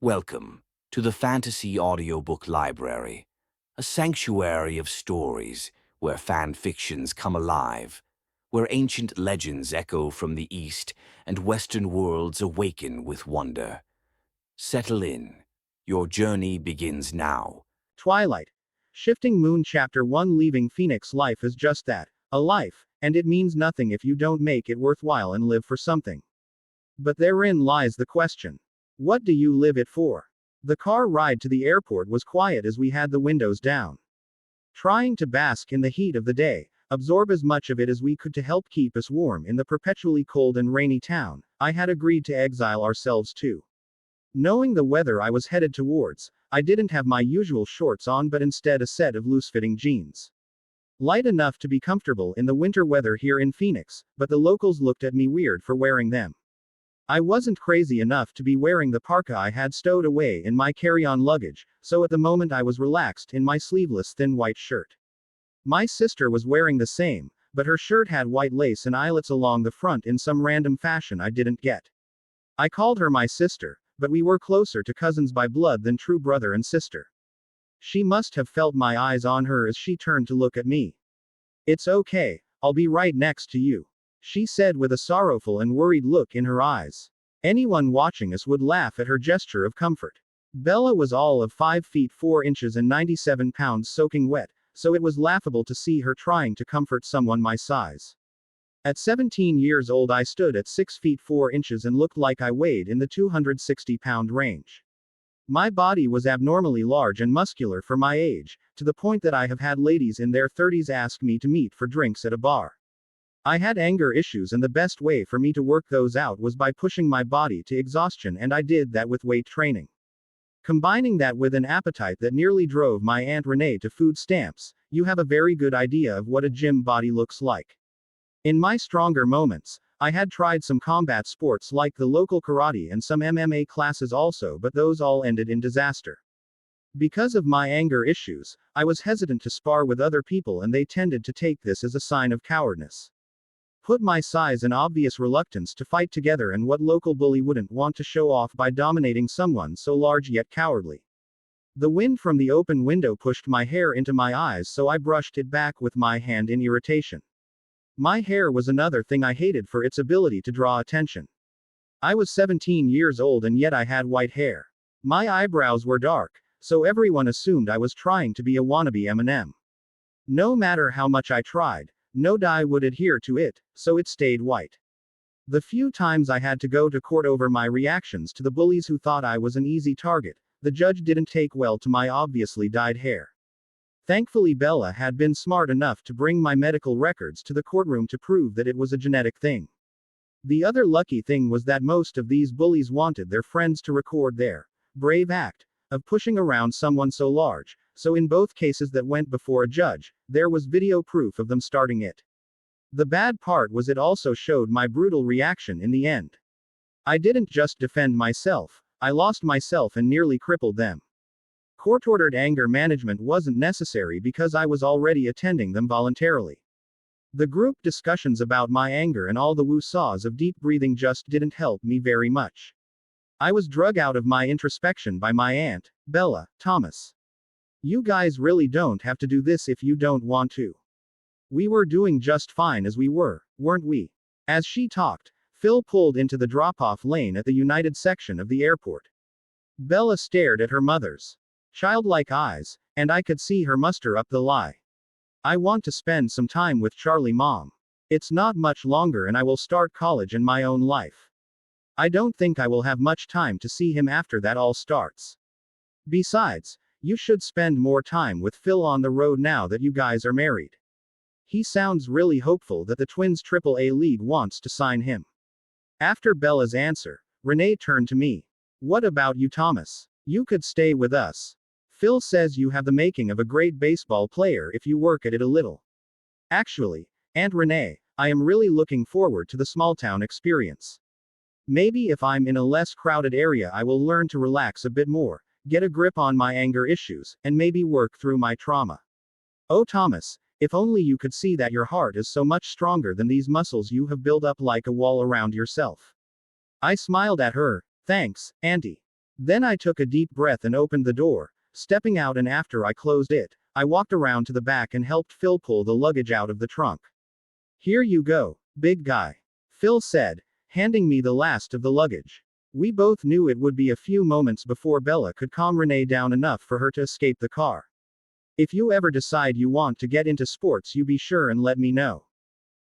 Welcome to the Fantasy Audiobook Library, a sanctuary of stories where fan fictions come alive, where ancient legends echo from the East and Western worlds awaken with wonder. Settle in. Your journey begins now. Twilight. Shifting Moon Chapter 1. Leaving Phoenix. Life is just that, a life, and it means nothing if you don't make it worthwhile and live for something. But therein lies the question. What do you live it for? The car ride to the airport was quiet as we had the windows down. Trying to bask in the heat of the day, absorb as much of it as we could to help keep us warm in the perpetually cold and rainy town, I had agreed to exile ourselves to. Knowing the weather I was headed towards, I didn't have my usual shorts on but instead a set of loose-fitting jeans. Light enough to be comfortable in the winter weather here in Phoenix, but the locals looked at me weird for wearing them. I wasn't crazy enough to be wearing the parka I had stowed away in my carry-on luggage, so at the moment I was relaxed in my sleeveless thin white shirt. My sister was wearing the same, but her shirt had white lace and eyelets along the front in some random fashion I didn't get. I called her my sister, but we were closer to cousins by blood than true brother and sister. She must have felt my eyes on her as she turned to look at me. "It's okay, I'll be right next to you," she said with a sorrowful and worried look in her eyes. Anyone watching us would laugh at her gesture of comfort. Bella was all of 5 feet 4 inches and 97 pounds soaking wet, so it was laughable to see her trying to comfort someone my size. At 17 years old I stood at 6 feet 4 inches and looked like I weighed in the 260-pound range. My body was abnormally large and muscular for my age, to the point that I have had ladies in their 30s ask me to meet for drinks at a bar. I had anger issues and the best way for me to work those out was by pushing my body to exhaustion, and I did that with weight training. Combining that with an appetite that nearly drove my Aunt Renee to food stamps, you have a very good idea of what a gym body looks like. In my stronger moments, I had tried some combat sports like the local karate and some MMA classes also, but those all ended in disaster. Because of my anger issues, I was hesitant to spar with other people and they tended to take this as a sign of cowardice. Put my size and obvious reluctance to fight together, and what local bully wouldn't want to show off by dominating someone so large yet cowardly? The wind from the open window pushed my hair into my eyes, so I brushed it back with my hand in irritation. My hair was another thing I hated for its ability to draw attention. I was 17 years old and yet I had white hair. My eyebrows were dark, so everyone assumed I was trying to be a wannabe Eminem. No matter how much I tried, no dye would adhere to it, so it stayed white. The few times I had to go to court over my reactions to the bullies who thought I was an easy target, the judge didn't take well to my obviously dyed hair. Thankfully Bella had been smart enough to bring my medical records to the courtroom to prove that it was a genetic thing. The other lucky thing was that most of these bullies wanted their friends to record their brave act of pushing around someone so large, so in both cases that went before a judge, there was video proof of them starting it. The bad part was it also showed my brutal reaction in the end. I didn't just defend myself, I lost myself and nearly crippled them. Court-ordered anger management wasn't necessary because I was already attending them voluntarily. The group discussions about my anger and all the woo-saws of deep breathing just didn't help me very much. I was drug out of my introspection by my aunt, Bella, "Thomas, you guys really don't have to do this if you don't want to. We were doing just fine as we were, weren't we?" As she talked, Phil pulled into the drop-off lane at the United section of the airport. Bella stared at her mother's childlike eyes, and I could see her muster up the lie. "I want to spend some time with Charlie, Mom. It's not much longer and I will start college and my own life. I don't think I will have much time to see him after that all starts. Besides, you should spend more time with Phil on the road now that you guys are married. He sounds really hopeful that the Twins' AAA league wants to sign him." After Bella's answer, Renee turned to me. "What about you, Thomas? You could stay with us. Phil says you have the making of a great baseball player if you work at it a little. Actually, Aunt Renee, I am really looking forward to the small-town experience. Maybe if I'm in a less crowded area I will learn to relax a bit more, get a grip on my anger issues, and maybe work through my trauma. Oh Thomas, if only you could see that your heart is so much stronger than these muscles you have built up like a wall around yourself." I smiled at her. "Thanks, Auntie. Then I took a deep breath and opened the door, stepping out, and after I closed it, I walked around to the back and helped Phil pull the luggage out of the trunk. Here you go, big guy, Phil said, handing me the last of the luggage. We both knew it would be a few moments before Bella could calm Renee down enough for her to escape the car. If you ever decide you want to get into sports, you be sure and let me know.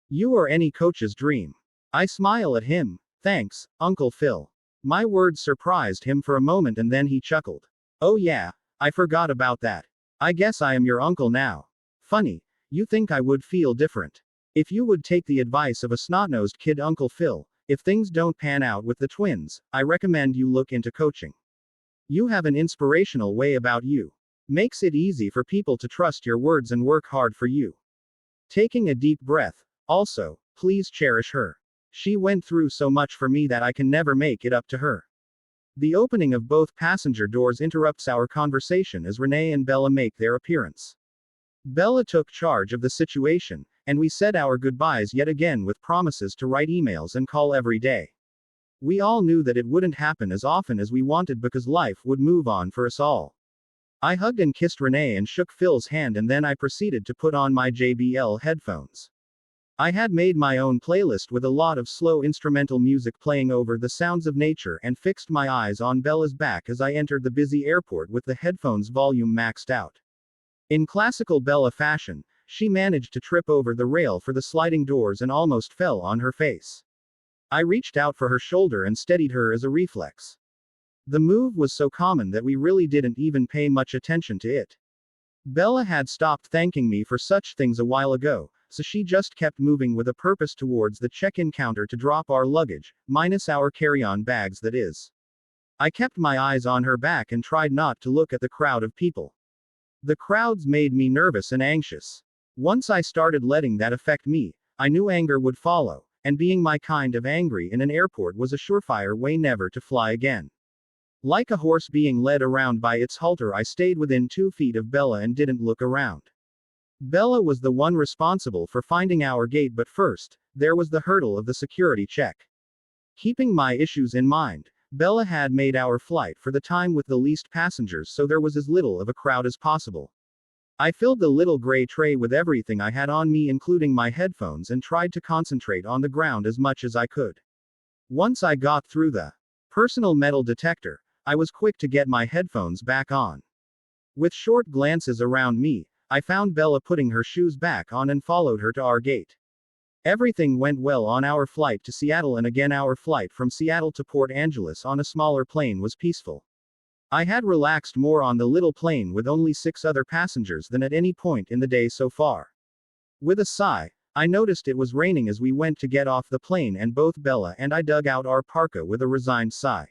You are any coach's dream. I smile at him. Thanks, Uncle Phil. My words surprised him for a moment and then he chuckled. Oh yeah, I forgot about that. I guess I am your uncle now. Funny, you think I would feel different. If you would take the advice of a snot-nosed kid, Uncle Phil, if things don't pan out with the twins, I recommend you look into coaching. You have an inspirational way about you. Makes it easy for people to trust your words and work hard for you. Taking a deep breath. Also, please cherish her. She went through so much for me that I can never make it up to her. The opening of both passenger doors interrupts our conversation as Renee and Bella make their appearance. Bella took charge of the situation, and we said our goodbyes yet again with promises to write emails and call every day. We all knew that it wouldn't happen as often as we wanted because life would move on for us all. I hugged and kissed Renee and shook Phil's hand, and then I proceeded to put on my JBL headphones. I had made my own playlist with a lot of slow instrumental music playing over the sounds of nature and fixed my eyes on Bella's back as I entered the busy airport with the headphones volume maxed out. In classical Bella fashion, she managed to trip over the rail for the sliding doors and almost fell on her face. I reached out for her shoulder and steadied her as a reflex. The move was so common that we really didn't even pay much attention to it. Bella had stopped thanking me for such things a while ago, so she just kept moving with a purpose towards the check-in counter to drop our luggage, minus our carry-on bags, that is. I kept my eyes on her back and tried not to look at the crowd of people. The crowds made me nervous and anxious. Once I started letting that affect me, I knew anger would follow, and being my kind of angry in an airport was a surefire way never to fly again. Like a horse being led around by its halter, I stayed within 2 feet of Bella and didn't look around. Bella was the one responsible for finding our gate, but first, there was the hurdle of the security check. Keeping my issues in mind, Bella had made our flight for the time with the least passengers, so there was as little of a crowd as possible. I filled the little gray tray with everything I had on me, including my headphones, and tried to concentrate on the ground as much as I could. Once I got through the personal metal detector, I was quick to get my headphones back on. With short glances around me, I found Bella putting her shoes back on and followed her to our gate. Everything went well on our flight to Seattle, and again our flight from Seattle to Port Angeles on a smaller plane was peaceful. I had relaxed more on the little plane with only 6 other passengers than at any point in the day so far. With a sigh, I noticed it was raining as we went to get off the plane, and both Bella and I dug out our parka with a resigned sigh.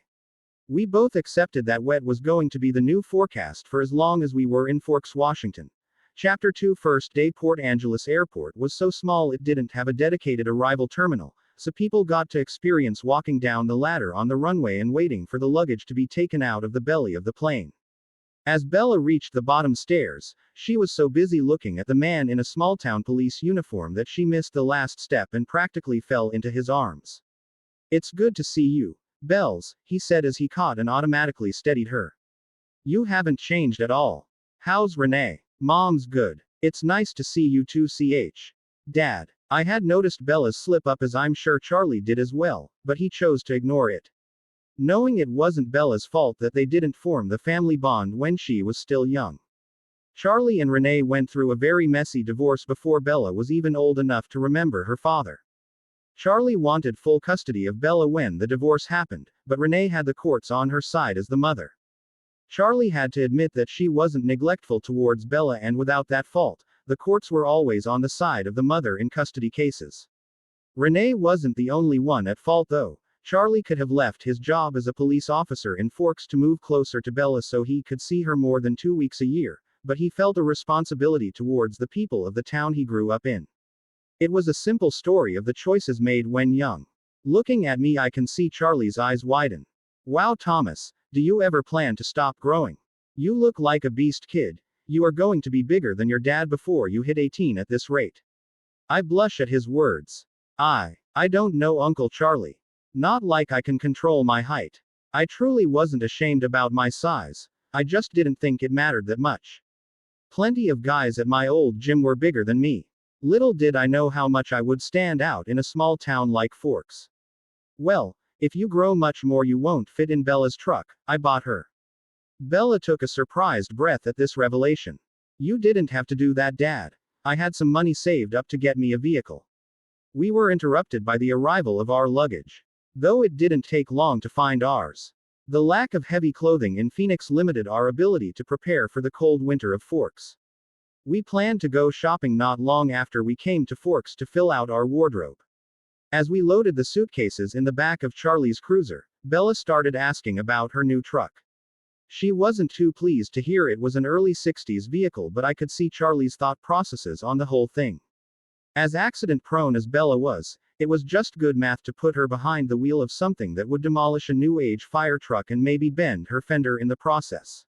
We both accepted that wet was going to be the new forecast for as long as we were in Forks, Washington. Chapter 2. First day. Port Angeles Airport was so small it didn't have a dedicated arrival terminal, so people got to experience walking down the ladder on the runway and waiting for the luggage to be taken out of the belly of the plane. As Bella reached the bottom stairs, she was so busy looking at the man in a small-town police uniform that she missed the last step and practically fell into his arms. "It's good to see you, Bells," he said as he caught and automatically steadied her. "You haven't changed at all. How's Renee?" "Mom's good. It's nice to see you too, Dad." I had noticed Bella's slip up, as I'm sure Charlie did as well, but he chose to ignore it. Knowing it wasn't Bella's fault that they didn't form the family bond when she was still young. Charlie and Renee went through a very messy divorce before Bella was even old enough to remember her father. Charlie wanted full custody of Bella when the divorce happened, but Renee had the courts on her side as the mother. Charlie had to admit that she wasn't neglectful towards Bella, and without that fault, the courts were always on the side of the mother in custody cases. Renee wasn't the only one at fault though. Charlie could have left his job as a police officer in Forks to move closer to Bella so he could see her more than 2 weeks a year, but he felt a responsibility towards the people of the town he grew up in. It was a simple story of the choices made when young. Looking at me, I can see Charlie's eyes widen. "Wow, Thomas, do you ever plan to stop growing? You look like a beast, kid. You are going to be bigger than your dad before you hit 18 at this rate." I blush at his words. I don't know, Uncle Charlie. Not like I can control my height. I truly wasn't ashamed about my size. I just didn't think it mattered that much. Plenty of guys at my old gym were bigger than me. Little did I know how much I would stand out in a small town like Forks. Well, if you grow much more you won't fit in Bella's truck, I bought her. Bella took a surprised breath at this revelation. You didn't have to do that, Dad. I had some money saved up to get me a vehicle. We were interrupted by the arrival of our luggage. Though it didn't take long to find ours. The lack of heavy clothing in Phoenix limited our ability to prepare for the cold winter of Forks. We planned to go shopping not long after we came to Forks to fill out our wardrobe. As we loaded the suitcases in the back of Charlie's cruiser, Bella started asking about her new truck. She wasn't too pleased to hear it was an early 60s vehicle, but I could see Charlie's thought processes on the whole thing. As accident-prone as Bella was, it was just good math to put her behind the wheel of something that would demolish a new-age fire truck and maybe bend her fender in the process.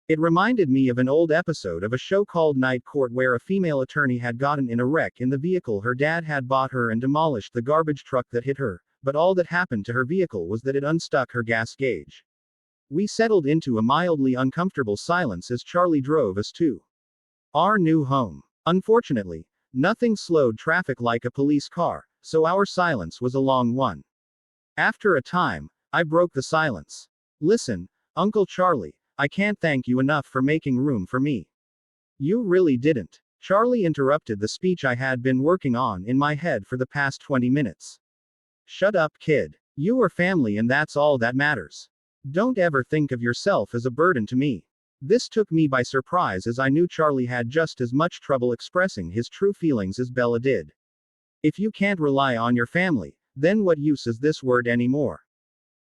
It reminded me of an old episode of a show called Night Court where a female attorney had gotten in a wreck in the vehicle her dad had bought her and demolished the garbage truck that hit her, but all that happened to her vehicle was that it unstuck her gas gauge. We settled into a mildly uncomfortable silence as Charlie drove us to our new home. Unfortunately, nothing slowed traffic like a police car, so our silence was a long one. After a time, I broke the silence. Listen, Uncle Charlie, I can't thank you enough for making room for me. You really didn't. Charlie interrupted the speech I had been working on in my head for the past 20 minutes. Shut up, kid. You are family and that's all that matters. Don't ever think of yourself as a burden to me. This took me by surprise as I knew Charlie had just as much trouble expressing his true feelings as Bella did. If you can't rely on your family, then what use is this word anymore?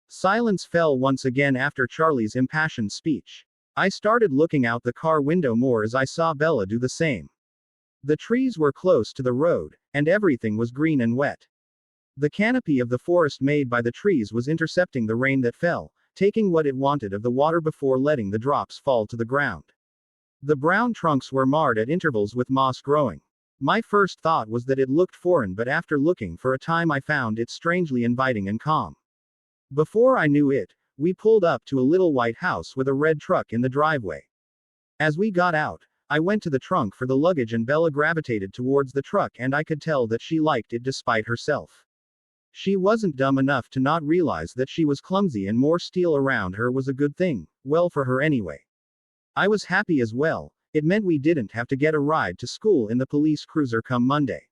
Silence fell once again after Charlie's impassioned speech. I started looking out the car window more as I saw Bella do the same. The trees were close to the road, and everything was green and wet. The canopy of the forest made by the trees was intercepting the rain that fell, taking what it wanted of the water before letting the drops fall to the ground. The brown trunks were marred at intervals with moss growing. My first thought was that it looked foreign, but after looking for a time I found it strangely inviting and calm. Before I knew it, we pulled up to a little white house with a red truck in the driveway. As we got out, I went to the trunk for the luggage and Bella gravitated towards the truck, and I could tell that she liked it despite herself. She wasn't dumb enough to not realize that she was clumsy and more steel around her was a good thing, well for her anyway. I was happy as well. It meant we didn't have to get a ride to school in the police cruiser come Monday.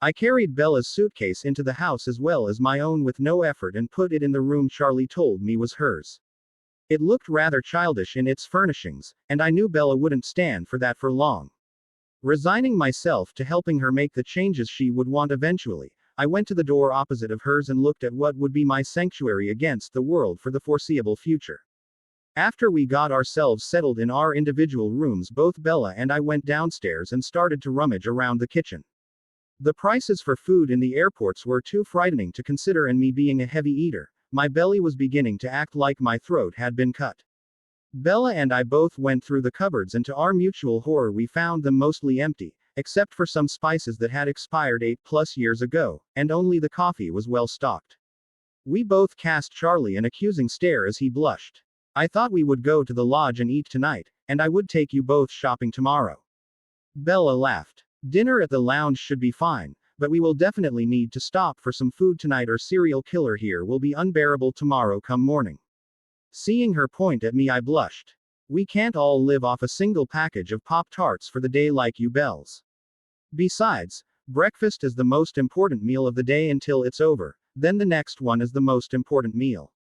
I carried Bella's suitcase into the house as well as my own with no effort and put it in the room Charlie told me was hers. It looked rather childish in its furnishings, and I knew Bella wouldn't stand for that for long. Resigning myself to helping her make the changes she would want eventually, I went to the door opposite of hers and looked at what would be my sanctuary against the world for the foreseeable future. After we got ourselves settled in our individual rooms, both Bella and I went downstairs and started to rummage around the kitchen. The prices for food in the airports were too frightening to consider, and me being a heavy eater, my belly was beginning to act like my throat had been cut. Bella and I both went through the cupboards, and to our mutual horror we found them mostly empty, except for some spices that had expired 8+ years ago, and only the coffee was well stocked. We both cast Charlie an accusing stare as he blushed. I thought we would go to the lodge and eat tonight, and I would take you both shopping tomorrow. Bella laughed. Dinner at the lounge should be fine, but we will definitely need to stop for some food tonight or serial killer here will be unbearable tomorrow come morning. Seeing her point at me, I blushed. We can't all live off a single package of Pop-Tarts for the day like you bells. Besides, breakfast is the most important meal of the day until it's over, then the next one is the most important meal.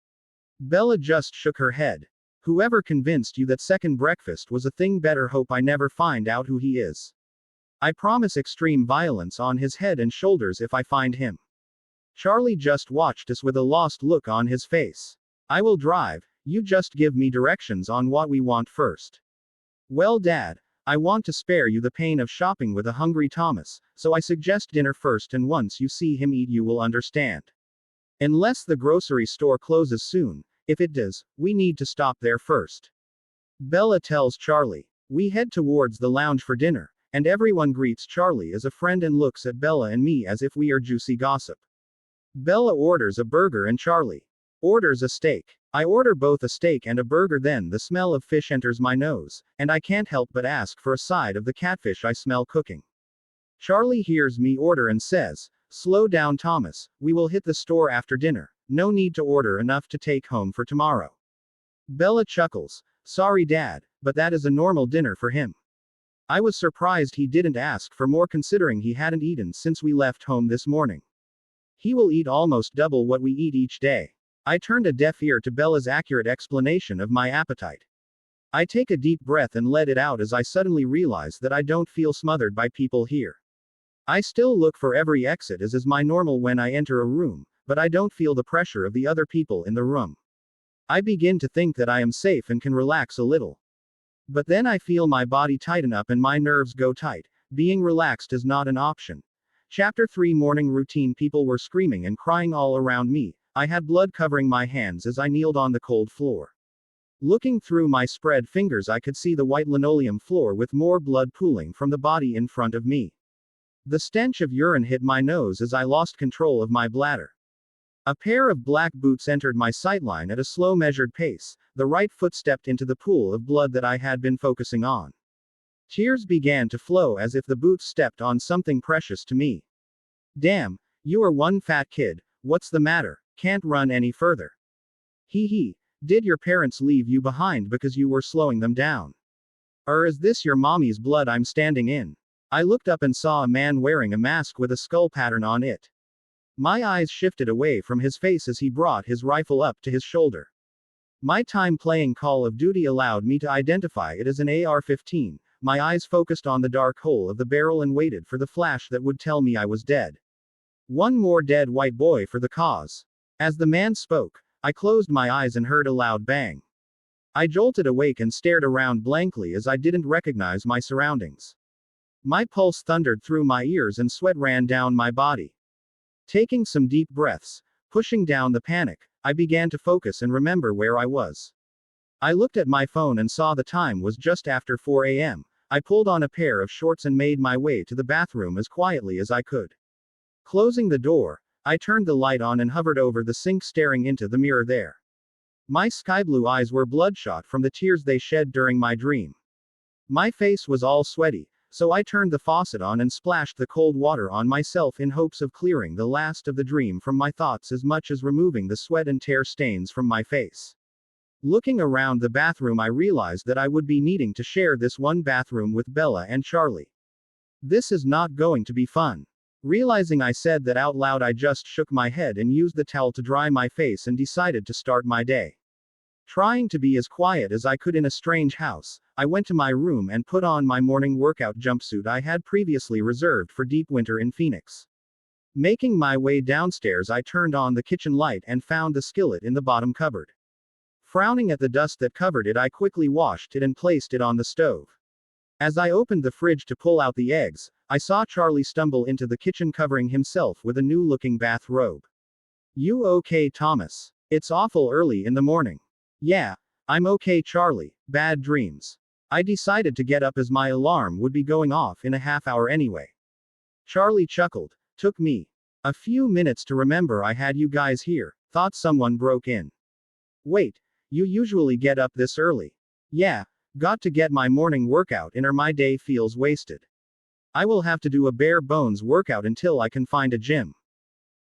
Bella just shook her head. Whoever convinced you that second breakfast was a thing better hope I never find out who he is. I promise extreme violence on his head and shoulders if I find him. Charlie just watched us with a lost look on his face. I will drive, you just give me directions on what we want first. Well, Dad, I want to spare you the pain of shopping with a hungry Thomas, so I suggest dinner first, and once you see him eat you will understand. Unless the grocery store closes soon, if it does, we need to stop there first. Bella tells Charlie. We head towards the lounge for dinner, and everyone greets Charlie as a friend and looks at Bella and me as if we are juicy gossip. Bella orders a burger and Charlie orders a steak. I order both a steak and a burger, then the smell of fish enters my nose, and I can't help but ask for a side of the catfish I smell cooking. Charlie hears me order and says, "Slow down, Thomas, we will hit the store after dinner, no need to order enough to take home for tomorrow." Bella chuckles, "Sorry Dad, but that is a normal dinner for him." I was surprised he didn't ask for more considering he hadn't eaten since we left home this morning. He will eat almost double what we eat each day. I turned a deaf ear to Bella's accurate explanation of my appetite. I take a deep breath and let it out as I suddenly realize that I don't feel smothered by people here. I still look for every exit as is my normal when I enter a room, but I don't feel the pressure of the other people in the room. I begin to think that I am safe and can relax a little. But then I feel my body tighten up and my nerves go tight. Being relaxed is not an option. Chapter 3 Morning Routine. People were screaming and crying all around me. I had blood covering my hands as I kneeled on the cold floor. Looking through my spread fingers, I could see the white linoleum floor with more blood pooling from the body in front of me. The stench of urine hit my nose as I lost control of my bladder. A pair of black boots entered my sightline at a slow measured pace. The right foot stepped into the pool of blood that I had been focusing on. Tears began to flow as if the boots stepped on something precious to me. "Damn, you are one fat kid, what's the matter? Can't run any further." "Hee hee, did your parents leave you behind because you were slowing them down? Or is this your mommy's blood I'm standing in?" I looked up and saw a man wearing a mask with a skull pattern on it. My eyes shifted away from his face as he brought his rifle up to his shoulder. My time playing Call of Duty allowed me to identify it as an AR-15. My eyes focused on the dark hole of the barrel and waited for the flash that would tell me I was dead. One more dead white boy for the cause. As the man spoke, I closed my eyes and heard a loud bang. I jolted awake and stared around blankly as I didn't recognize my surroundings. My pulse thundered through my ears and sweat ran down my body. Taking some deep breaths, pushing down the panic, I began to focus and remember where I was. I looked at my phone and saw the time was just after 4 a.m. I pulled on a pair of shorts and made my way to the bathroom as quietly as I could. Closing the door, I turned the light on and hovered over the sink, staring into the mirror there. My sky blue eyes were bloodshot from the tears they shed during my dream. My face was all sweaty, so I turned the faucet on and splashed the cold water on myself in hopes of clearing the last of the dream from my thoughts as much as removing the sweat and tear stains from my face. Looking around the bathroom, I realized that I would be needing to share this one bathroom with Bella and Charlie. This is not going to be fun. Realizing I said that out loud, I just shook my head and used the towel to dry my face and decided to start my day. Trying to be as quiet as I could in a strange house, I went to my room and put on my morning workout jumpsuit I had previously reserved for deep winter in Phoenix. Making my way downstairs, I turned on the kitchen light and found the skillet in the bottom cupboard. Frowning at the dust that covered it, I quickly washed it and placed it on the stove. As I opened the fridge to pull out the eggs, I saw Charlie stumble into the kitchen covering himself with a new-looking bath robe. "You okay, Thomas? It's awful early in the morning." "Yeah, I'm okay, Charlie. Bad dreams." I decided to get up as my alarm would be going off in a half hour anyway. Charlie chuckled. "Took me a few minutes to remember I had you guys here. Thought someone broke in." "Wait, you usually get up this early?" "Yeah, got to get my morning workout in or my day feels wasted. I will have to do a bare bones workout until I can find a gym."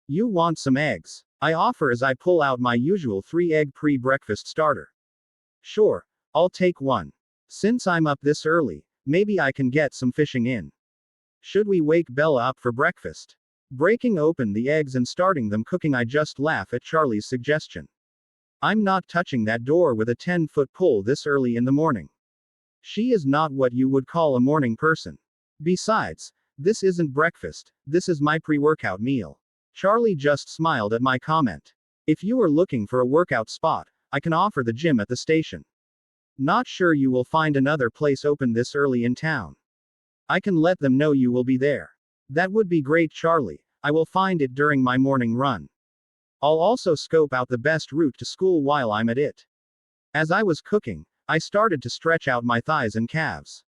"You want some eggs?" I offer as I pull out my usual 3-egg pre-breakfast starter. "Sure, I'll take one. Since I'm up this early, maybe I can get some fishing in." "Should we wake Bella up for breakfast?" Breaking open the eggs and starting them cooking, I just laugh at Charlie's suggestion. I'm not touching that door with a 10-foot pole this early in the morning. She is not what you would call a morning person. Besides, this isn't breakfast, this is my pre-workout meal. Charlie just smiled at my comment. "If you are looking for a workout spot, I can offer the gym at the station. Not sure you will find another place open this early in town. I can let them know you will be there." "That would be great, Charlie. I will find it during my morning run. I'll also scope out the best route to school while I'm at it." As I was cooking, I started to stretch out my thighs and calves.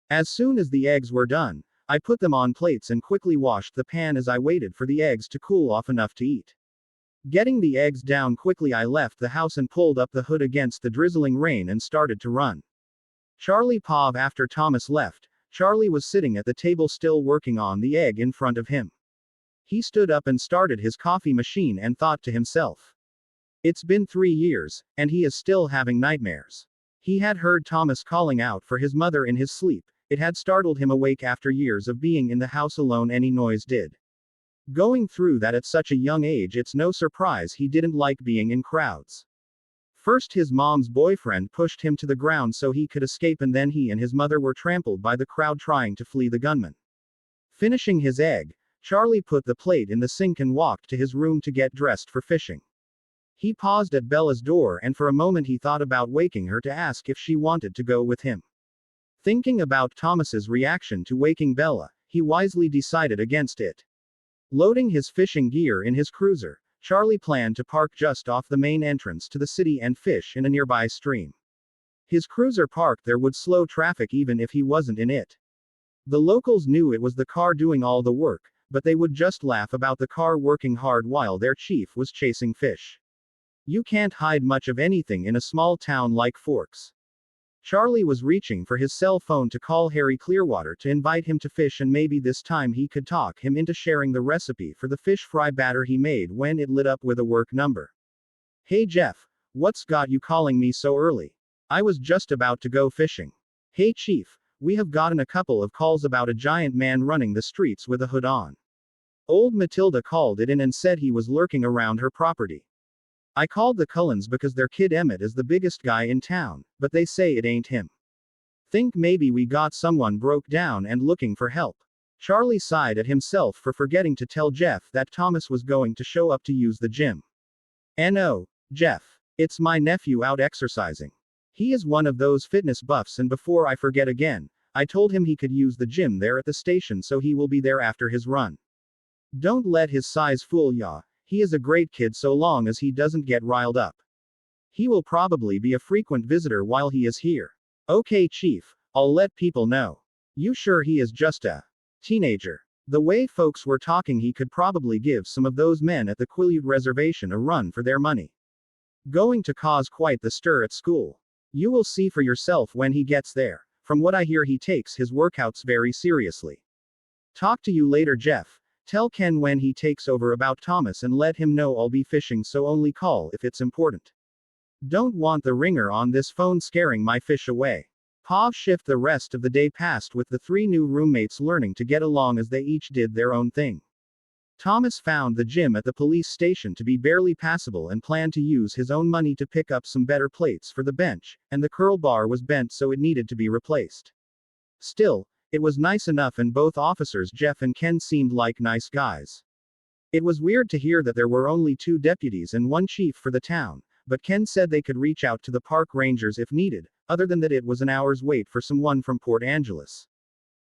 As soon as the eggs were done, I put them on plates and quickly washed the pan as I waited for the eggs to cool off enough to eat. Getting the eggs down quickly, I left the house and pulled up the hood against the drizzling rain and started to run. Charlie paused after Thomas left. Charlie was sitting at the table still working on the egg in front of him. He stood up and started his coffee machine and thought to himself. It's been 3 years, and he is still having nightmares. He had heard Thomas calling out for his mother in his sleep. It had startled him awake after years of being in the house alone. Any noise did. Going through that at such a young age, it's no surprise he didn't like being in crowds. First his mom's boyfriend pushed him to the ground so he could escape, and then he and his mother were trampled by the crowd trying to flee the gunman. Finishing his egg, Charlie put the plate in the sink and walked to his room to get dressed for fishing. He paused at Bella's door, and for a moment he thought about waking her to ask if she wanted to go with him. Thinking about Thomas's reaction to waking Bella, he wisely decided against it. Loading his fishing gear in his cruiser, Charlie planned to park just off the main entrance to the city and fish in a nearby stream. His cruiser parked there would slow traffic even if he wasn't in it. The locals knew it was the car doing all the work, but they would just laugh about the car working hard while their chief was chasing fish. You can't hide much of anything in a small town like Forks. Charlie was reaching for his cell phone to call Harry Clearwater to invite him to fish, and maybe this time he could talk him into sharing the recipe for the fish fry batter he made when it lit up with a work number. Hey Jeff, what's got you calling me so early? I was just about to go fishing. Hey Chief, we have gotten a couple of calls about a giant man running the streets with a hood on. Old Matilda called it in and said he was lurking around her property. I called the Cullens because their kid Emmett is the biggest guy in town, but they say it ain't him. Think maybe we got someone broke down and looking for help. Charlie sighed at himself for forgetting to tell Jeff that Thomas was going to show up to use the gym. No, Jeff. It's my nephew out exercising. He is one of those fitness buffs, and before I forget again, I told him he could use the gym there at the station, so he will be there after his run. Don't let his size fool ya. He is a great kid so long as he doesn't get riled up. He will probably be a frequent visitor while he is here. Okay Chief, I'll let people know. You sure he is just a teenager? The way folks were talking, he could probably give some of those men at the Quileute reservation a run for their money. Going to cause quite the stir at school. You will see for yourself when he gets there. From what I hear, he takes his workouts very seriously. Talk to you later Jeff. Tell Ken when he takes over about Thomas and let him know I'll be fishing, so only call if it's important. Don't want the ringer on this phone scaring my fish away. Pav shift. The rest of the day passed with the three new roommates learning to get along as they each did their own thing. Thomas found the gym at the police station to be barely passable and planned to use his own money to pick up some better plates for the bench, and the curl bar was bent so it needed to be replaced. Still, it was nice enough, and both officers Jeff and Ken seemed like nice guys. It was weird to hear that there were only 2 deputies and 1 chief for the town, but Ken said they could reach out to the park rangers if needed, other than that it was an hour's wait for someone from Port Angeles.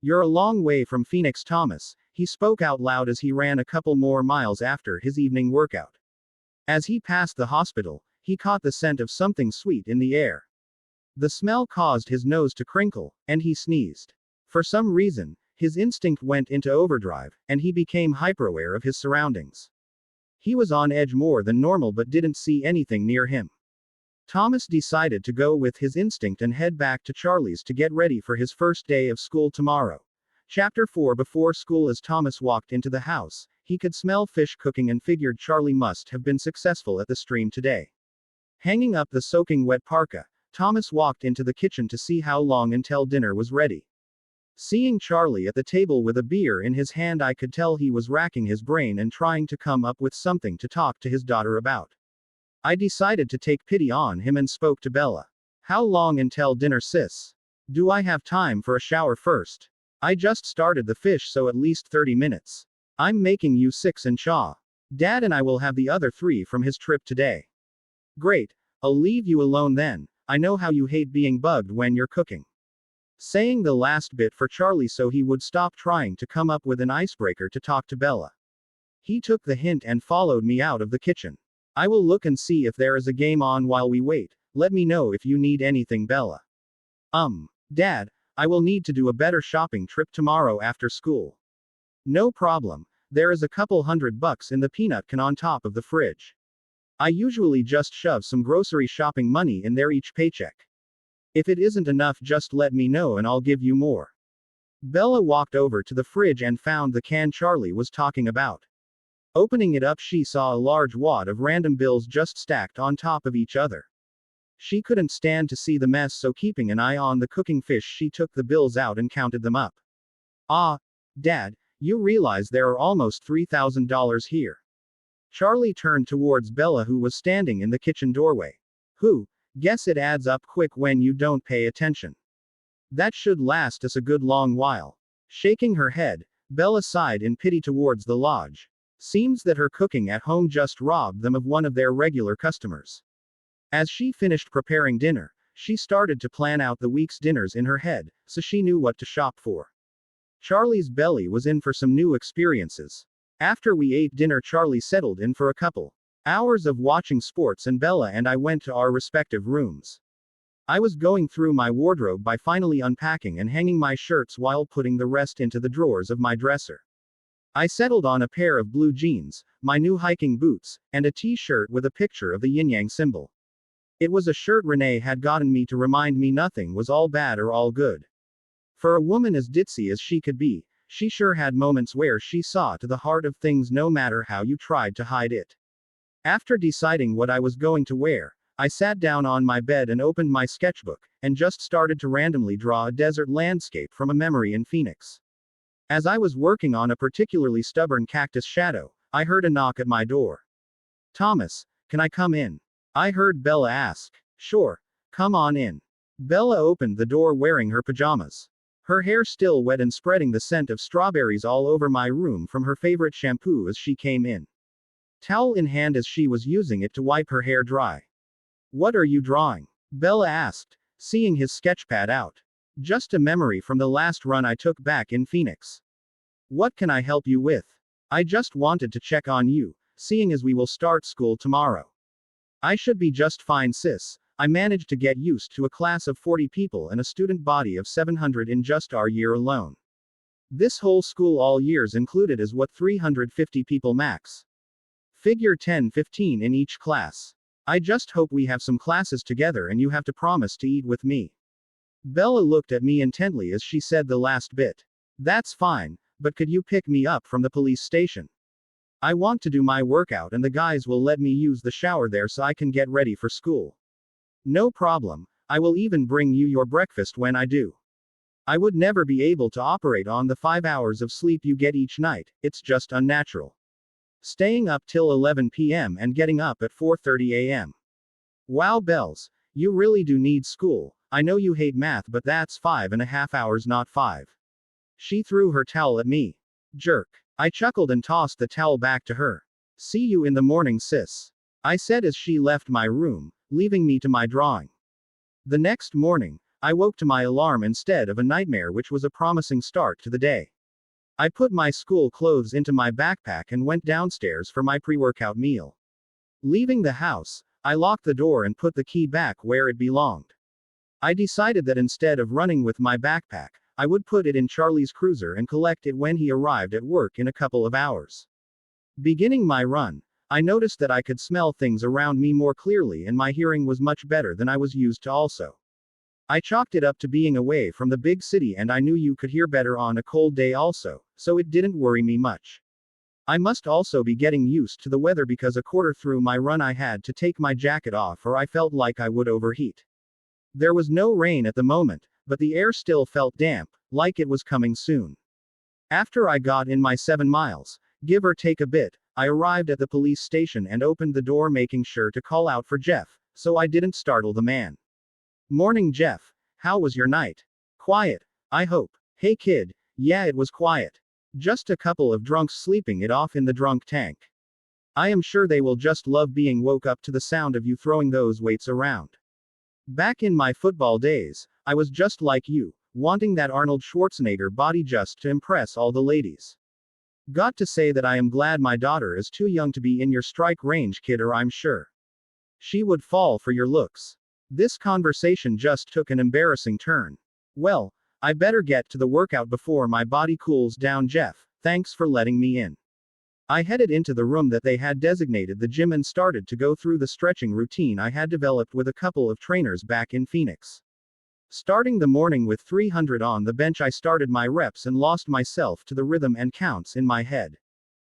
You're a long way from Phoenix, Thomas, he spoke out loud as he ran a couple more miles after his evening workout. As he passed the hospital, he caught the scent of something sweet in the air. The smell caused his nose to crinkle, and he sneezed. For some reason, his instinct went into overdrive, and he became hyperaware of his surroundings. He was on edge more than normal but didn't see anything near him. Thomas decided to go with his instinct and head back to Charlie's to get ready for his first day of school tomorrow. Chapter 4. Before school. As Thomas walked into the house, he could smell fish cooking and figured Charlie must have been successful at the stream today. Hanging up the soaking wet parka, Thomas walked into the kitchen to see how long until dinner was ready. Seeing Charlie at the table with a beer in his hand, I could tell he was racking his brain and trying to come up with something to talk to his daughter about. I decided to take pity on him and spoke to Bella. How long until dinner, sis? Do I have time for a shower first? I just started the fish, so at least 30 minutes. I'm making you 6 and chaw. Dad and I will have the other 3 from his trip today. Great, I'll leave you alone then. I know how you hate being bugged when you're cooking. Saying the last bit for Charlie so he would stop trying to come up with an icebreaker to talk to Bella. He took the hint and followed me out of the kitchen. I will look and see if there is a game on while we wait. Let me know if you need anything, Bella. Dad, I will need to do a better shopping trip tomorrow after school. No problem. There is a couple $100 in the peanut can on top of the fridge. I usually just shove some grocery shopping money in there each paycheck. If it isn't enough, just let me know and I'll give you more. Bella walked over to the fridge and found the can Charlie was talking about. Opening it up, she saw a large wad of random bills just stacked on top of each other. She couldn't stand to see the mess, so keeping an eye on the cooking fish, she took the bills out and counted them up. Ah, Dad, you realize there are almost $3,000 here. Charlie turned towards Bella, who was standing in the kitchen doorway. Guess it adds up quick when you don't pay attention. That should last us a good long while. Shaking her head, Bella sighed in pity towards the lodge. Seems that her cooking at home just robbed them of one of their regular customers. As she finished preparing dinner, she started to plan out the week's dinners in her head, so she knew what to shop for. Charlie's belly was in for some new experiences. After we ate dinner, Charlie settled in for a couple hours of watching sports, and Bella and I went to our respective rooms. I was going through my wardrobe by finally unpacking and hanging my shirts while putting the rest into the drawers of my dresser. I settled on a pair of blue jeans, my new hiking boots, and a t-shirt with a picture of the yin-yang symbol. It was a shirt Renee had gotten me to remind me nothing was all bad or all good. For a woman as ditzy as she could be, she sure had moments where she saw to the heart of things no matter how you tried to hide it. After deciding what I was going to wear, I sat down on my bed and opened my sketchbook, and just started to randomly draw a desert landscape from a memory in Phoenix. As I was working on a particularly stubborn cactus shadow, I heard a knock at my door. Thomas, can I come in? I heard Bella ask. Sure, come on in. Bella opened the door wearing her pajamas. Her hair still wet and spreading the scent of strawberries all over my room from her favorite shampoo as she came in. Towel in hand as she was using it to wipe her hair dry. What are you drawing? Bella asked, seeing his sketchpad out. Just a memory from the last run I took back in Phoenix. What can I help you with? I just wanted to check on you, seeing as we will start school tomorrow. I should be just fine, sis. I managed to get used to a class of 40 people and a student body of 700 in just our year alone. This whole school, all years included, is what, 350 people max. Figure 10-15 in each class. I just hope we have some classes together and you have to promise to eat with me. Bella looked at me intently as she said the last bit. That's fine, but could you pick me up from the police station? I want to do my workout and the guys will let me use the shower there so I can get ready for school. No problem, I will even bring you your breakfast when I do. I would never be able to operate on the 5 hours of sleep you get each night, it's just unnatural. Staying up till 11 p.m. and getting up at 4:30 a.m. Wow, Bells, you really do need school. I know you hate math, but that's 5.5 hours, not 5. She threw her towel at me. Jerk. I chuckled and tossed the towel back to her. See you in the morning, sis. I said as she left my room, leaving me to my drawing. The next morning, I woke to my alarm instead of a nightmare, which was a promising start to the day. I put my school clothes into my backpack and went downstairs for my pre-workout meal. Leaving the house, I locked the door and put the key back where it belonged. I decided that instead of running with my backpack, I would put it in Charlie's cruiser and collect it when he arrived at work in a couple of hours. Beginning my run, I noticed that I could smell things around me more clearly and my hearing was much better than I was used to also. I chalked it up to being away from the big city, and I knew you could hear better on a cold day also, so it didn't worry me much. I must also be getting used to the weather because a quarter through my run I had to take my jacket off or I felt like I would overheat. There was no rain at the moment, but the air still felt damp, like it was coming soon. After I got in my 7 miles, give or take a bit, I arrived at the police station and opened the door, making sure to call out for Jeff, so I didn't startle the man. Morning, Jeff. How was your night? Quiet, I hope. Hey kid, yeah, it was quiet. Just a couple of drunks sleeping it off in the drunk tank. I am sure they will just love being woke up to the sound of you throwing those weights around. Back in my football days, I was just like you, wanting that Arnold Schwarzenegger body just to impress all the ladies. Got to say that I am glad my daughter is too young to be in your strike range, kid, or I'm sure she would fall for your looks. This conversation just took an embarrassing turn. Well, I better get to the workout before my body cools down, Jeff. Thanks for letting me in. I headed into the room that they had designated the gym and started to go through the stretching routine I had developed with a couple of trainers back in Phoenix. Starting the morning with 300 on the bench, I started my reps and lost myself to the rhythm and counts in my head.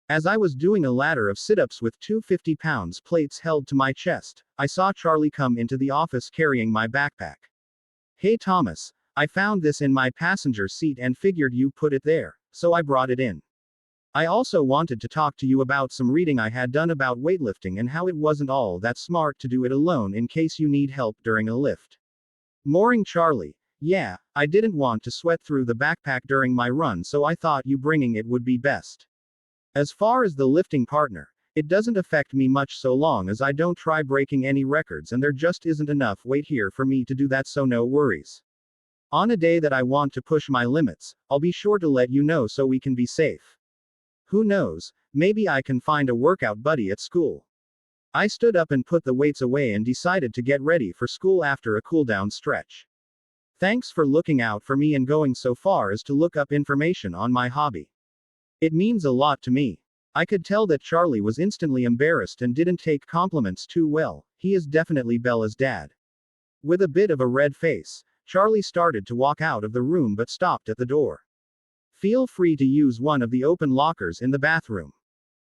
As I was doing a ladder of sit-ups with 250-pound plates held to my chest, I saw Charlie come into the office carrying my backpack. "Hey Thomas, I found this in my passenger seat and figured you put it there, so I brought it in. I also wanted to talk to you about some reading I had done about weightlifting and how it wasn't all that smart to do it alone in case you need help during a lift." Mooring Charlie. "Yeah, I didn't want to sweat through the backpack during my run, so I thought you bringing it would be best. As far as the lifting partner, it doesn't affect me much so long as I don't try breaking any records, and there just isn't enough weight here for me to do that, so no worries. On a day that I want to push my limits, I'll be sure to let you know so we can be safe. Who knows, maybe I can find a workout buddy at school." I stood up and put the weights away and decided to get ready for school after a cool-down stretch. "Thanks for looking out for me and going so far as to look up information on my hobby. It means a lot to me." I could tell that Charlie was instantly embarrassed and didn't take compliments too well. He is definitely Bella's dad. With a bit of a red face, Charlie started to walk out of the room but stopped at the door. "Feel free to use one of the open lockers in the bathroom.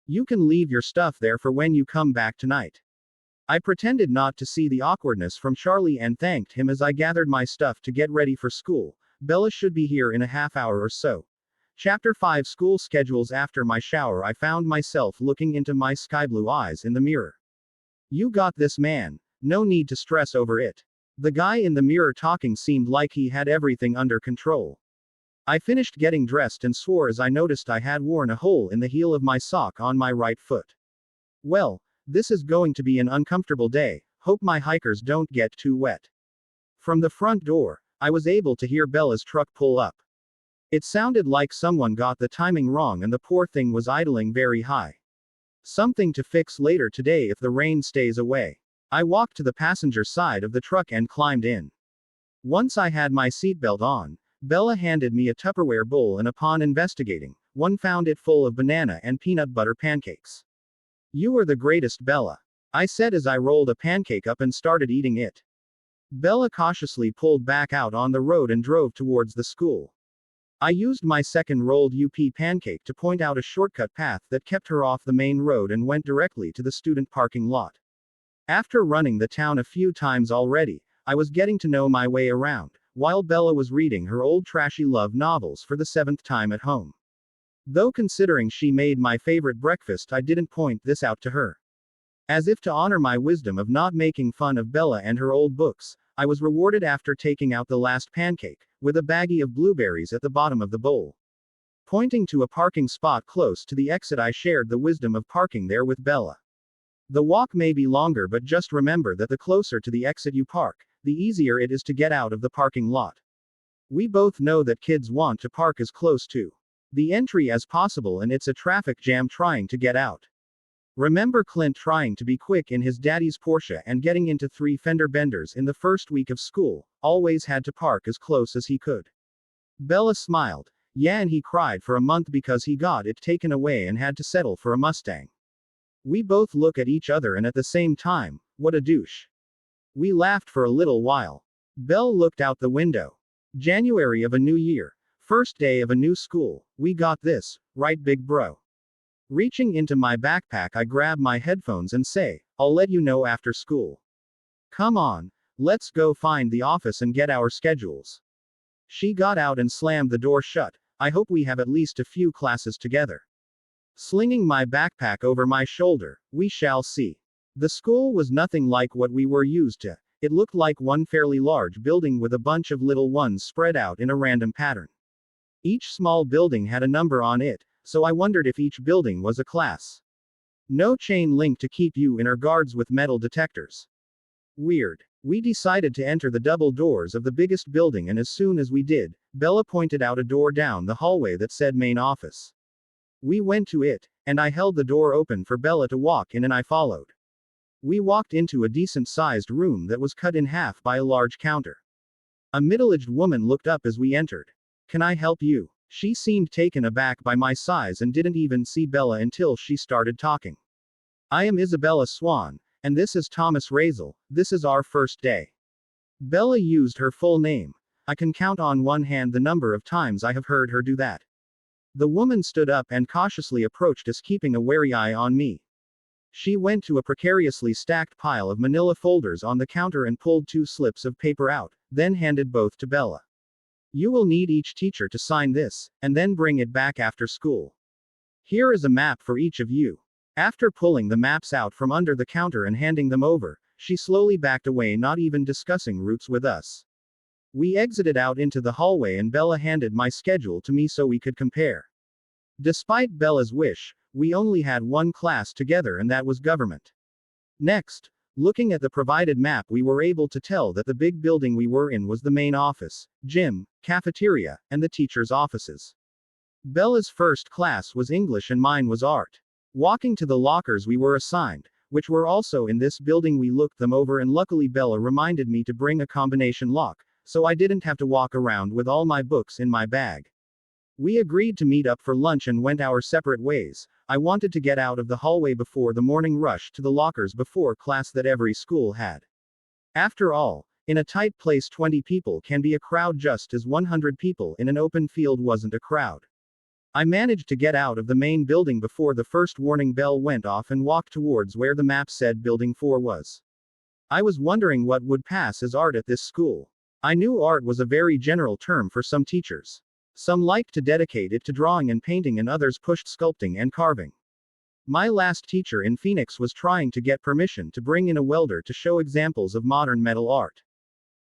You can leave your stuff there for when you come back tonight." I pretended not to see the awkwardness from Charlie and thanked him as I gathered my stuff to get ready for school. Bella should be here in a half hour or so. Chapter 5 School Schedules. After my shower, I found myself looking into my sky blue eyes in the mirror. "You got this, man. No need to stress over it." The guy in the mirror talking seemed like he had everything under control. I finished getting dressed and swore as I noticed I had worn a hole in the heel of my sock on my right foot. "Well, this is going to be an uncomfortable day. Hope my hikers don't get too wet." From the front door, I was able to hear Bella's truck pull up. It sounded like someone got the timing wrong and the poor thing was idling very high. Something to fix later today if the rain stays away. I walked to the passenger side of the truck and climbed in. Once I had my seatbelt on, Bella handed me a Tupperware bowl, and upon investigating, one found it full of banana and peanut butter pancakes. "You are the greatest, Bella," I said as I rolled a pancake up and started eating it. Bella cautiously pulled back out on the road and drove towards the school. I used my second rolled UP pancake to point out a shortcut path that kept her off the main road and went directly to the student parking lot. After running the town a few times already, I was getting to know my way around, while Bella was reading her old trashy love novels for the 7th time at home. Though considering she made my favorite breakfast, I didn't point this out to her. As if to honor my wisdom of not making fun of Bella and her old books, I was rewarded after taking out the last pancake, with a baggie of blueberries at the bottom of the bowl. Pointing to a parking spot close to the exit, I shared the wisdom of parking there with Bella. The walk may be longer, but just remember that the closer to the exit you park, the easier it is to get out of the parking lot. We both know that kids want to park as close to the entry as possible, and it's a traffic jam trying to get out. Remember Clint trying to be quick in his daddy's Porsche and getting into 3 fender benders in the first week of school, always had to park as close as he could. Bella smiled. "Yeah, and he cried for a month because he got it taken away and had to settle for a Mustang." We both look at each other and at the same time, what a douche. We laughed for a little while. Belle looked out the window. January of a new year. First day of a new school. We got this, right big bro? Reaching into my backpack, I grab my headphones and say, "I'll let you know after school." "Come on, let's go find the office and get our schedules." She got out and slammed the door shut. "I hope we have at least a few classes together." Slinging my backpack over my shoulder, we shall see. The school was nothing like what we were used to. It looked like one fairly large building with a bunch of little ones spread out in a random pattern. Each small building had a number on it, so I wondered if each building was a class. No chain link to keep you in or guards with metal detectors. Weird. We decided to enter the double doors of the biggest building, and as soon as we did, Bella pointed out a door down the hallway that said main office. We went to it, and I held the door open for Bella to walk in and I followed. We walked into a decent-sized room that was cut in half by a large counter. A middle-aged woman looked up as we entered. "Can I help you?" She seemed taken aback by my size and didn't even see Bella until she started talking. I am Isabella Swan, and this is Thomas Raizel. This is our first day. Bella used her full name. I can count on one hand the number of times I have heard her do that. The woman stood up and cautiously approached us, keeping a wary eye on me. She went to a precariously stacked pile of manila folders on the counter and pulled 2 slips of paper out, then handed both to Bella. You will need each teacher to sign this, and then bring it back after school. Here is a map for each of you. After pulling the maps out from under the counter and handing them over, she slowly backed away, not even discussing routes with us. We exited out into the hallway and Bella handed my schedule to me so we could compare. Despite Bella's wish, we only had one class together, and that was government. Next, looking at the provided map, we were able to tell that the big building we were in was the main office, gym, cafeteria, and the teachers' offices. Bella's first class was English and mine was art. Walking to the lockers we were assigned, which were also in this building, we looked them over, and luckily Bella reminded me to bring a combination lock, so I didn't have to walk around with all my books in my bag. We agreed to meet up for lunch and went our separate ways. I wanted to get out of the hallway before the morning rush to the lockers before class that every school had. After all, in a tight place 20 people can be a crowd, just as 100 people in an open field wasn't a crowd. I managed to get out of the main building before the first warning bell went off and walked towards where the map said Building 4 was. I was wondering what would pass as art at this school. I knew art was a very general term for some teachers. Some liked to dedicate it to drawing and painting, and others pushed sculpting and carving. My last teacher in Phoenix was trying to get permission to bring in a welder to show examples of modern metal art.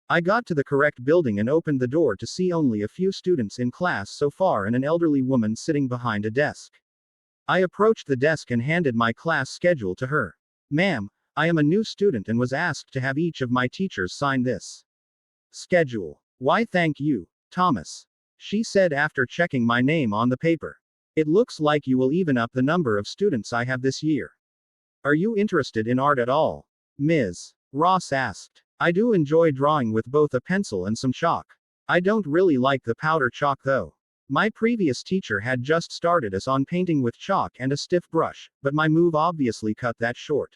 I got to the correct building and opened the door to see only a few students in class so far and an elderly woman sitting behind a desk. I approached the desk and handed my class schedule to her. Ma'am, I am a new student and was asked to have each of my teachers sign this schedule. Why, thank you, Thomas, she said after checking my name on the paper. It looks like you will even up the number of students I have this year. Are you interested in art at all? Ms. Ross asked. I do enjoy drawing with both a pencil and some chalk. I don't really like the powder chalk though. My previous teacher had just started us on painting with chalk and a stiff brush, but my move obviously cut that short.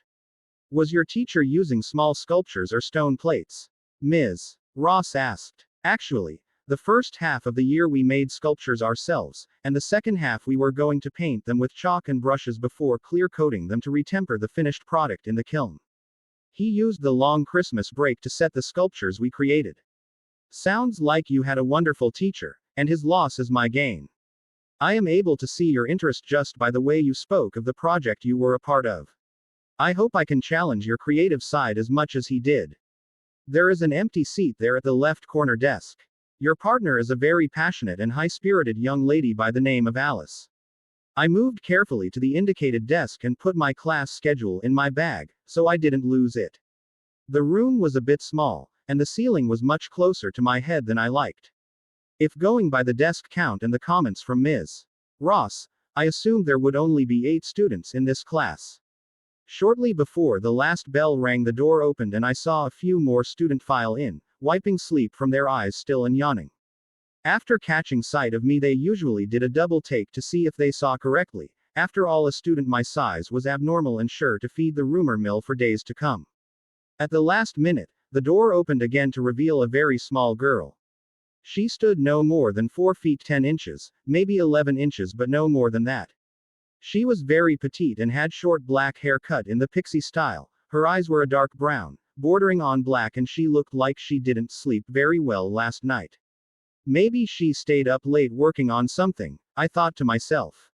Was your teacher using small sculptures or stone plates? Ms. Ross asked. Actually, the first half of the year we made sculptures ourselves, and the second half we were going to paint them with chalk and brushes before clear coating them to retemper the finished product in the kiln. He used the long Christmas break to set the sculptures we created. Sounds like you had a wonderful teacher, and his loss is my gain. I am able to see your interest just by the way you spoke of the project you were a part of. I hope I can challenge your creative side as much as he did. There is an empty seat there at the left corner desk. Your partner is a very passionate and high-spirited young lady by the name of Alice. I moved carefully to the indicated desk and put my class schedule in my bag, so I didn't lose it. The room was a bit small, and the ceiling was much closer to my head than I liked. If going by the desk count and the comments from Ms. Ross, I assumed there would only be 8 students in this class. Shortly before the last bell rang, the door opened and I saw a few more students file in, wiping sleep from their eyes still and yawning. After catching sight of me, they usually did a double take to see if they saw correctly. After all, a student my size was abnormal and sure to feed the rumor mill for days to come. At the last minute, the door opened again to reveal a very small girl. She stood no more than 4 feet 10 inches, maybe 11 inches, but no more than that. She was very petite and had short black hair cut in the pixie style. Her eyes were a dark brown, bordering on black, and she looked like she didn't sleep very well last night. Maybe she stayed up late working on something, I thought to myself.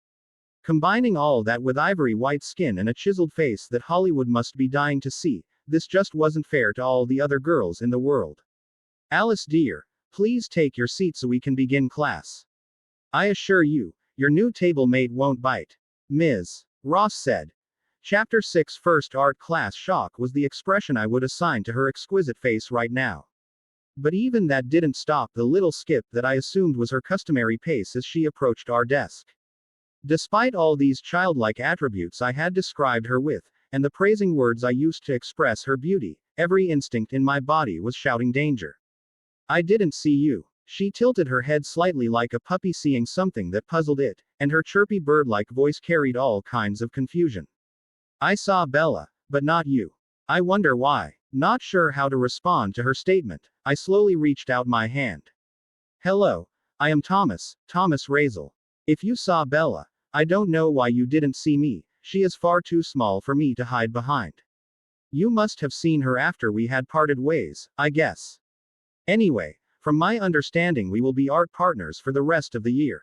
Combining all that with ivory white skin and a chiseled face that Hollywood must be dying to see, this just wasn't fair to all the other girls in the world. Alice dear, please take your seat so we can begin class. I assure you, your new table mate won't bite. Ms. Ross said. Chapter 6 First art class. Shock was the expression I would assign to her exquisite face right now. But even that didn't stop the little skip that I assumed was her customary pace as she approached our desk. Despite all these childlike attributes I had described her with, and the praising words I used to express her beauty, every instinct in my body was shouting danger. I didn't see you. She tilted her head slightly like a puppy seeing something that puzzled it, and her chirpy bird-like voice carried all kinds of confusion. I saw Bella, but not you. I wonder why. Not sure how to respond to her statement, I slowly reached out my hand. Hello. I am Thomas Raizel. If you saw Bella, I don't know why you didn't see me, she is far too small for me to hide behind. You must have seen her after we had parted ways, I guess. Anyway, from my understanding we will be art partners for the rest of the year.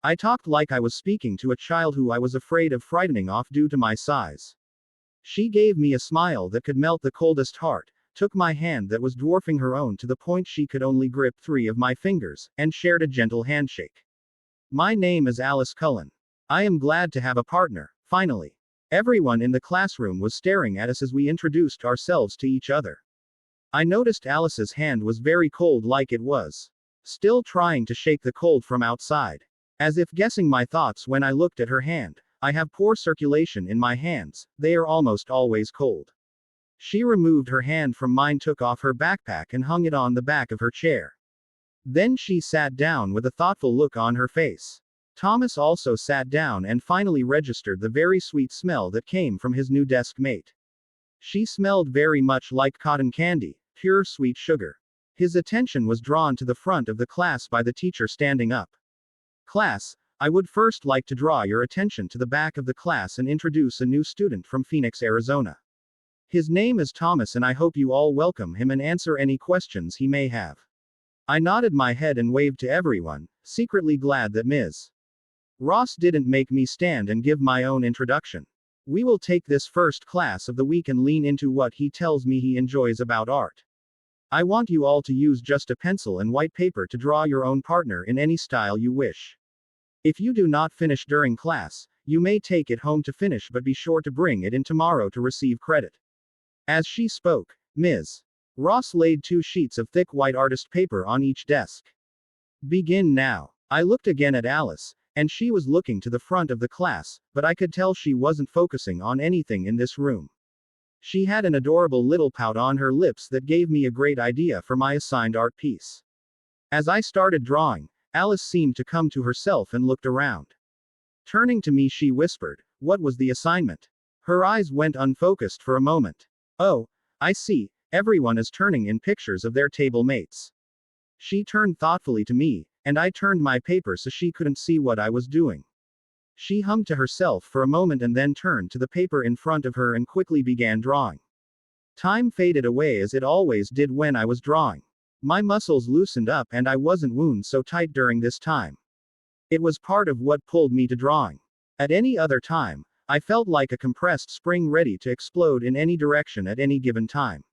I talked like I was speaking to a child who I was afraid of frightening off due to my size. She gave me a smile that could melt the coldest heart, took my hand that was dwarfing her own to the point she could only grip 3 of my fingers, and shared a gentle handshake. My name is Edythe Cullen. I am glad to have a partner, finally. Everyone in the classroom was staring at us as we introduced ourselves to each other. I noticed Alice's hand was very cold, like it was still trying to shake the cold from outside. As if guessing my thoughts when I looked at her hand, I have poor circulation in my hands, they are almost always cold. She removed her hand from mine, took off her backpack and hung it on the back of her chair. Then she sat down with a thoughtful look on her face. Thomas also sat down and finally registered the very sweet smell that came from his new desk mate. She smelled very much like cotton candy, pure sweet sugar. His attention was drawn to the front of the class by the teacher standing up. Class, I would first like to draw your attention to the back of the class and introduce a new student from Phoenix, Arizona. His name is Thomas and I hope you all welcome him and answer any questions he may have. I nodded my head and waved to everyone, secretly glad that Ms. Ross didn't make me stand and give my own introduction. We will take this first class of the week and lean into what he tells me he enjoys about art. I want you all to use just a pencil and white paper to draw your own partner in any style you wish. If you do not finish during class, you may take it home to finish, but be sure to bring it in tomorrow to receive credit. As she spoke, Ms. Ross laid 2 sheets of thick white artist paper on each desk. Begin now. I looked again at Alice, and she was looking to the front of the class, but I could tell she wasn't focusing on anything in this room. She had an adorable little pout on her lips that gave me a great idea for my assigned art piece. As I started drawing, Alice seemed to come to herself and looked around. Turning to me, she whispered, "What was the assignment?" Her eyes went unfocused for a moment. "Oh, I see, everyone is turning in pictures of their table mates." She turned thoughtfully to me, and I turned my paper so she couldn't see what I was doing. She hummed to herself for a moment and then turned to the paper in front of her and quickly began drawing. Time faded away as it always did when I was drawing. My muscles loosened up and I wasn't wound so tight during this time. It was part of what pulled me to drawing. At any other time, I felt like a compressed spring ready to explode in any direction at any given time.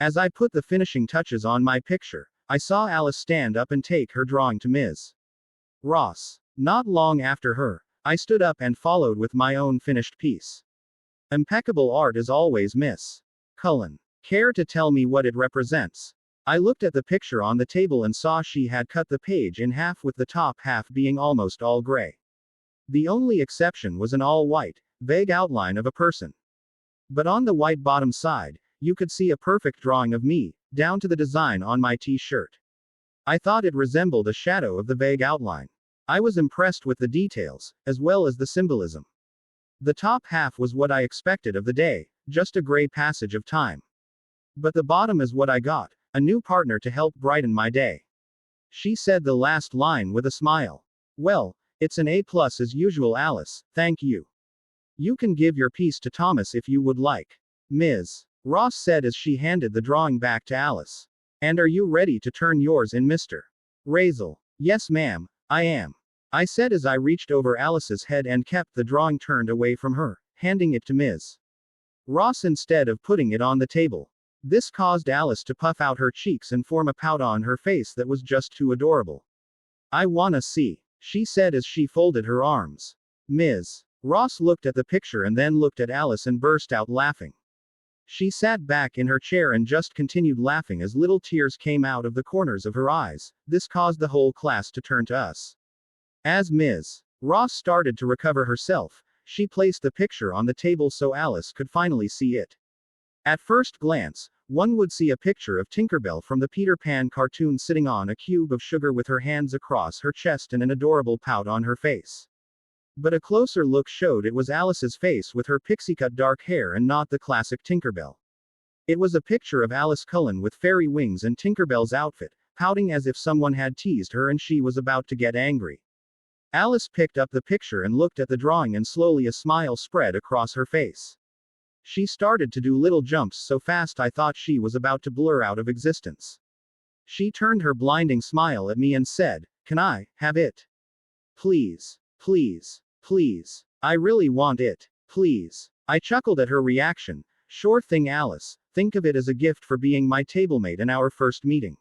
As I put the finishing touches on my picture, I saw Alice stand up and take her drawing to Ms. Ross. Not long after her, I stood up and followed with my own finished piece. Impeccable art as always, Miss Cullen. Care to tell me what it represents? I looked at the picture on the table and saw she had cut the page in half, with the top half being almost all gray. The only exception was an all-white, vague outline of a person. But on the white bottom side, you could see a perfect drawing of me, down to the design on my t-shirt. I thought it resembled a shadow of the vague outline. I was impressed with the details, as well as the symbolism. The top half was what I expected of the day, just a gray passage of time. But the bottom is what I got, a new partner to help brighten my day. She said the last line with a smile. Well, it's an A+ as usual, Alice, thank you. You can give your piece to Thomas if you would like. Ms. Ross said as she handed the drawing back to Alice. And are you ready to turn yours in, Mr. Raizel? Yes, ma'am, I am. I said as I reached over Alice's head and kept the drawing turned away from her, handing it to Ms. Ross instead of putting it on the table. This caused Alice to puff out her cheeks and form a pout on her face that was just too adorable. I wanna see, she said as she folded her arms. Ms. Ross looked at the picture and then looked at Alice and burst out laughing. She sat back in her chair and just continued laughing as little tears came out of the corners of her eyes. This caused the whole class to turn to us. As Ms. Ross started to recover herself, she placed the picture on the table so Alice could finally see it. At first glance, one would see a picture of Tinkerbell from the Peter Pan cartoon sitting on a cube of sugar with her hands across her chest and an adorable pout on her face. But a closer look showed it was Alice's face with her pixie-cut dark hair and not the classic Tinkerbell. It was a picture of Alice Cullen with fairy wings and Tinkerbell's outfit, pouting as if someone had teased her and she was about to get angry. Alice picked up the picture and looked at the drawing and slowly a smile spread across her face. She started to do little jumps so fast I thought she was about to blur out of existence. She turned her blinding smile at me and said, "Can I have it? Please, please, please. I really want it. Please." I chuckled at her reaction. "Sure thing, Alice. Think of it as a gift for being my tablemate in our first meeting."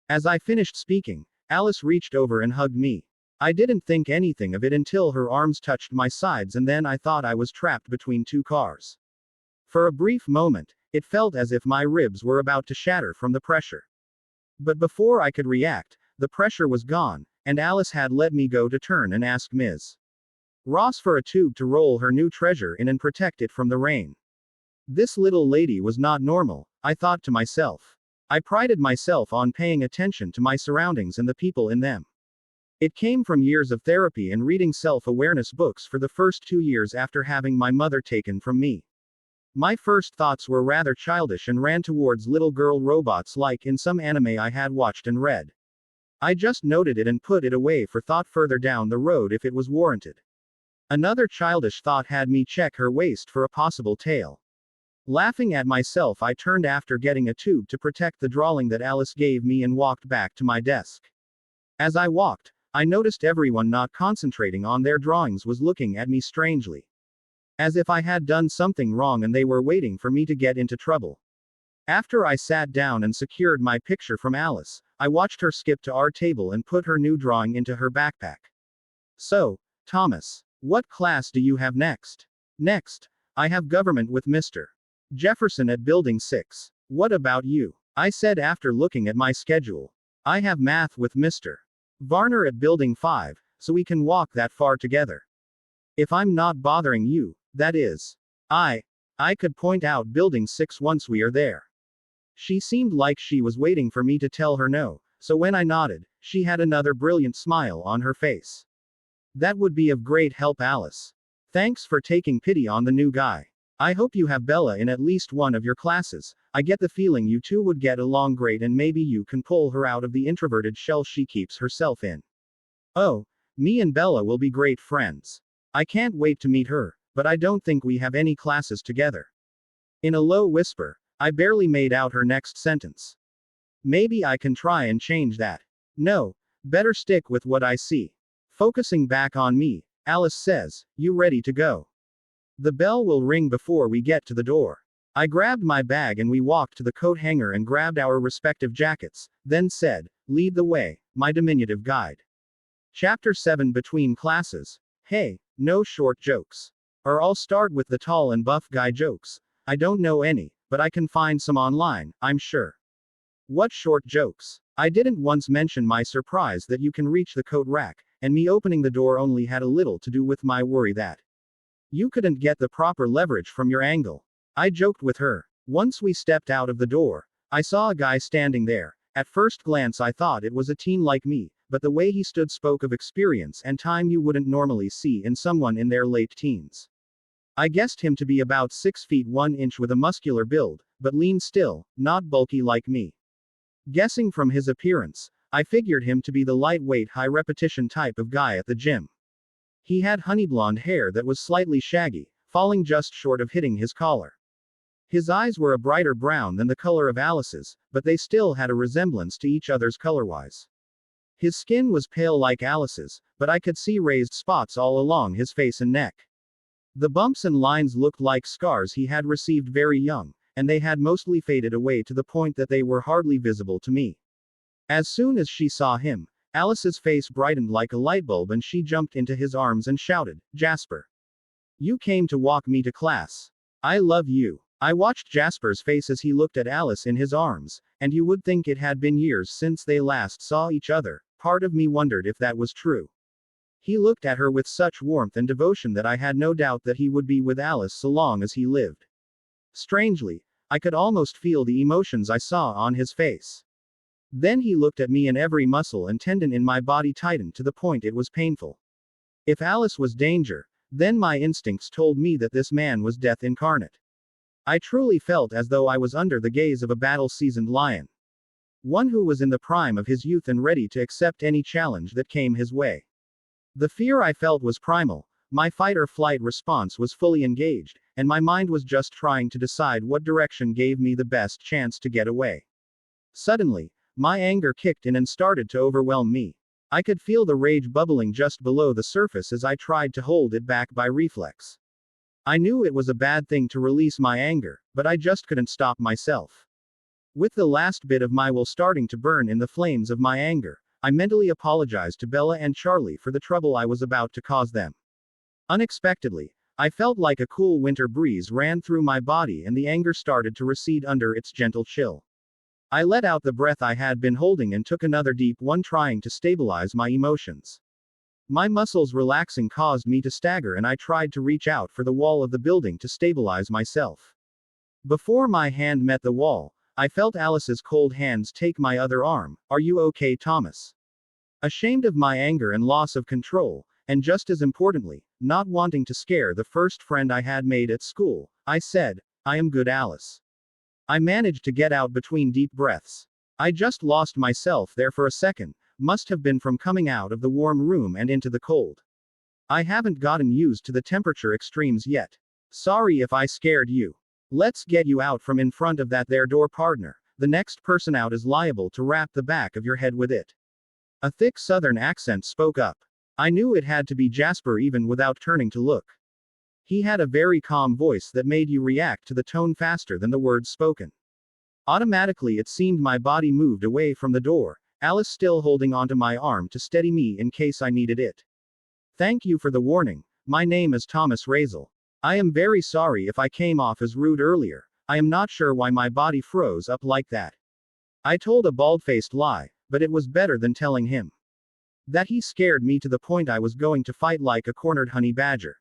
As I finished speaking, Alice reached over and hugged me. I didn't think anything of it until her arms touched my sides and then I thought I was trapped between two cars. For a brief moment, it felt as if my ribs were about to shatter from the pressure. But before I could react, the pressure was gone, and Alice had let me go to turn and ask Ms. Ross for a tube to roll her new treasure in and protect it from the rain. This little lady was not normal, I thought to myself. I prided myself on paying attention to my surroundings and the people in them. It came from years of therapy and reading self-awareness books for the first 2 years after having my mother taken from me. My first thoughts were rather childish and ran towards little girl robots like in some anime I had watched and read. I just noted it and put it away for thought further down the road if it was warranted. Another childish thought had me check her waist for a possible tail. Laughing at myself, I turned after getting a tube to protect the drawing that Alice gave me and walked back to my desk. As I walked, I noticed everyone not concentrating on their drawings was looking at me strangely. As if I had done something wrong and they were waiting for me to get into trouble. After I sat down and secured my picture from Alice, I watched her skip to our table and put her new drawing into her backpack. "So, Thomas, what class do you have next?" "Next, I have government with Mr. Jefferson at Building 6. What about you?" I said after looking at my schedule. "I have math with Mr. Varner at Building 5, so we can walk that far together. If I'm not bothering you, that is. I could point out Building 6 once we are there." She seemed like she was waiting for me to tell her no, so when I nodded, she had another brilliant smile on her face. "That would be of great help, Alice. Thanks for taking pity on the new guy. I hope you have Bella in at least one of your classes. I get the feeling you two would get along great and maybe you can pull her out of the introverted shell she keeps herself in." "Oh, me and Bella will be great friends. I can't wait to meet her, but I don't think we have any classes together." In a low whisper, I barely made out her next sentence. "Maybe I can try and change that." "No, better stick with what I see." Focusing back on me, Alice says, "You ready to go? The bell will ring before we get to the door." I grabbed my bag and we walked to the coat hanger and grabbed our respective jackets, then said, "Lead the way, my diminutive guide." Chapter 7 Between Classes. Hey, no short jokes. Or I'll start with the tall and buff guy jokes. I don't know any, but I can find some online, I'm sure. What short jokes? I didn't once mention my surprise that you can reach the coat rack, and me opening the door only had a little to do with my worry that you couldn't get the proper leverage from your angle. I joked with her. Once we stepped out of the door, I saw a guy standing there. At first glance I thought it was a teen like me, but the way he stood spoke of experience and time you wouldn't normally see in someone in their late teens. I guessed him to be about 6 feet 1 inch with a muscular build, but lean still, not bulky like me. Guessing from his appearance, I figured him to be the lightweight high repetition type of guy at the gym. He had honey blonde hair that was slightly shaggy, falling just short of hitting his collar. His eyes were a brighter brown than the color of Alice's, but they still had a resemblance to each other's color-wise. His skin was pale like Alice's, but I could see raised spots all along his face and neck. The bumps and lines looked like scars he had received very young, and they had mostly faded away to the point that they were hardly visible to me. As soon as she saw him, Alice's face brightened like a light bulb and she jumped into his arms and shouted, "Jasper! You came to walk me to class. I love you." I watched Jasper's face as he looked at Alice in his arms, and you would think it had been years since they last saw each other. Part of me wondered if that was true. He looked at her with such warmth and devotion that I had no doubt that he would be with Alice so long as he lived. Strangely, I could almost feel the emotions I saw on his face. Then he looked at me and every muscle and tendon in my body tightened to the point it was painful. If Alice was danger, then my instincts told me that this man was death incarnate. I truly felt as though I was under the gaze of a battle-seasoned lion. One who was in the prime of his youth and ready to accept any challenge that came his way. The fear I felt was primal, my fight-or-flight response was fully engaged, and my mind was just trying to decide what direction gave me the best chance to get away. Suddenly, my anger kicked in and started to overwhelm me. I could feel the rage bubbling just below the surface as I tried to hold it back by reflex. I knew it was a bad thing to release my anger, but I just couldn't stop myself. With the last bit of my will starting to burn in the flames of my anger, I mentally apologized to Bella and Charlie for the trouble I was about to cause them. Unexpectedly, I felt like a cool winter breeze ran through my body and the anger started to recede under its gentle chill. I let out the breath I had been holding and took another deep one, trying to stabilize my emotions. My muscles relaxing caused me to stagger and I tried to reach out for the wall of the building to stabilize myself. Before my hand met the wall, I felt Alice's cold hands take my other arm. "Are you okay, Thomas?" Ashamed of my anger and loss of control, and just as importantly, not wanting to scare the first friend I had made at school, I said, "I am good, Alice." I managed to get out between deep breaths. I just lost myself there for a second, must have been from coming out of the warm room and into the cold. I haven't gotten used to the temperature extremes yet. Sorry if I scared you. Let's get you out from in front of that there door, partner. The next person out is liable to wrap the back of your head with it. A thick southern accent spoke up. I knew it had to be Jasper even without turning to look. He had a very calm voice that made you react to the tone faster than the words spoken. Automatically it seemed my body moved away from the door, Alice still holding onto my arm to steady me in case I needed it. "Thank you for the warning. My name is Thomas Raizel. I am very sorry if I came off as rude earlier. I am not sure why my body froze up like that." I told a bald-faced lie, but it was better than telling him that he scared me to the point I was going to fight like a cornered honey badger.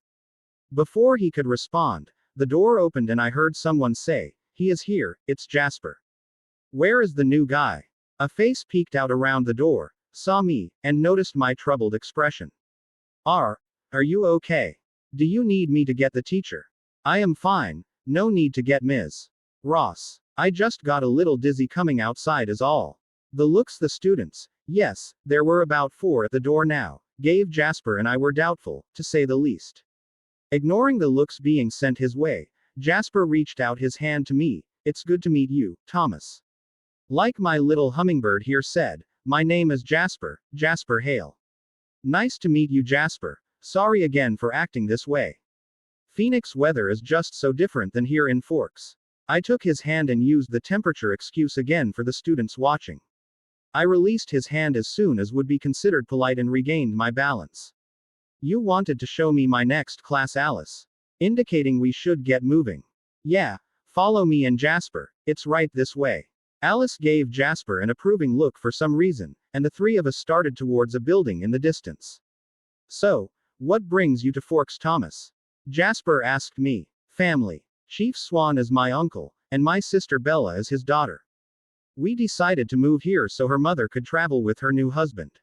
Before he could respond, the door opened and I heard someone say, "He is here, it's Jasper." "Where is the new guy?" A face peeked out around the door, saw me, and noticed my troubled expression. Are you okay? Do you need me to get the teacher?" "I am fine, no need to get Ms. Ross. I just got a little dizzy coming outside is all." The looks the students, yes, there were about 4 at the door now, gave Jasper and I were doubtful, to say the least. Ignoring the looks being sent his way, Jasper reached out his hand to me. "It's good to meet you, Thomas. Like my little hummingbird here said, my name is Jasper, Jasper Hale." "Nice to meet you, Jasper. Sorry again for acting this way. Phoenix weather is just so different than here in Forks." I took his hand and used the temperature excuse again for the students watching. I released his hand as soon as would be considered polite and regained my balance. "You wanted to show me my next class, Alice. Indicating we should get moving." "Yeah, follow me and Jasper, it's right this way." Alice gave Jasper an approving look for some reason, and the 3 of us started towards a building in the distance. "So, what brings you to Forks, Thomas?" Jasper asked me. "Family. Chief Swan is my uncle, and my sister Bella is his daughter. We decided to move here so her mother could travel with her new husband."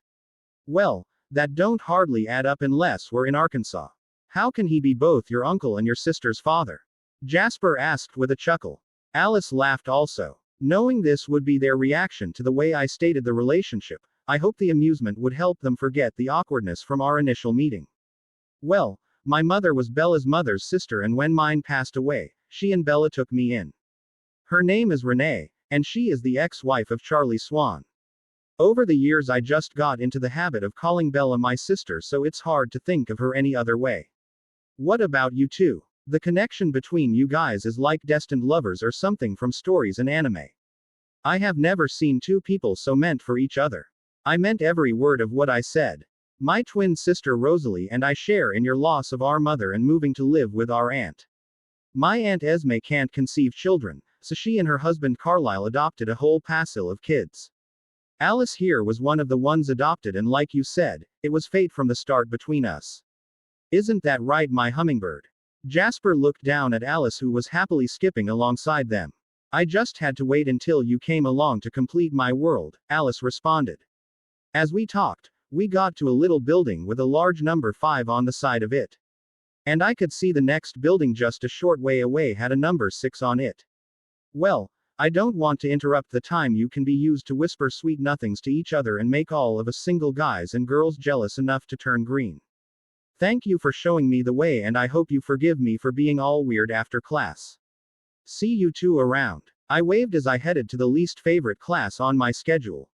"Well, that don't hardly add up unless we're in Arkansas. How can he be both your uncle and your sister's father?" Jasper asked with a chuckle. Alice laughed also. Knowing this would be their reaction to the way I stated the relationship, I hoped the amusement would help them forget the awkwardness from our initial meeting. "Well, my mother was Bella's mother's sister, and when mine passed away, she and Bella took me in. Her name is Renee, and she is the ex-wife of Charlie Swan. Over the years I just got into the habit of calling Bella my sister, so it's hard to think of her any other way. What about you two? The connection between you guys is like destined lovers or something from stories and anime. I have never seen 2 people so meant for each other." I meant every word of what I said. "My twin sister Rosalie and I share in your loss of our mother and moving to live with our aunt. My Aunt Esme can't conceive children, so she and her husband Carlisle adopted a whole passel of kids. Alice here was one of the ones adopted, and like you said, it was fate from the start between us. Isn't that right, my hummingbird?" Jasper looked down at Alice, who was happily skipping alongside them. I just had to wait until you came along to complete my world, Alice responded. As we talked, we got to a little building with a large number 5 on the side of it. And I could see the next building just a short way away had a number 6 on it. Well, I don't want to interrupt the time you can be used to whisper sweet nothings to each other and make all of us single guys and girls jealous enough to turn green. Thank you for showing me the way, and I hope you forgive me for being all weird after class. See you two around. I waved as I headed to the least favorite class on my schedule.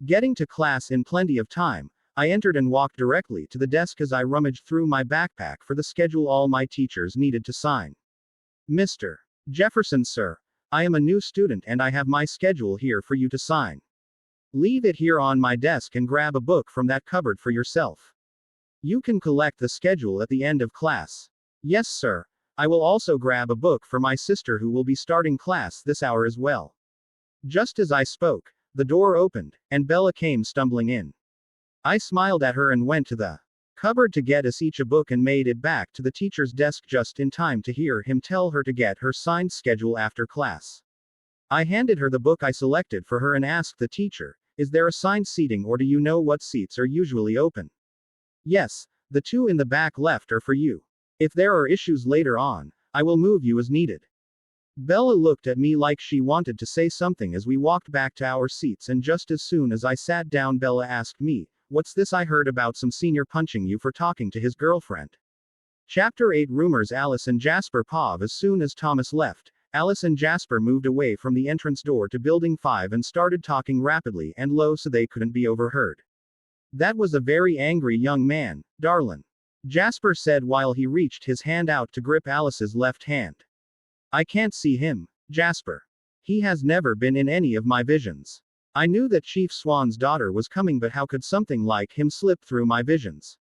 Getting to class in plenty of time, I entered and walked directly to the desk as I rummaged through my backpack for the schedule all my teachers needed to sign. Mr. Jefferson, sir, I am a new student and I have my schedule here for you to sign. Leave it here on my desk and grab a book from that cupboard for yourself. You can collect the schedule at the end of class. Yes, sir. I will also grab a book for my sister who will be starting class this hour as well. Just as I spoke, the door opened, and Bella came stumbling in. I smiled at her and went to the cupboard to get us each a book and made it back to the teacher's desk just in time to hear him tell her to get her signed schedule after class. I handed her the book I selected for her and asked the teacher, "Is there assigned seating or do you know what seats are usually open?" "Yes, the 2 in the back left are for you. If there are issues later on, I will move you as needed." Bella looked at me like she wanted to say something as we walked back to our seats, and just as soon as I sat down, Bella asked me, "What's this I heard about some senior punching you for talking to his girlfriend?" Chapter 8 Rumors. Alice and Jasper Pov. As soon as Thomas left, Alice and Jasper moved away from the entrance door to Building 5 and started talking rapidly and low so they couldn't be overheard. "That was a very angry young man, darlin'," Jasper said while he reached his hand out to grip Alice's left hand. "I can't see him, Jasper. He has never been in any of my visions. I knew that Chief Swan's daughter was coming, but how could something like him slip through my visions?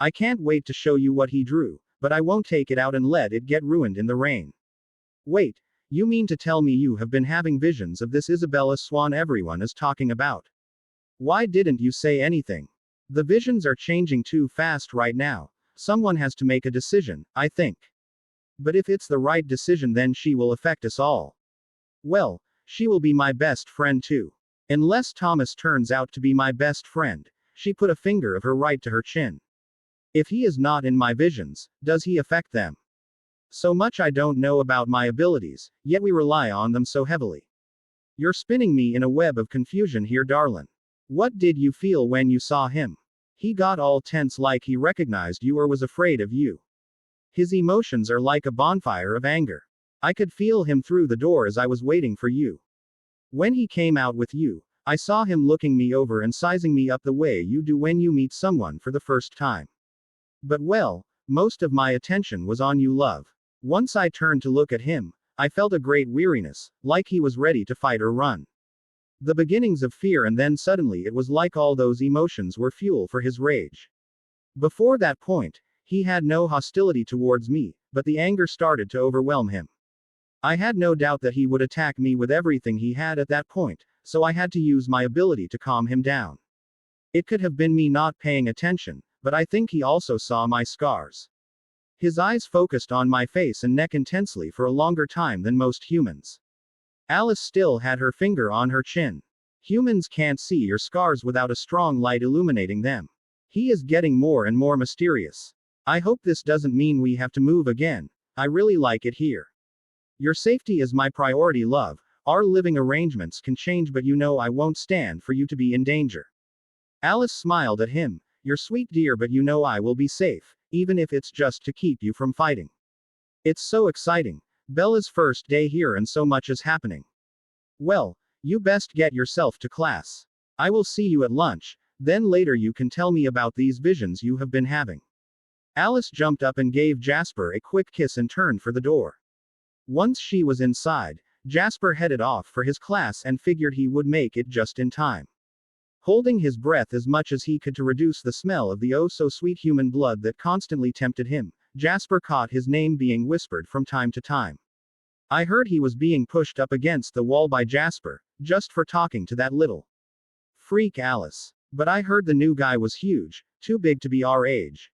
I can't wait to show you what he drew, but I won't take it out and let it get ruined in the rain." "Wait, you mean to tell me you have been having visions of this Bella Swan everyone is talking about? Why didn't you say anything? The visions are changing too fast right now. Someone has to make a decision, I think. But if it's the right decision, then she will affect us all. Well, she will be my best friend too. Unless Thomas turns out to be my best friend." She put a finger of her right to her chin. "If he is not in my visions, does he affect them? So much I don't know about my abilities, yet we rely on them so heavily. You're spinning me in a web of confusion here, darlin'. What did you feel when you saw him? He got all tense like he recognized you or was afraid of you. His emotions are like a bonfire of anger. I could feel him through the door as I was waiting for you. When he came out with you, I saw him looking me over and sizing me up the way you do when you meet someone for the first time. But well, most of my attention was on you, love. Once I turned to look at him, I felt a great weariness, like he was ready to fight or run. The beginnings of fear, and then suddenly it was like all those emotions were fuel for his rage. Before that point, he had no hostility towards me, but the anger started to overwhelm him. I had no doubt that he would attack me with everything he had at that point, so I had to use my ability to calm him down. It could have been me not paying attention, but I think he also saw my scars. His eyes focused on my face and neck intensely for a longer time than most humans. Alice still had her finger on her chin. Humans can't see your scars without a strong light illuminating them. He is getting more and more mysterious. I hope this doesn't mean we have to move again. I really like it here. Your safety is my priority, love. Our living arrangements can change, but you know I won't stand for you to be in danger." Alice smiled at him. "You're sweet, dear, but you know I will be safe, even if it's just to keep you from fighting. It's so exciting. Bella's first day here and so much is happening. Well, you best get yourself to class. I will see you at lunch, then later you can tell me about these visions you have been having." Alice jumped up and gave Jasper a quick kiss and turned for the door. Once she was inside, Jasper headed off for his class and figured he would make it just in time. Holding his breath as much as he could to reduce the smell of the oh-so-sweet human blood that constantly tempted him, Jasper caught his name being whispered from time to time. I heard he was being pushed up against the wall by Jasper, just for talking to that little freak Alice. But I heard the new guy was huge, too big to be our age.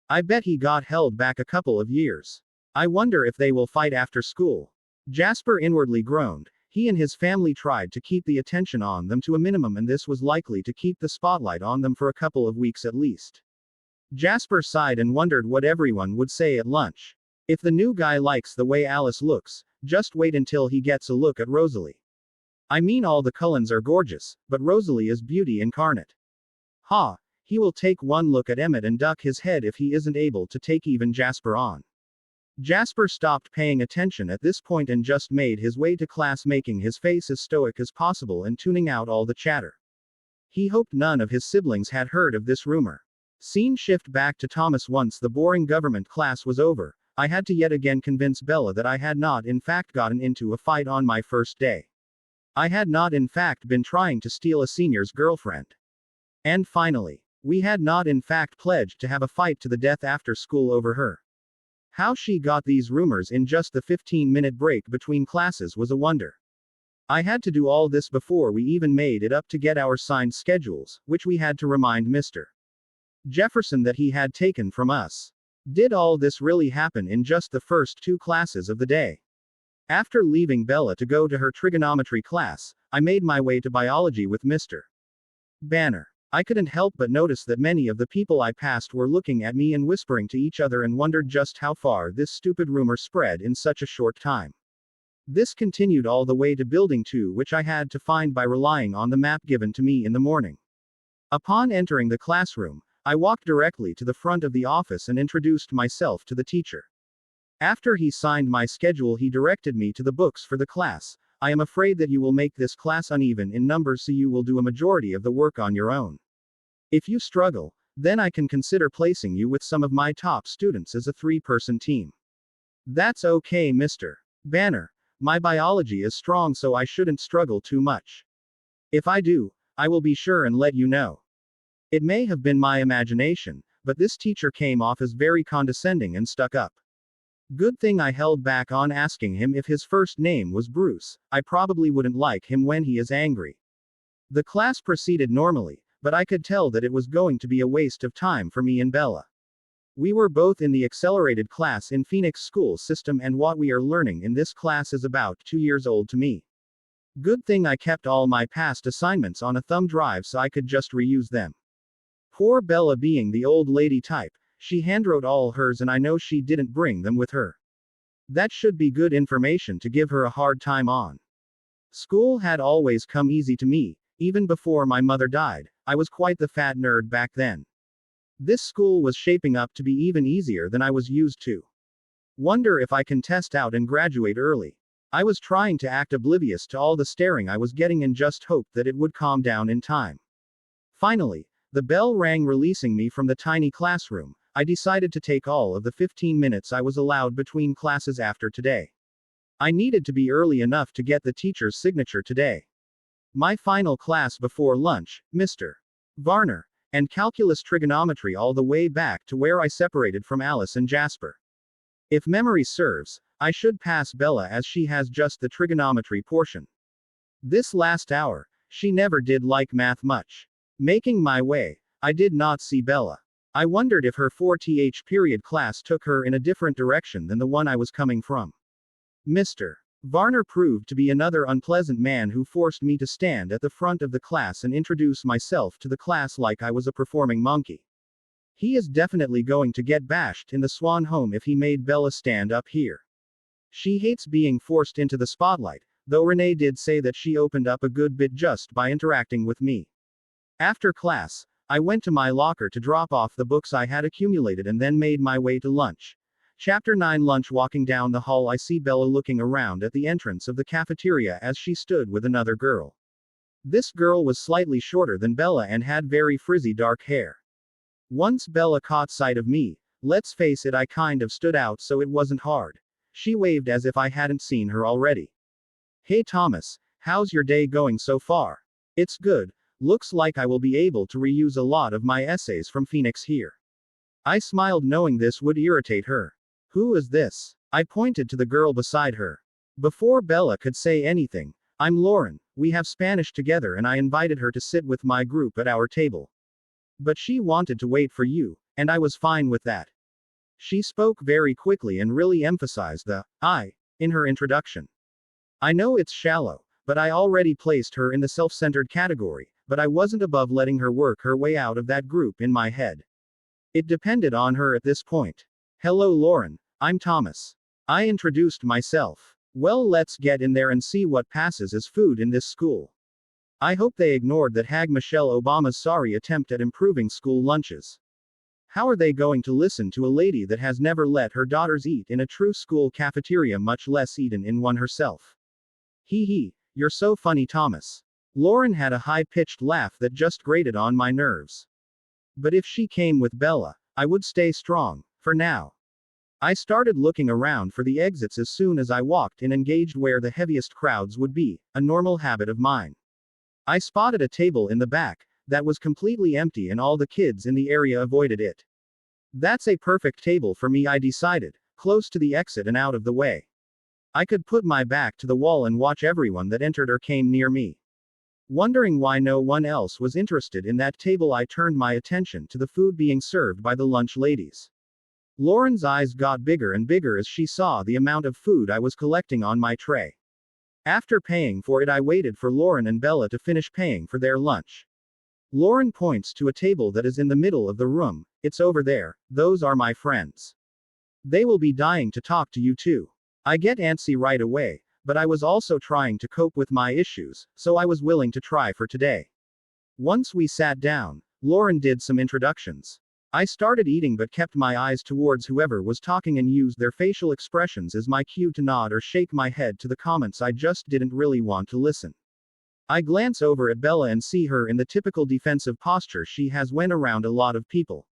I bet he got held back a couple of years. I wonder if they will fight after school. Jasper inwardly groaned. He and his family tried to keep the attention on them to a minimum, and this was likely to keep the spotlight on them for a couple of weeks at least. Jasper sighed and wondered what everyone would say at lunch. If the new guy likes the way Alice looks, just wait until he gets a look at Rosalie. I mean, all the Cullens are gorgeous, but Rosalie is beauty incarnate. Ha! He will take one look at Emmett and duck his head if he isn't able to take even Jasper on. Jasper stopped paying attention at this point and just made his way to class, making his face as stoic as possible and tuning out all the chatter. He hoped none of his siblings had heard of this rumor. Scene shift back to Thomas. Once the boring government class was over, I had to yet again convince Bella that I had not in fact gotten into a fight on my first day. I had not in fact been trying to steal a senior's girlfriend. And finally, we had not in fact pledged to have a fight to the death after school over her. How she got these rumors in just the 15-minute break between classes was a wonder. I had to do all this before we even made it up to get our signed schedules, which we had to remind Mr. Jefferson that he had taken from us. Did all this really happen in just the first 2 classes of the day? After leaving Bella to go to her trigonometry class, I made my way to biology with Mr. Banner. I couldn't help but notice that many of the people I passed were looking at me and whispering to each other, and wondered just how far this stupid rumor spread in such a short time. This continued all the way to Building 2, which I had to find by relying on the map given to me in the morning. Upon entering the classroom, I walked directly to the front of the office and introduced myself to the teacher. After he signed my schedule, he directed me to the books for the class. I am afraid that you will make this class uneven in numbers, so you will do a majority of the work on your own. If you struggle, then I can consider placing you with some of my top students as a 3-person team. That's okay, Mr. Banner. My biology is strong, so I shouldn't struggle too much. If I do, I will be sure and let you know. It may have been my imagination, but this teacher came off as very condescending and stuck up. Good thing I held back on asking him if his first name was Bruce. I probably wouldn't like him when he is angry. The class proceeded normally, but I could tell that it was going to be a waste of time for me and Bella. We were both in the accelerated class in Phoenix school system, and what we are learning in this class is about 2 years old to me. Good thing I kept all my past assignments on a thumb drive so I could just reuse them. Poor Bella, being the old lady type, she handwrote all hers, and I know she didn't bring them with her. That should be good information to give her a hard time on. School had always come easy to me, even before my mother died. I was quite the fat nerd back then. This school was shaping up to be even easier than I was used to. Wonder if I can test out and graduate early. I was trying to act oblivious to all the staring I was getting and just hoped that it would calm down in time. Finally, the bell rang, releasing me from the tiny classroom. I decided to take all of the 15 minutes I was allowed between classes after today. I needed to be early enough to get the teacher's signature today. My final class before lunch, Mr. Varner, and calculus trigonometry, all the way back to where I separated from Alice and Jasper. If memory serves, I should pass Bella, as she has just the trigonometry portion. This last hour, she never did like math much. Making my way, I did not see Bella. I wondered if her 4th period class took her in a different direction than the one I was coming from. Mr. Varner proved to be another unpleasant man who forced me to stand at the front of the class and introduce myself to the class like I was a performing monkey. He is definitely going to get bashed in the Swan home if he made Bella stand up here. She hates being forced into the spotlight, though Renee did say that she opened up a good bit just by interacting with me. After class, I went to my locker to drop off the books I had accumulated and then made my way to lunch. Chapter 9 Lunch. Walking down the hall, I see Bella looking around at the entrance of the cafeteria as she stood with another girl. This girl was slightly shorter than Bella and had very frizzy dark hair. Once Bella caught sight of me, let's face it, I kind of stood out, so it wasn't hard. She waved as if I hadn't seen her already. Hey Thomas, how's your day going so far? It's good. Looks like I will be able to reuse a lot of my essays from Phoenix here. I smiled, knowing this would irritate her. Who is this? I pointed to the girl beside her. Before Bella could say anything, I'm Lauren. We have Spanish together and I invited her to sit with my group at our table. But she wanted to wait for you, and I was fine with that. She spoke very quickly and really emphasized the I in her introduction. I know it's shallow, but I already placed her in the self-centered category, but I wasn't above letting her work her way out of that group in my head. It depended on her at this point. Hello Lauren, I'm Thomas. I introduced myself. Well, let's get in there and see what passes as food in this school. I hope they ignored that hag Michelle Obama's sorry attempt at improving school lunches. How are they going to listen to a lady that has never let her daughters eat in a true school cafeteria, much less eaten in one herself? Hee hee, you're so funny, Thomas. Lauren had a high-pitched laugh that just grated on my nerves. But if she came with Bella, I would stay strong, for now. I started looking around for the exits as soon as I walked in, engaged where the heaviest crowds would be, a normal habit of mine. I spotted a table in the back that was completely empty and all the kids in the area avoided it. That's a perfect table for me, I decided, close to the exit and out of the way. I could put my back to the wall and watch everyone that entered or came near me. Wondering why no one else was interested in that table, I turned my attention to the food being served by the lunch ladies. Lauren's eyes got bigger and bigger as she saw the amount of food I was collecting on my tray. After paying for it, I waited for Lauren and Bella to finish paying for their lunch. Lauren points to a table that is in the middle of the room. It's over there, those are my friends. They will be dying to talk to you too. I get antsy right away, but I was also trying to cope with my issues, so I was willing to try for today. Once we sat down, Lauren did some introductions. I started eating but kept my eyes towards whoever was talking and used their facial expressions as my cue to nod or shake my head to the comments I just didn't really want to listen. I glance over at Bella and see her in the typical defensive posture she has when around a lot of people.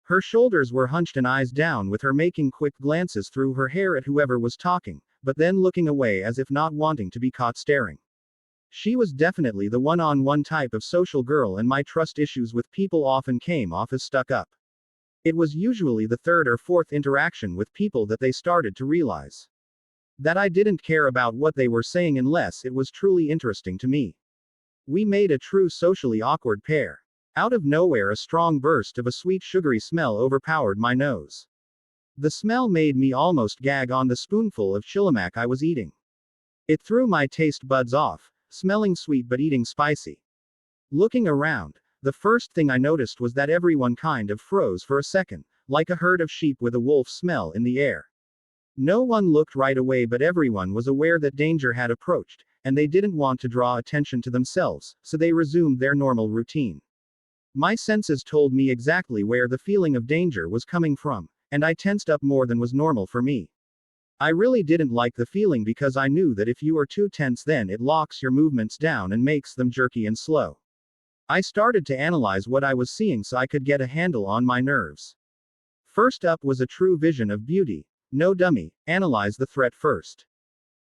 Her shoulders were hunched and eyes down, with her making quick glances through her hair at whoever was talking, but then looking away as if not wanting to be caught staring. She was definitely the one-on-one type of social girl, and my trust issues with people often came off as stuck up. It was usually the third or fourth interaction with people that they started to realize that I didn't care about what they were saying unless it was truly interesting to me. We made a true socially awkward pair. Out of nowhere, a strong burst of a sweet sugary smell overpowered my nose. The smell made me almost gag on the spoonful of chilimac I was eating. It threw my taste buds off, smelling sweet but eating spicy. Looking around, the first thing I noticed was that everyone kind of froze for a second, like a herd of sheep with a wolf smell in the air. No one looked right away, but everyone was aware that danger had approached, and they didn't want to draw attention to themselves, so they resumed their normal routine. My senses told me exactly where the feeling of danger was coming from, and I tensed up more than was normal for me. I really didn't like the feeling because I knew that if you are too tense, then it locks your movements down and makes them jerky and slow. I started to analyze what I was seeing so I could get a handle on my nerves. First up was a true vision of beauty. No dummy, analyze the threat first.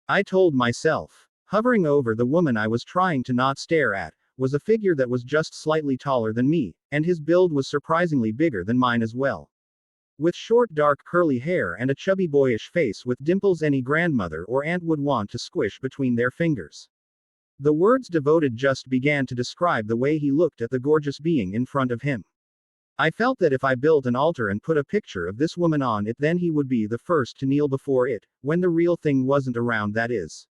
I told myself. Hovering over the woman I was trying to not stare at was a figure that was just slightly taller than me, and his build was surprisingly bigger than mine as well. With short dark curly hair and a chubby boyish face with dimples any grandmother or aunt would want to squish between their fingers. The words devoted just began to describe the way he looked at the gorgeous being in front of him. I felt that if I built an altar and put a picture of this woman on it, then he would be the first to kneel before it, when the real thing wasn't around, that is.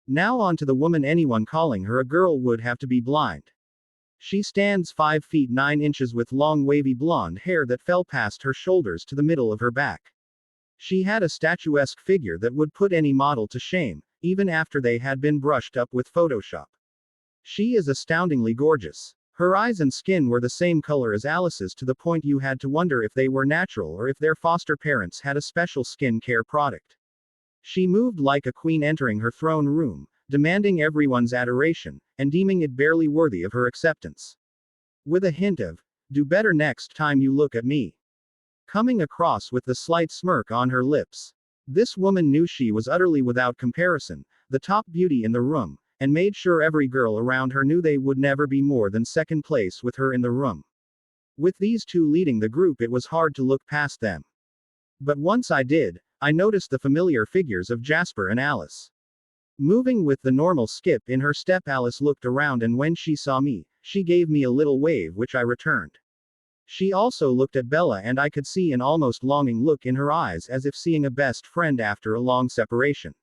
Now on to the woman. Anyone calling her a girl would have to be blind. She stands 5 feet 9 inches with long wavy blonde hair that fell past her shoulders to the middle of her back. She had a statuesque figure that would put any model to shame, even after they had been brushed up with Photoshop. She is astoundingly gorgeous. Her eyes and skin were the same color as Alice's, to the point you had to wonder if they were natural or if their foster parents had a special skin care product. She moved like a queen entering her throne room, demanding everyone's adoration, and deeming it barely worthy of her acceptance. With a hint of, "Do better next time you look at me," coming across with the slight smirk on her lips. This woman knew she was utterly without comparison, the top beauty in the room, and made sure every girl around her knew they would never be more than second place with her in the room. With these two leading the group, it was hard to look past them. But once I did, I noticed the familiar figures of Jasper and Alice. Moving with the normal skip in her step, Alice looked around, and when she saw me, she gave me a little wave, which I returned. She also looked at Bella, and I could see an almost longing look in her eyes, as if seeing a best friend after a long separation.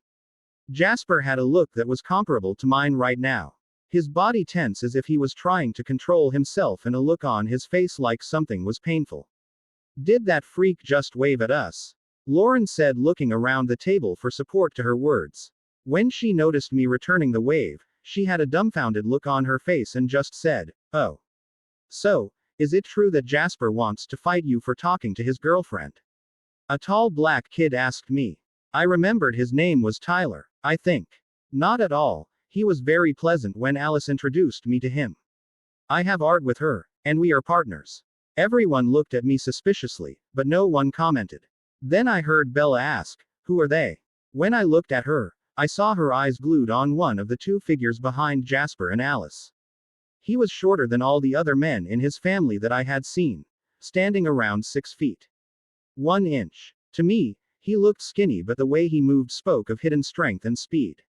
Jasper had a look that was comparable to mine right now. His body tense as if he was trying to control himself and a look on his face like something was painful. Did that freak just wave at us? Lauren said, looking around the table for support to her words. When she noticed me returning the wave, she had a dumbfounded look on her face and just said, "Oh. So, is it true that Jasper wants to fight you for talking to his girlfriend?" A tall black kid asked me. I remembered his name was Tyler, I think. Not at all. He was very pleasant when Alice introduced me to him. I have art with her, and we are partners. Everyone looked at me suspiciously, but no one commented. Then I heard Bella ask, "Who are they?" When I looked at her, I saw her eyes glued on one of the two figures behind Jasper and Alice. He was shorter than all the other men in his family that I had seen, standing around 6 feet 1 inch. To me, he looked skinny, but the way he moved spoke of hidden strength and speed.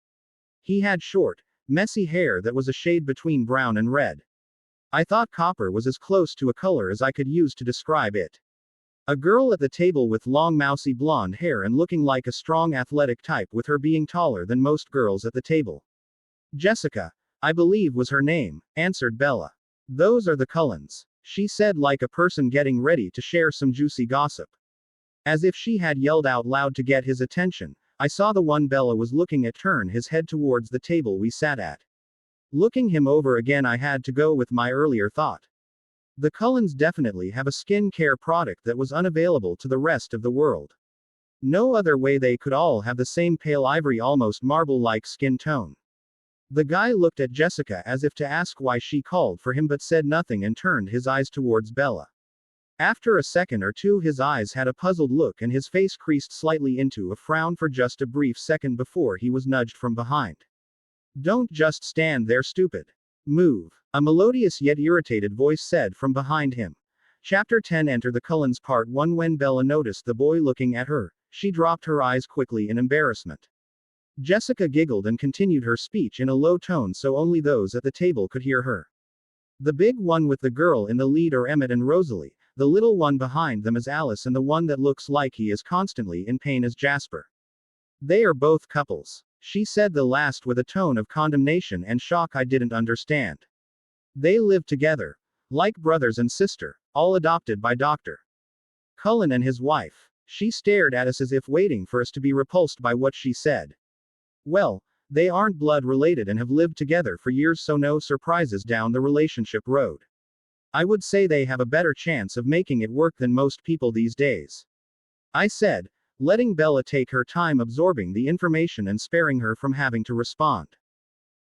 He had short, messy hair that was a shade between brown and red. I thought copper was as close to a color as I could use to describe it. A girl at the table with long mousy blonde hair and looking like a strong athletic type, with her being taller than most girls at the table. Jessica, I believe was her name, answered Bella. Those are the Cullens, she said like a person getting ready to share some juicy gossip. As if she had yelled out loud to get his attention, I saw the one Bella was looking at turn his head towards the table we sat at. Looking him over again, I had to go with my earlier thought. The Cullens definitely have a skin care product that was unavailable to the rest of the world. No other way they could all have the same pale ivory, almost marble-like skin tone. The guy looked at Jessica as if to ask why she called for him, but said nothing and turned his eyes towards Bella. After a second or two, his eyes had a puzzled look and his face creased slightly into a frown for just a brief second before he was nudged from behind. Don't just stand there, stupid. Move. A melodious yet irritated voice said from behind him. Chapter 10. Enter the Cullens Part 1. When Bella noticed the boy looking at her, she dropped her eyes quickly in embarrassment. Jessica giggled and continued her speech in a low tone so only those at the table could hear her. The big one with the girl in the lead are Emmett and Rosalie. The little one behind them is Alice, and the one that looks like he is constantly in pain is Jasper. They are both couples. She said the last with a tone of condemnation and shock I didn't understand. They live together, like brothers and sister, all adopted by Dr. Cullen and his wife. She stared at us as if waiting for us to be repulsed by what she said. Well, they aren't blood related and have lived together for years, so no surprises down the relationship road. I would say they have a better chance of making it work than most people these days. I said, letting Bella take her time absorbing the information and sparing her from having to respond.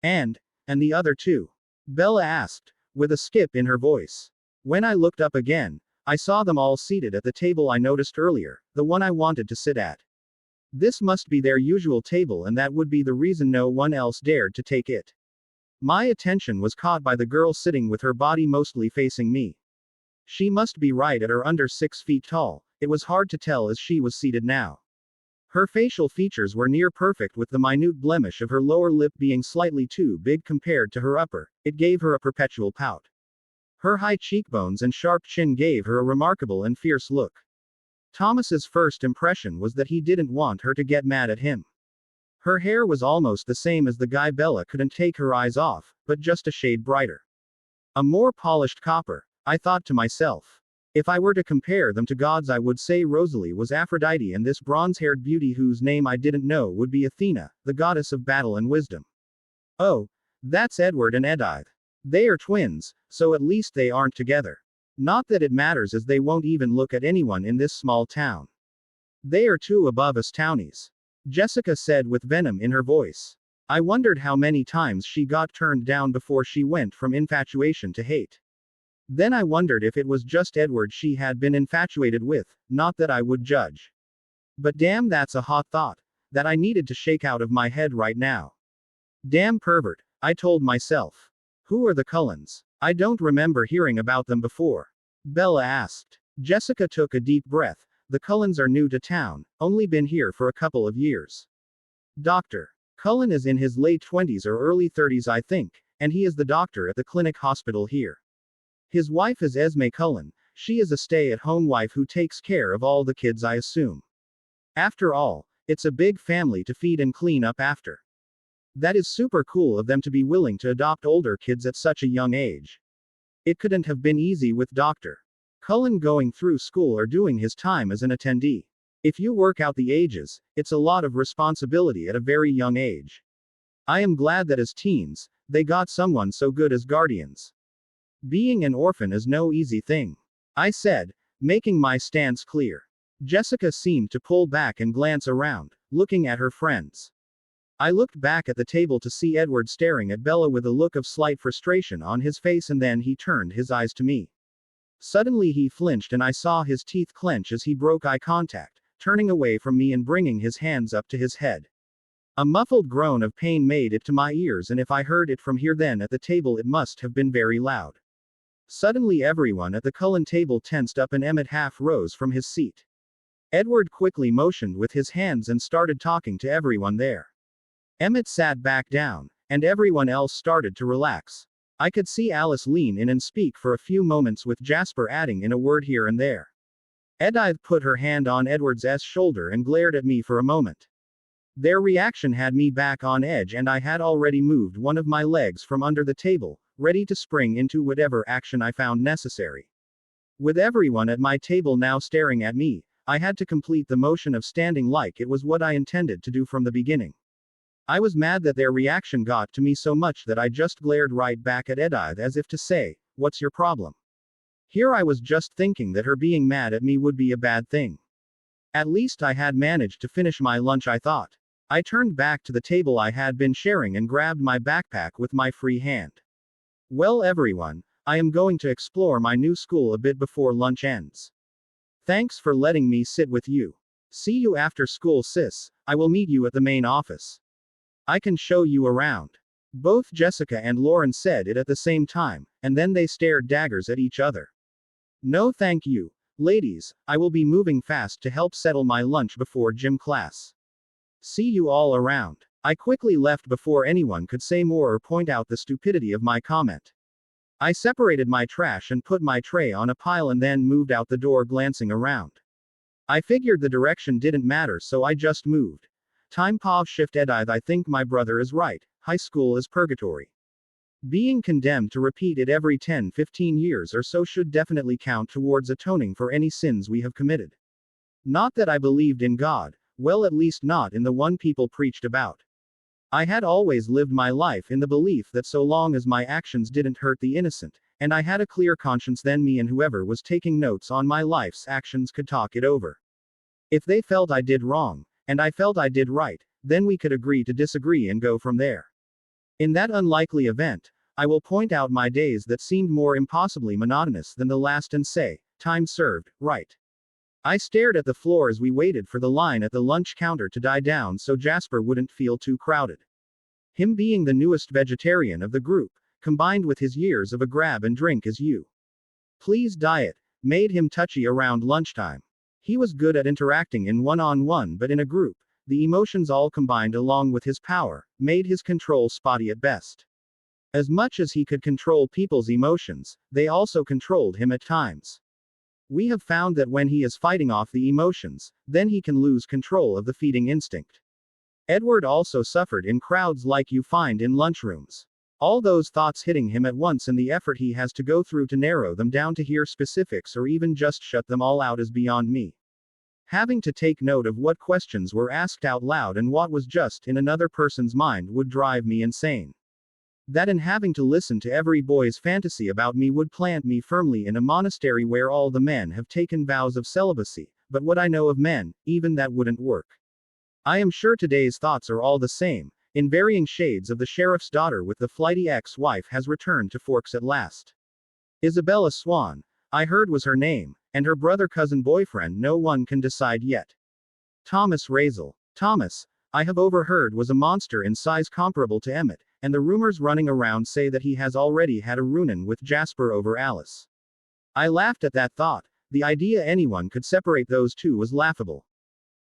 And the other two? Bella asked, with a skip in her voice. When I looked up again, I saw them all seated at the table I noticed earlier, the one I wanted to sit at. This must be their usual table, and that would be the reason no one else dared to take it. My attention was caught by the girl sitting with her body mostly facing me. She must be right at or under 6 feet tall. It was hard to tell as she was seated now. Her facial features were near perfect, with the minute blemish of her lower lip being slightly too big compared to her upper. It gave her a perpetual pout. Her high cheekbones and sharp chin gave her a remarkable and fierce look. Thomas's first impression was that he didn't want her to get mad at him. Her hair was almost the same as the guy Bella couldn't take her eyes off, but just a shade brighter. A more polished copper, I thought to myself. If I were to compare them to gods, I would say Rosalie was Aphrodite and this bronze-haired beauty whose name I didn't know would be Athena, the goddess of battle and wisdom. Oh, that's Edward and Edythe. They are twins, so at least they aren't together. Not that it matters, as they won't even look at anyone in this small town. They are two above us townies, Jessica said with venom in her voice. I wondered how many times she got turned down before she went from infatuation to hate. Then I wondered if it was just Edward she had been infatuated with, not that I would judge. But damn, that's a hot thought that I needed to shake out of my head right now. Damn pervert, I told myself. Who are the Cullens? I don't remember hearing about them before. Bella asked. Jessica took a deep breath. The Cullens are new to town, only been here for a couple of years. Dr. Cullen is in his late 20s or early 30s, I think, and he is the doctor at the clinic hospital here. His wife is Esme Cullen. She is a stay-at-home wife who takes care of all the kids, I assume. After all, it's a big family to feed and clean up after. That is super cool of them to be willing to adopt older kids at such a young age. It couldn't have been easy with Dr. Cullen going through school or doing his time as an attendee. If you work out the ages, it's a lot of responsibility at a very young age. I am glad that as teens, they got someone so good as guardians. Being an orphan is no easy thing, I said, making my stance clear. Jessica seemed to pull back and glance around, looking at her friends. I looked back at the table to see Edward staring at Bella with a look of slight frustration on his face, and then he turned his eyes to me. Suddenly he flinched and I saw his teeth clench as he broke eye contact, turning away from me and bringing his hands up to his head. A muffled groan of pain made it to my ears, and if I heard it from here then at the table it must have been very loud. Suddenly everyone at the Cullen table tensed up and Emmett half rose from his seat. Edward quickly motioned with his hands and started talking to everyone there. Emmett sat back down, and everyone else started to relax. I could see Alice lean in and speak for a few moments, with Jasper adding in a word here and there. Edythe put her hand on Edward's shoulder and glared at me for a moment. Their reaction had me back on edge, and I had already moved one of my legs from under the table, ready to spring into whatever action I found necessary. With everyone at my table now staring at me, I had to complete the motion of standing like it was what I intended to do from the beginning. I was mad that their reaction got to me so much that I just glared right back at Edythe as if to say, "What's your problem?" Here I was just thinking that her being mad at me would be a bad thing. At least I had managed to finish my lunch, I thought. I turned back to the table I had been sharing and grabbed my backpack with my free hand. Well, everyone, I am going to explore my new school a bit before lunch ends. Thanks for letting me sit with you. See you after school, sis. I will meet you at the main office. I can show you around. Both Jessica and Lauren said it at the same time, and then they stared daggers at each other. No thank you, ladies, I will be moving fast to help settle my lunch before gym class. See you all around. I quickly left before anyone could say more or point out the stupidity of my comment. I separated my trash and put my tray on a pile and then moved out the door, glancing around. I figured the direction didn't matter, so I just moved. Time paw shift Edythe, I think my brother is right, high school is purgatory. Being condemned to repeat it every 10-15 years or so should definitely count towards atoning for any sins we have committed. Not that I believed in God, well, at least not in the one people preached about. I had always lived my life in the belief that so long as my actions didn't hurt the innocent, and I had a clear conscience, then me and whoever was taking notes on my life's actions could talk it over. If they felt I did wrong, and I felt I did right, then we could agree to disagree and go from there. In that unlikely event, I will point out my days that seemed more impossibly monotonous than the last and say, time served, right. I stared at the floor as we waited for the line at the lunch counter to die down so Jasper wouldn't feel too crowded. Him being the newest vegetarian of the group, combined with his years of a grab and drink as you please diet, made him touchy around lunchtime. He was good at interacting in one-on-one, but in a group, the emotions all combined along with his power, made his control spotty at best. As much as he could control people's emotions, they also controlled him at times. We have found that when he is fighting off the emotions, then he can lose control of the feeding instinct. Edward also suffered in crowds like you find in lunchrooms. All those thoughts hitting him at once and the effort he has to go through to narrow them down to hear specifics or even just shut them all out is beyond me. Having to take note of what questions were asked out loud and what was just in another person's mind would drive me insane. That and having to listen to every boy's fantasy about me would plant me firmly in a monastery where all the men have taken vows of celibacy, but what I know of men, even that wouldn't work. I am sure today's thoughts are all the same, in varying shades of the sheriff's daughter with the flighty ex-wife has returned to Forks at last. Bella Swan, I heard was her name, and her brother-cousin boyfriend no one can decide yet. Thomas Raizel. Thomas, I have overheard, was a monster in size comparable to Emmett, and the rumors running around say that he has already had a run-in with Jasper over Alice. I laughed at that thought. The idea anyone could separate those two was laughable.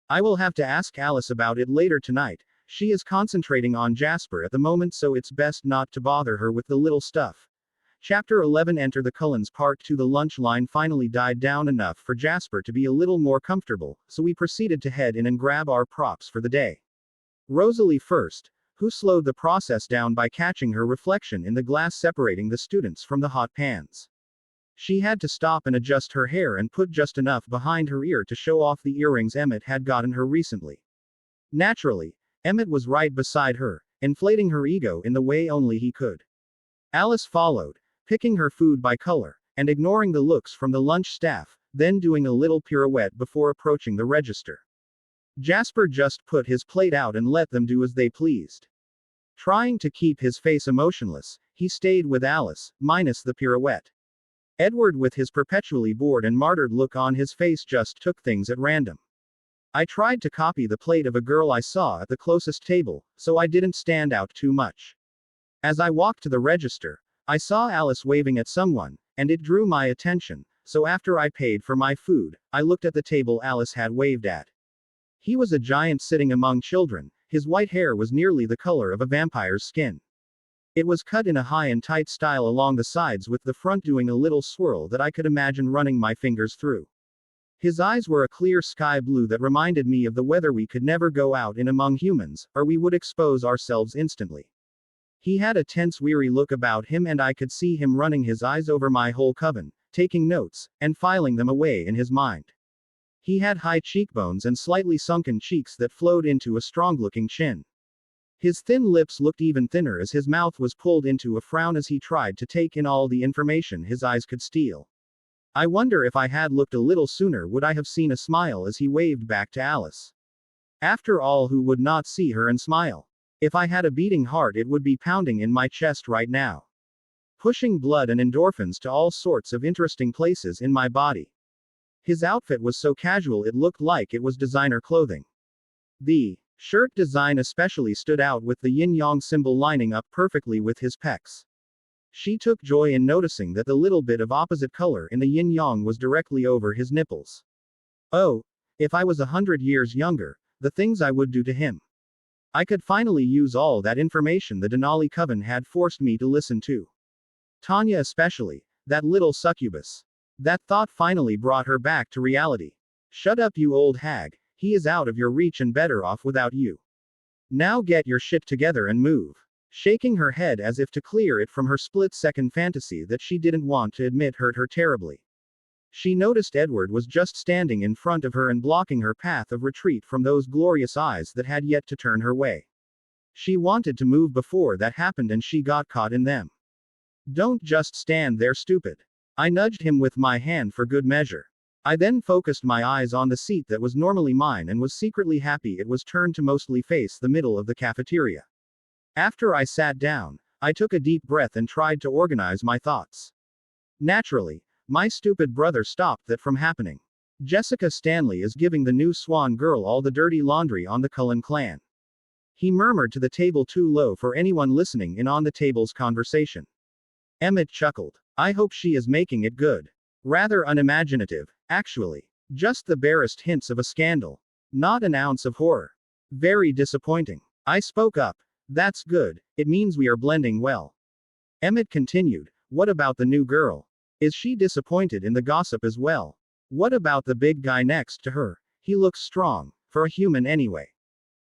I will have to ask Alice about it later tonight. She is concentrating on Jasper at the moment, so it's best not to bother her with the little stuff. Chapter 11. Enter the Cullens. Part 2. The lunch line finally died down enough for Jasper to be a little more comfortable, so we proceeded to head in and grab our props for the day. Rosalie first. who slowed the process down by catching her reflection in the glass separating the students from the hot pans. She had to stop and adjust her hair and put just enough behind her ear to show off the earrings Emmett had gotten her recently. Naturally, Emmett was right beside her, inflating her ego in the way only he could. Alice followed, picking her food by color, and ignoring the looks from the lunch staff, then doing a little pirouette before approaching the register. Jasper just put his plate out and let them do as they pleased. Trying to keep his face emotionless, he stayed with Alice, minus the pirouette. Edward, with his perpetually bored and martyred look on his face, just took things at random. I tried to copy the plate of a girl I saw at the closest table, so I didn't stand out too much. As I walked to the register, I saw Alice waving at someone, and it drew my attention, so after I paid for my food, I looked at the table Alice had waved at. He was a giant sitting among children, his white hair was nearly the color of a vampire's skin. It was cut in a high and tight style along the sides, with the front doing a little swirl that I could imagine running my fingers through. His eyes were a clear sky blue that reminded me of the weather we could never go out in among humans, or we would expose ourselves instantly. He had a tense, weary look about him, and I could see him running his eyes over my whole coven, taking notes, and filing them away in his mind. He had high cheekbones and slightly sunken cheeks that flowed into a strong-looking chin. His thin lips looked even thinner as his mouth was pulled into a frown as he tried to take in all the information his eyes could steal. I wonder if I had looked a little sooner would I have seen a smile as he waved back to Alice. After all, who would not see her and smile? If I had a beating heart, it would be pounding in my chest right now, pushing blood and endorphins to all sorts of interesting places in my body. His outfit was so casual it looked like it was designer clothing. The shirt design especially stood out, with the yin-yang symbol lining up perfectly with his pecs. She took joy in noticing that the little bit of opposite color in the yin-yang was directly over his nipples. Oh, if I was 100 years younger, the things I would do to him. I could finally use all that information the Denali Coven had forced me to listen to. Tanya especially, that little succubus. That thought finally brought her back to reality. Shut up, you old hag, he is out of your reach and better off without you. Now get your shit together and move. Shaking her head as if to clear it from her split-second fantasy that she didn't want to admit hurt her terribly. She noticed Edward was just standing in front of her and blocking her path of retreat from those glorious eyes that had yet to turn her way. She wanted to move before that happened, and she got caught in them. Don't just stand there, stupid. I nudged him with my hand for good measure. I then focused my eyes on the seat that was normally mine and was secretly happy it was turned to mostly face the middle of the cafeteria. After I sat down, I took a deep breath and tried to organize my thoughts. Naturally, my stupid brother stopped that from happening. Jessica Stanley is giving the new Swan girl all the dirty laundry on the Cullen clan. He murmured to the table, too low for anyone listening in on the table's conversation. Emmett chuckled. I hope she is making it good. Rather unimaginative, actually. Just the barest hints of a scandal. Not an ounce of horror. Very disappointing. I spoke up. That's good, it means we are blending well. Emmett continued, what about the new girl? Is she disappointed in the gossip as well? What about the big guy next to her? He looks strong, for a human anyway.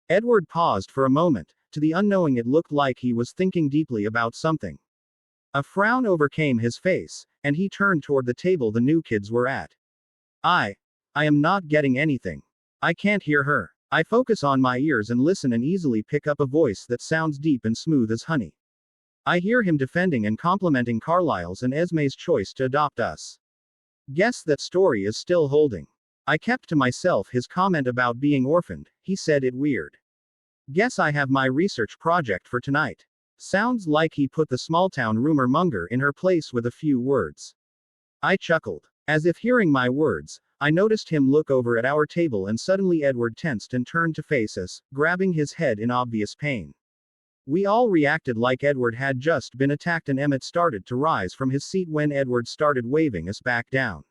Edward paused for a moment. To the unknowing it looked like he was thinking deeply about something. A frown overcame his face, and he turned toward the table the new kids were at. I am not getting anything. I can't hear her. I focus on my ears and listen and easily pick up a voice that sounds deep and smooth as honey. I hear him defending and complimenting Carlisle's and Esme's choice to adopt us. Guess that story is still holding. I kept to myself his comment about being orphaned, he said it weird. Guess I have my research project for tonight. Sounds like he put the small-town rumor monger in her place with a few words. I chuckled. As if hearing my words, I noticed him look over at our table, and suddenly Edward tensed and turned to face us, grabbing his head in obvious pain. We all reacted like Edward had just been attacked, and Emmett started to rise from his seat when Edward started waving us back down.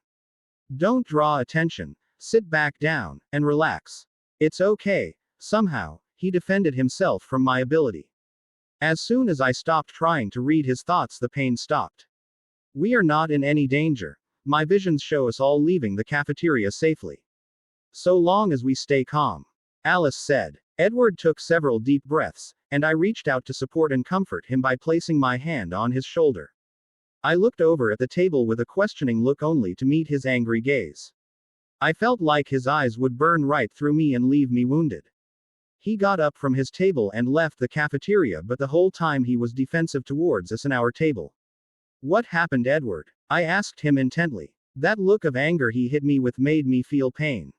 Don't draw attention, sit back down, and relax. It's okay. Somehow, he defended himself from my ability. As soon as I stopped trying to read his thoughts, the pain stopped. We are not in any danger. My visions show us all leaving the cafeteria safely. So long as we stay calm. Alice said. Edward took several deep breaths, and I reached out to support and comfort him by placing my hand on his shoulder. I looked over at the table with a questioning look only to meet his angry gaze. I felt like his eyes would burn right through me and leave me wounded. He got up from his table and left the cafeteria, but the whole time he was defensive towards us and our table. What happened, Edward? I asked him intently. That look of anger he hit me with made me feel pain.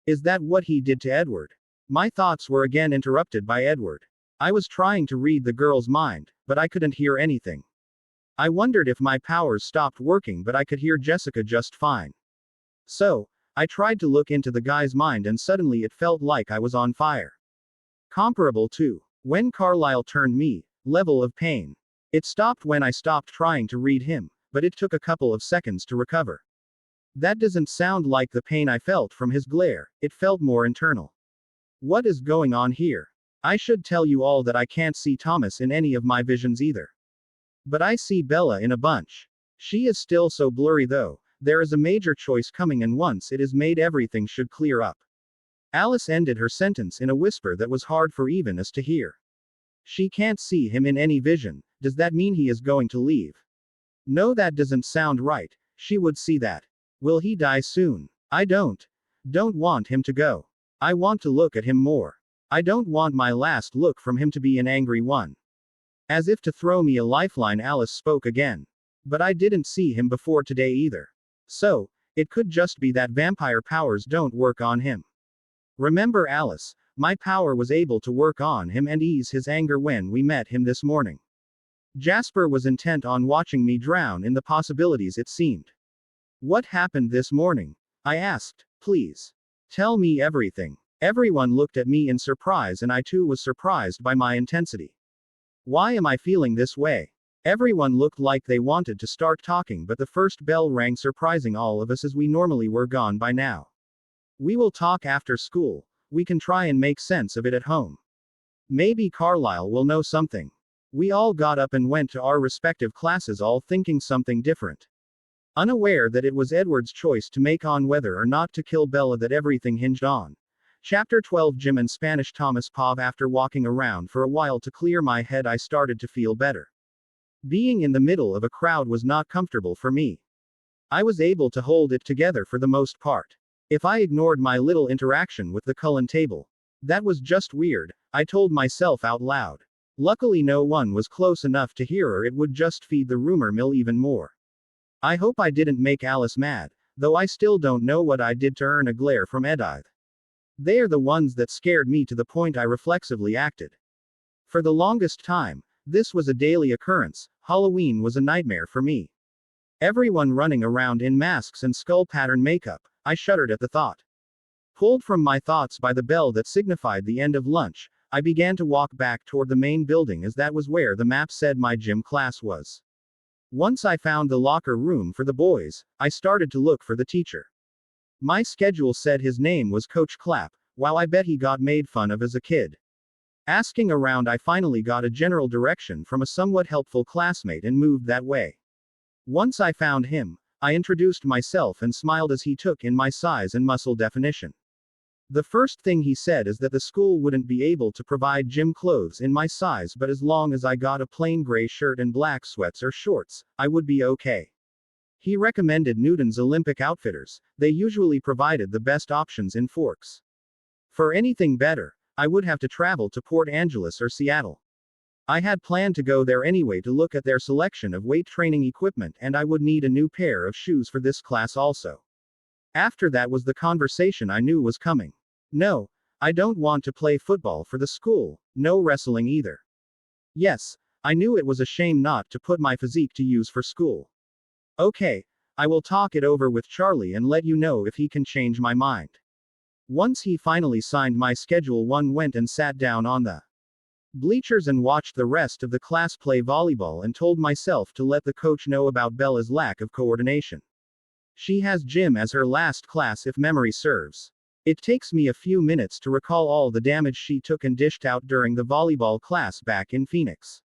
Is that what he did to Edward? My thoughts were again interrupted by Edward. I was trying to read the girl's mind, but I couldn't hear anything. I wondered if my powers stopped working, but I could hear Jessica just fine. So, I tried to look into the guy's mind, and suddenly it felt like I was on fire. Comparable to when Carlyle turned me, level of pain. It stopped when I stopped trying to read him, but it took a couple of seconds to recover. That doesn't sound like the pain I felt from his glare, it felt more internal. What is going on here? I should tell you all that I can't see Thomas in any of my visions either. But I see Bella in a bunch. She is still so blurry though. There is a major choice coming, and once it is made, everything should clear up. Alice ended her sentence in a whisper that was hard for even us to hear. She can't see him in any vision. Does that mean he is going to leave? No, that doesn't sound right. She would see that. Will he die soon? I don't want him to go. I want to look at him more. I don't want my last look from him to be an angry one. As if to throw me a lifeline, Alice spoke again. But I didn't see him before today either. So, it could just be that vampire powers don't work on him. Remember, Alice, my power was able to work on him and ease his anger when we met him this morning. Jasper was intent on watching me drown in the possibilities, it seemed. What happened this morning? I asked. Please. Tell me everything. Everyone looked at me in surprise, and I too was surprised by my intensity. Why am I feeling this way? Everyone looked like they wanted to start talking, but the first bell rang, surprising all of us as we normally were gone by now. We will talk after school. We can try and make sense of it at home. Maybe Carlyle will know something. We all got up and went to our respective classes, all thinking something different. Unaware that it was Edward's choice to make on whether or not to kill Bella that everything hinged on. Chapter 12, Jim and Spanish Thomas Pov. After walking around for a while to clear my head, I started to feel better. Being in the middle of a crowd was not comfortable for me. I was able to hold it together for the most part. If I ignored my little interaction with the Cullen table, that was just weird, I told myself out loud. Luckily no one was close enough to hear, or it would just feed the rumor mill even more. I hope I didn't make Alice mad, though I still don't know what I did to earn a glare from Edythe. They are the ones that scared me to the point I reflexively acted. For the longest time, this was a daily occurrence. Halloween was a nightmare for me. Everyone running around in masks and skull pattern makeup. I shuddered at the thought. Pulled from my thoughts by the bell that signified the end of lunch, I began to walk back toward the main building, as that was where the map said my gym class was. Once I found the locker room for the boys, I started to look for the teacher. My schedule said his name was Coach Clapp. While I bet he got made fun of as a kid. Asking around, I finally got a general direction from a somewhat helpful classmate and moved that way. Once I found him, I introduced myself and smiled as he took in my size and muscle definition. The first thing he said is that the school wouldn't be able to provide gym clothes in my size, but as long as I got a plain gray shirt and black sweats or shorts, I would be okay. He recommended Newton's Olympic Outfitters. They usually provided the best options in Forks. For anything better, I would have to travel to Port Angeles or Seattle. I had planned to go there anyway to look at their selection of weight training equipment, and I would need a new pair of shoes for this class also. After that was the conversation I knew was coming. No, I don't want to play football for the school, no wrestling either. Yes, I knew it was a shame not to put my physique to use for school. Okay, I will talk it over with Charlie and let you know if he can change my mind. Once he finally signed my schedule, one went and sat down on the bleachers and watched the rest of the class play volleyball and told myself to let the coach know about Bella's lack of coordination. She has gym as her last class if memory serves. It takes me a few minutes to recall all the damage she took and dished out during the volleyball class back in Phoenix.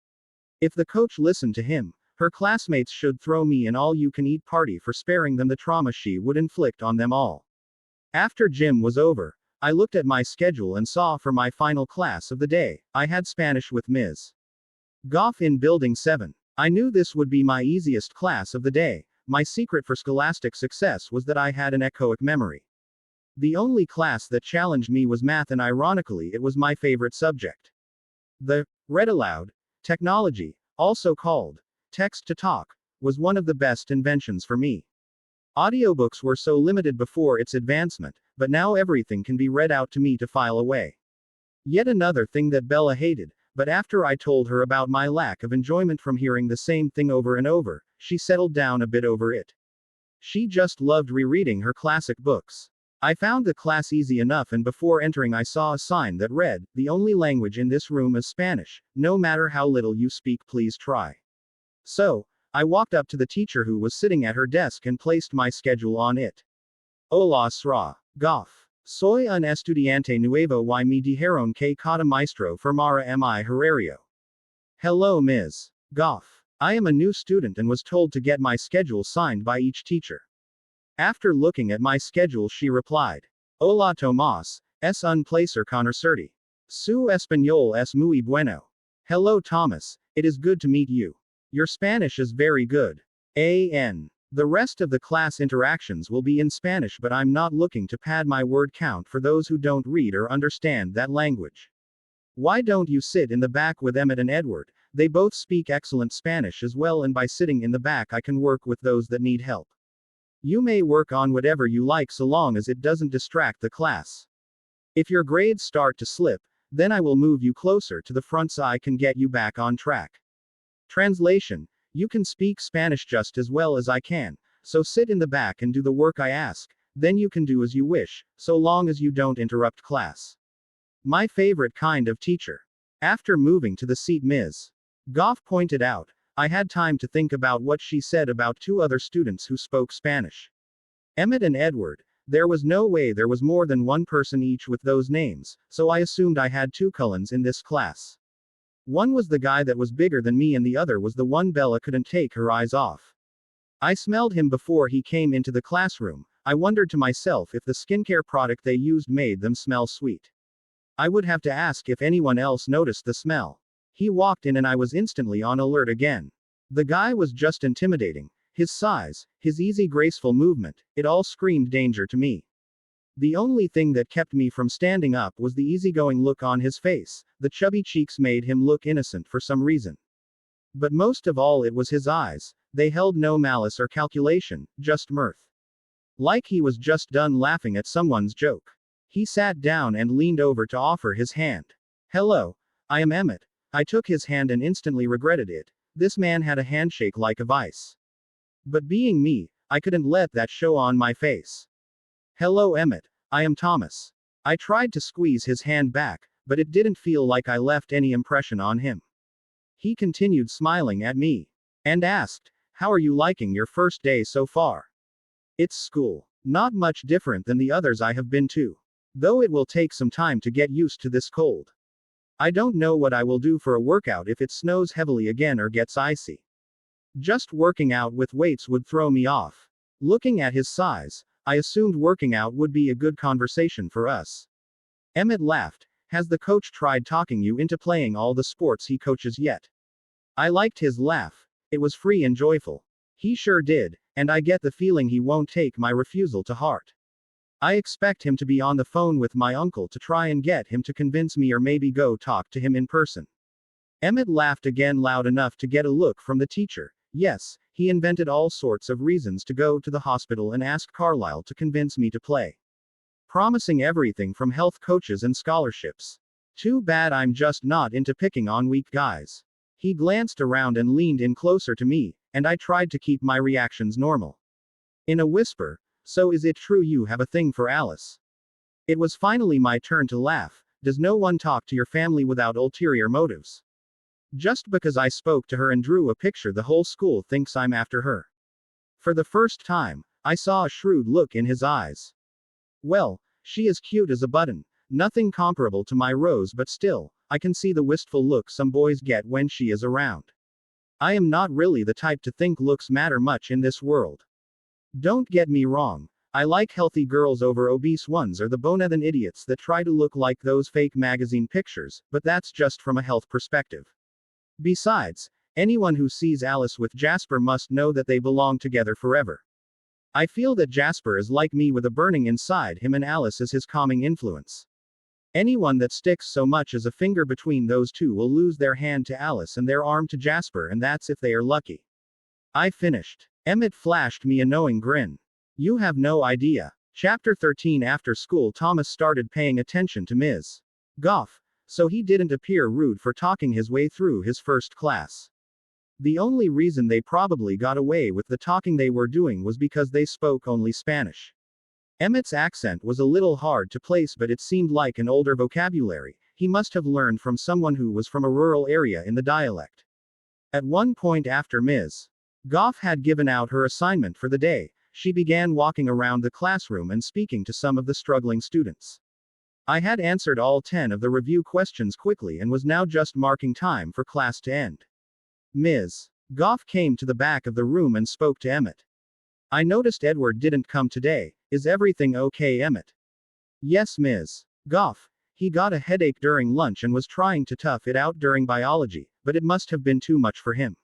If the coach listened to him, her classmates should throw me an all-you-can-eat party for sparing them the trauma she would inflict on them all. After gym was over, I looked at my schedule and saw for my final class of the day, I had Spanish with Ms. Goff in Building 7. I knew this would be my easiest class of the day. My secret for scholastic success was that I had an echoic memory. The only class that challenged me was math, and ironically, it was my favorite subject. The read aloud technology, also called text to talk, was one of the best inventions for me. Audiobooks were so limited before its advancement, but now everything can be read out to me to file away. Yet another thing that Bella hated, but after I told her about my lack of enjoyment from hearing the same thing over and over, she settled down a bit over it. She just loved rereading her classic books. I found the class easy enough, and before entering I saw a sign that read, "The only language in this room is Spanish. No matter how little you speak, please try." So, I walked up to the teacher who was sitting at her desk and placed my schedule on it. Hola, Sra. Goff. Soy un estudiante nuevo y me dijeron que cada maestro firmara mi horario. Hello, Ms. Goff. I am a new student and was told to get my schedule signed by each teacher. After looking at my schedule, she replied, Hola, Tomás, es un placer conocerte. Su español es muy bueno. Hello, Thomas, it is good to meet you. Your Spanish is very good. A.N. The rest of the class interactions will be in Spanish, but I'm not looking to pad my word count for those who don't read or understand that language. Why don't you sit in the back with Emmett and Edward? They both speak excellent Spanish as well, and by sitting in the back I can work with those that need help. You may work on whatever you like so long as it doesn't distract the class. If your grades start to slip, then I will move you closer to the front so I can get you back on track. Translation: you can speak Spanish just as well as I can, so sit in the back and do the work I ask, then you can do as you wish, so long as you don't interrupt class. My favorite kind of teacher. After moving to the seat Ms. Goff pointed out, I had time to think about what she said about two other students who spoke Spanish. Emmett and Edward. There was no way there was more than one person each with those names, so I assumed I had two Cullens in this class. One was the guy that was bigger than me, and the other was the one Bella couldn't take her eyes off. I smelled him before he came into the classroom. I wondered to myself if the skincare product they used made them smell sweet. I would have to ask if anyone else noticed the smell. He walked in and I was instantly on alert again. The guy was just intimidating. His size, his easy graceful movement, it all screamed danger to me. The only thing that kept me from standing up was the easygoing look on his face. The chubby cheeks made him look innocent for some reason. But most of all, it was his eyes. They held no malice or calculation, just mirth. Like he was just done laughing at someone's joke. He sat down and leaned over to offer his hand. Hello, I am Emmett. I took his hand and instantly regretted it. This man had a handshake like a vice. But being me, I couldn't let that show on my face. Hello, Emmett. I am Thomas. I tried to squeeze his hand back, but it didn't feel like I left any impression on him. He continued smiling at me and asked, How are you liking your first day so far? It's school. Not much different than the others I have been to. Though it will take some time to get used to this cold. I don't know what I will do for a workout if it snows heavily again or gets icy. Just working out with weights would throw me off. Looking at his size, I assumed working out would be a good conversation for us. Emmett laughed. Has the coach tried talking you into playing all the sports he coaches yet? I liked his laugh. It was free and joyful. He sure did, and I get the feeling he won't take my refusal to heart. I expect him to be on the phone with my uncle to try and get him to convince me, or maybe go talk to him in person. Emmett laughed again loud enough to get a look from the teacher. Yes, he invented all sorts of reasons to go to the hospital and ask Carlisle to convince me to play. Promising everything from health coaches and scholarships. Too bad I'm just not into picking on weak guys. He glanced around and leaned in closer to me, and I tried to keep my reactions normal. In a whisper, So is it true you have a thing for Alice? It was finally my turn to laugh. Does no one talk to your family without ulterior motives? Just because I spoke to her and drew a picture, the whole school thinks I'm after her. For the first time, I saw a shrewd look in his eyes. Well, she is cute as a button. Nothing comparable to my Rose, but still, I can see the wistful look some boys get when she is around. I am not really the type to think looks matter much in this world. Don't get me wrong, I like healthy girls over obese ones or the bone-thin idiots that try to look like those fake magazine pictures, but that's just from a health perspective. Besides, anyone who sees Alice with Jasper must know that they belong together forever. I feel that Jasper is like me with a burning inside him and Alice is his calming influence. Anyone that sticks so much as a finger between those two will lose their hand to Alice and their arm to Jasper, and that's if they are lucky. I finished. Emmett flashed me a knowing grin. You have no idea. Chapter 13. After school, Thomas started paying attention to Ms. Goff, so he didn't appear rude for talking his way through his first class. The only reason they probably got away with the talking they were doing was because they spoke only Spanish. Emmett's accent was a little hard to place, but it seemed like an older vocabulary. He must have learned from someone who was from a rural area in the dialect. At one point after Ms. Goff had given out her assignment for the day, she began walking around the classroom and speaking to some of the struggling students. I had answered all 10 of the review questions quickly and was now just marking time for class to end. Ms. Goff came to the back of the room and spoke to Emmett. I noticed Edward didn't come today. Is everything okay, Emmett? Yes, Ms. Goff. He got a headache during lunch and was trying to tough it out during biology, but it must have been too much for him.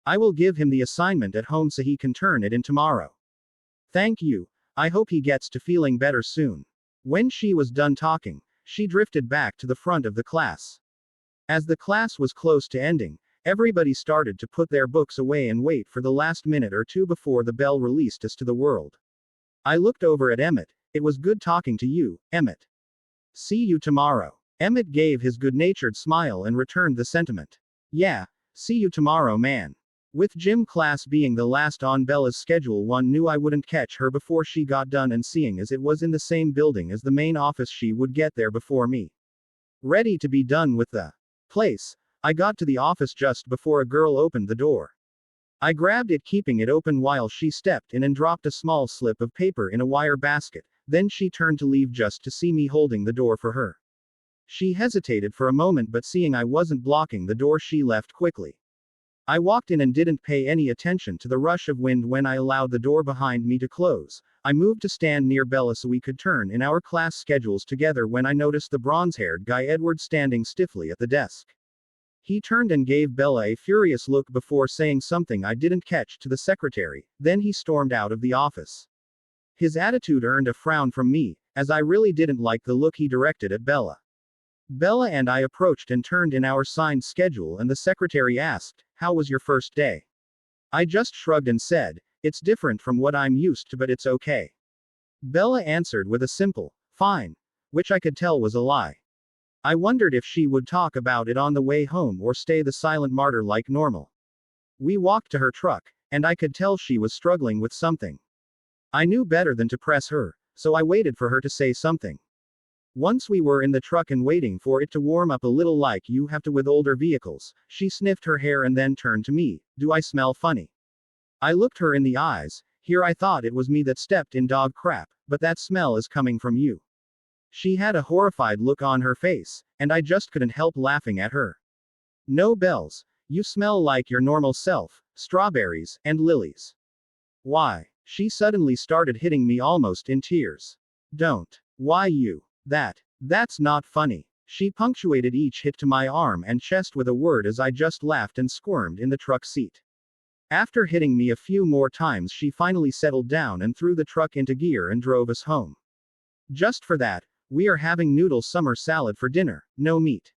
I will give him the assignment at home so he can turn it in tomorrow. Thank you. I hope he gets to feeling better soon. When she was done talking, she drifted back to the front of the class. As the class was close to ending, everybody started to put their books away and wait for the last minute or two before the bell released us to the world. I looked over at Emmett. It was good talking to you, Emmett. See you tomorrow. Emmett gave his good-natured smile and returned the sentiment. Yeah, see you tomorrow, man. With gym class being the last on Bella's schedule, one knew I wouldn't catch her before she got done, and seeing as it was in the same building as the main office, she would get there before me. Ready to be done with the place, I got to the office just before a girl opened the door. I grabbed it, keeping it open while she stepped in and dropped a small slip of paper in a wire basket. Then she turned to leave just to see me holding the door for her. She hesitated for a moment, but seeing I wasn't blocking the door, she left quickly. I walked in and didn't pay any attention to the rush of wind when I allowed the door behind me to close. I moved to stand near Bella so we could turn in our class schedules together when I noticed the bronze-haired guy Edward standing stiffly at the desk. He turned and gave Bella a furious look before saying something I didn't catch to the secretary, then he stormed out of the office. His attitude earned a frown from me, as I really didn't like the look he directed at Bella. Bella and I approached and turned in our signed schedule, and the secretary asked, "How was your first day?" I just shrugged and said, "It's different from what I'm used to, but it's okay." Bella answered with a simple, "Fine," which I could tell was a lie. I wondered if she would talk about it on the way home or stay the silent martyr like normal. We walked to her truck, and I could tell she was struggling with something. I knew better than to press her, so I waited for her to say something. Once we were in the truck and waiting for it to warm up a little like you have to with older vehicles, she sniffed her hair and then turned to me. "Do I smell funny?" I looked her in the eyes. Here I thought it was me that stepped in dog crap, but that smell is coming from you. She had a horrified look on her face, and I just couldn't help laughing at her. "No bells. You smell like your normal self, strawberries, and lilies." "Why?" She suddenly started hitting me almost in tears. "Don't. Why you? That's not funny." She punctuated each hit to my arm and chest with a word as I just laughed and squirmed in the truck seat. After hitting me a few more times, she finally settled down and threw the truck into gear and drove us home. "Just for that, we are having noodle summer salad for dinner, no meat."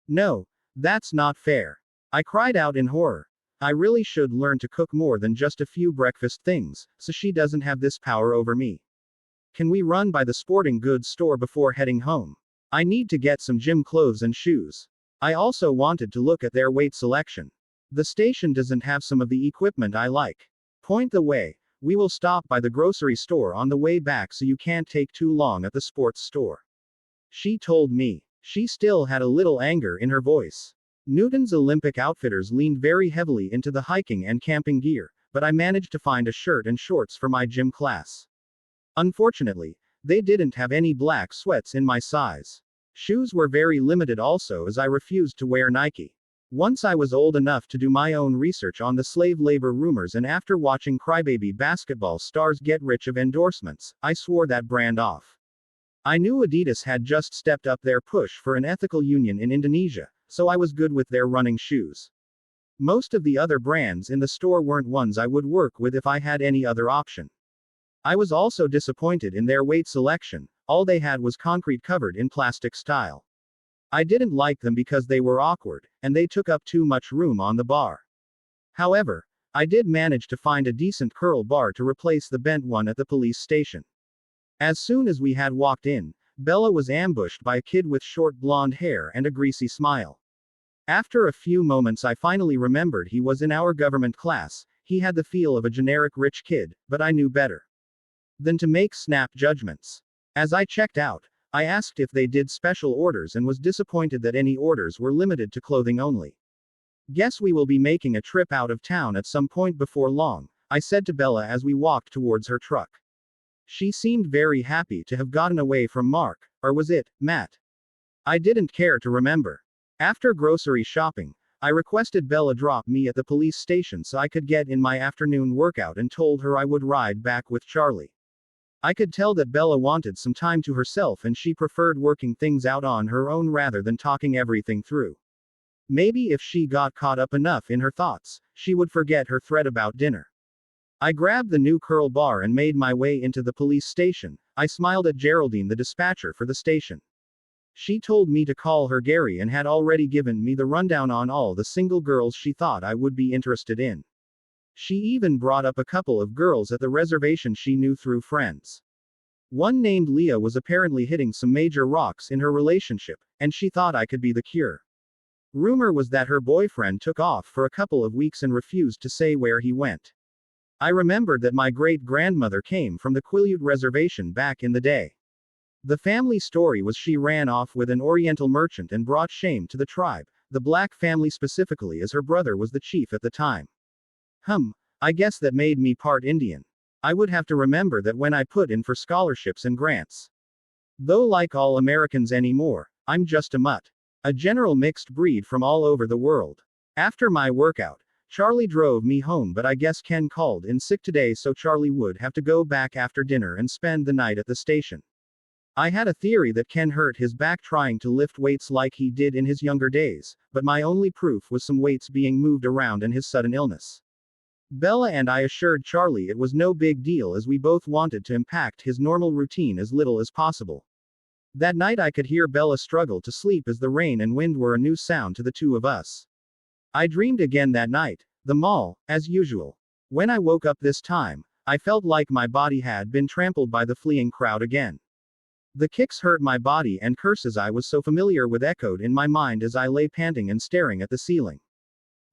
"No, that's not fair." I cried out in horror. I really should learn to cook more than just a few breakfast things, so she doesn't have this power over me. Can we run by the sporting goods store before heading home? I need to get some gym clothes and shoes. I also wanted to look at their weight selection. The station doesn't have some of the equipment I like. Point the way. We will stop by the grocery store on the way back so you can't take too long at the sports store. She told me. She still had a little anger in her voice. Newton's Olympic Outfitters leaned very heavily into the hiking and camping gear, but I managed to find a shirt and shorts for my gym class. Unfortunately, they didn't have any black sweats in my size. Shoes were very limited also, as I refused to wear Nike. Once I was old enough to do my own research on the slave labor rumors, and after watching crybaby basketball stars get rich of endorsements, I swore that brand off. I knew Adidas had just stepped up their push for an ethical union in Indonesia, so I was good with their running shoes. Most of the other brands in the store weren't ones I would work with if I had any other option. I was also disappointed in their weight selection, all they had was concrete covered in plastic style. I didn't like them because they were awkward, and they took up too much room on the bar. However, I did manage to find a decent curl bar to replace the bent one at the police station. As soon as we had walked in, Bella was ambushed by a kid with short blonde hair and a greasy smile. After a few moments I finally remembered he was in our government class. He had the feel of a generic rich kid, but I knew better than to make snap judgments. As I checked out, I asked if they did special orders and was disappointed that any orders were limited to clothing only. Guess we will be making a trip out of town at some point before long, I said to Bella as we walked towards her truck. She seemed very happy to have gotten away from Mark, or was it, Matt? I didn't care to remember. After grocery shopping, I requested Bella drop me at the police station so I could get in my afternoon workout and told her I would ride back with Charlie. I could tell that Bella wanted some time to herself and she preferred working things out on her own rather than talking everything through. Maybe if she got caught up enough in her thoughts, she would forget her threat about dinner. I grabbed the new curl bar and made my way into the police station. I smiled at Geraldine, the dispatcher for the station. She told me to call her Gary and had already given me the rundown on all the single girls she thought I would be interested in. She even brought up a couple of girls at the reservation she knew through friends. One named Leah was apparently hitting some major rocks in her relationship, and she thought I could be the cure. Rumor was that her boyfriend took off for a couple of weeks and refused to say where he went. I remembered that my great-grandmother came from the Quileute reservation back in the day. The family story was she ran off with an Oriental merchant and brought shame to the tribe, the black family specifically, as her brother was the chief at the time. I guess that made me part Indian. I would have to remember that when I put in for scholarships and grants. Though like all Americans anymore, I'm just a mutt. A general mixed breed from all over the world. After my workout, Charlie drove me home, but I guess Ken called in sick today, so Charlie would have to go back after dinner and spend the night at the station. I had a theory that Ken hurt his back trying to lift weights like he did in his younger days, but my only proof was some weights being moved around and his sudden illness. Bella and I assured Charlie it was no big deal as we both wanted to impact his normal routine as little as possible. That night I could hear Bella struggle to sleep as the rain and wind were a new sound to the two of us. I dreamed again that night, the mall, as usual. When I woke up this time, I felt like my body had been trampled by the fleeing crowd again. The kicks hurt my body and curses I was so familiar with echoed in my mind as I lay panting and staring at the ceiling.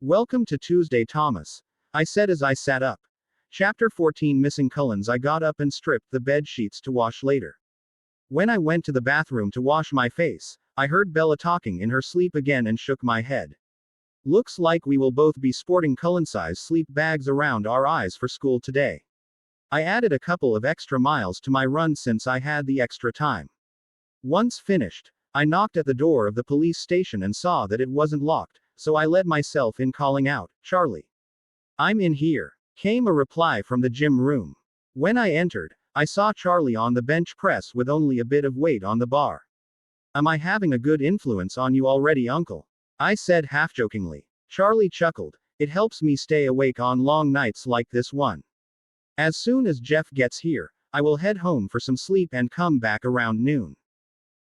Welcome to Tuesday, Thomas, I said as I sat up. Chapter 14, Missing Cullens. I got up and stripped the bed sheets to wash later. When I went to the bathroom to wash my face, I heard Bella talking in her sleep again and shook my head. Looks like we will both be sporting Cullen-size sleep bags around our eyes for school today. I added a couple of extra miles to my run since I had the extra time. Once finished, I knocked at the door of the police station and saw that it wasn't locked, so I let myself in, calling out, "Charlie. I'm in here," came a reply from the gym room. When I entered, I saw Charlie on the bench press with only a bit of weight on the bar. "Am I having a good influence on you already, Uncle?" I said half-jokingly. Charlie chuckled. "It helps me stay awake on long nights like this one. As soon as Jeff gets here, I will head home for some sleep and come back around noon."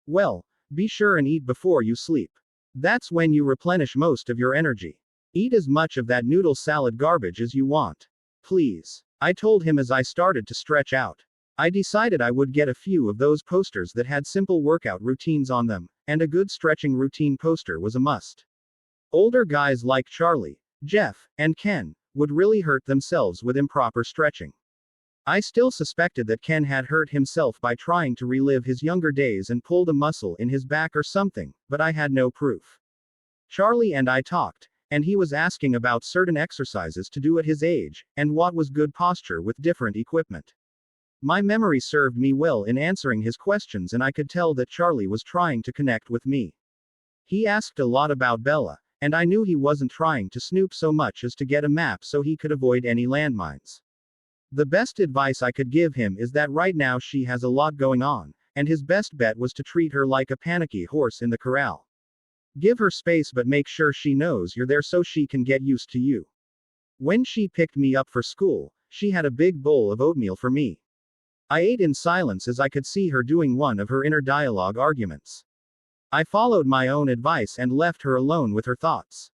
"Well, be sure and eat before you sleep. That's when you replenish most of your energy. Eat as much of that noodle salad garbage as you want. Please," I told him as I started to stretch out. I decided I would get a few of those posters that had simple workout routines on them, and a good stretching routine poster was a must. Older guys like Charlie, Jeff, and Ken would really hurt themselves with improper stretching. I still suspected that Ken had hurt himself by trying to relive his younger days and pulled a muscle in his back or something, but I had no proof. Charlie and I talked, and he was asking about certain exercises to do at his age, and what was good posture with different equipment. My memory served me well in answering his questions, and I could tell that Charlie was trying to connect with me. He asked a lot about Bella, And I knew he wasn't trying to snoop so much as to get a map so he could avoid any landmines. The best advice I could give him is that right now she has a lot going on, and his best bet was to treat her like a panicky horse in the corral. Give her space but make sure she knows you're there so she can get used to you. When she picked me up for school, she had a big bowl of oatmeal for me. I ate in silence as I could see her doing one of her inner dialogue arguments. I followed my own advice and left her alone with her thoughts.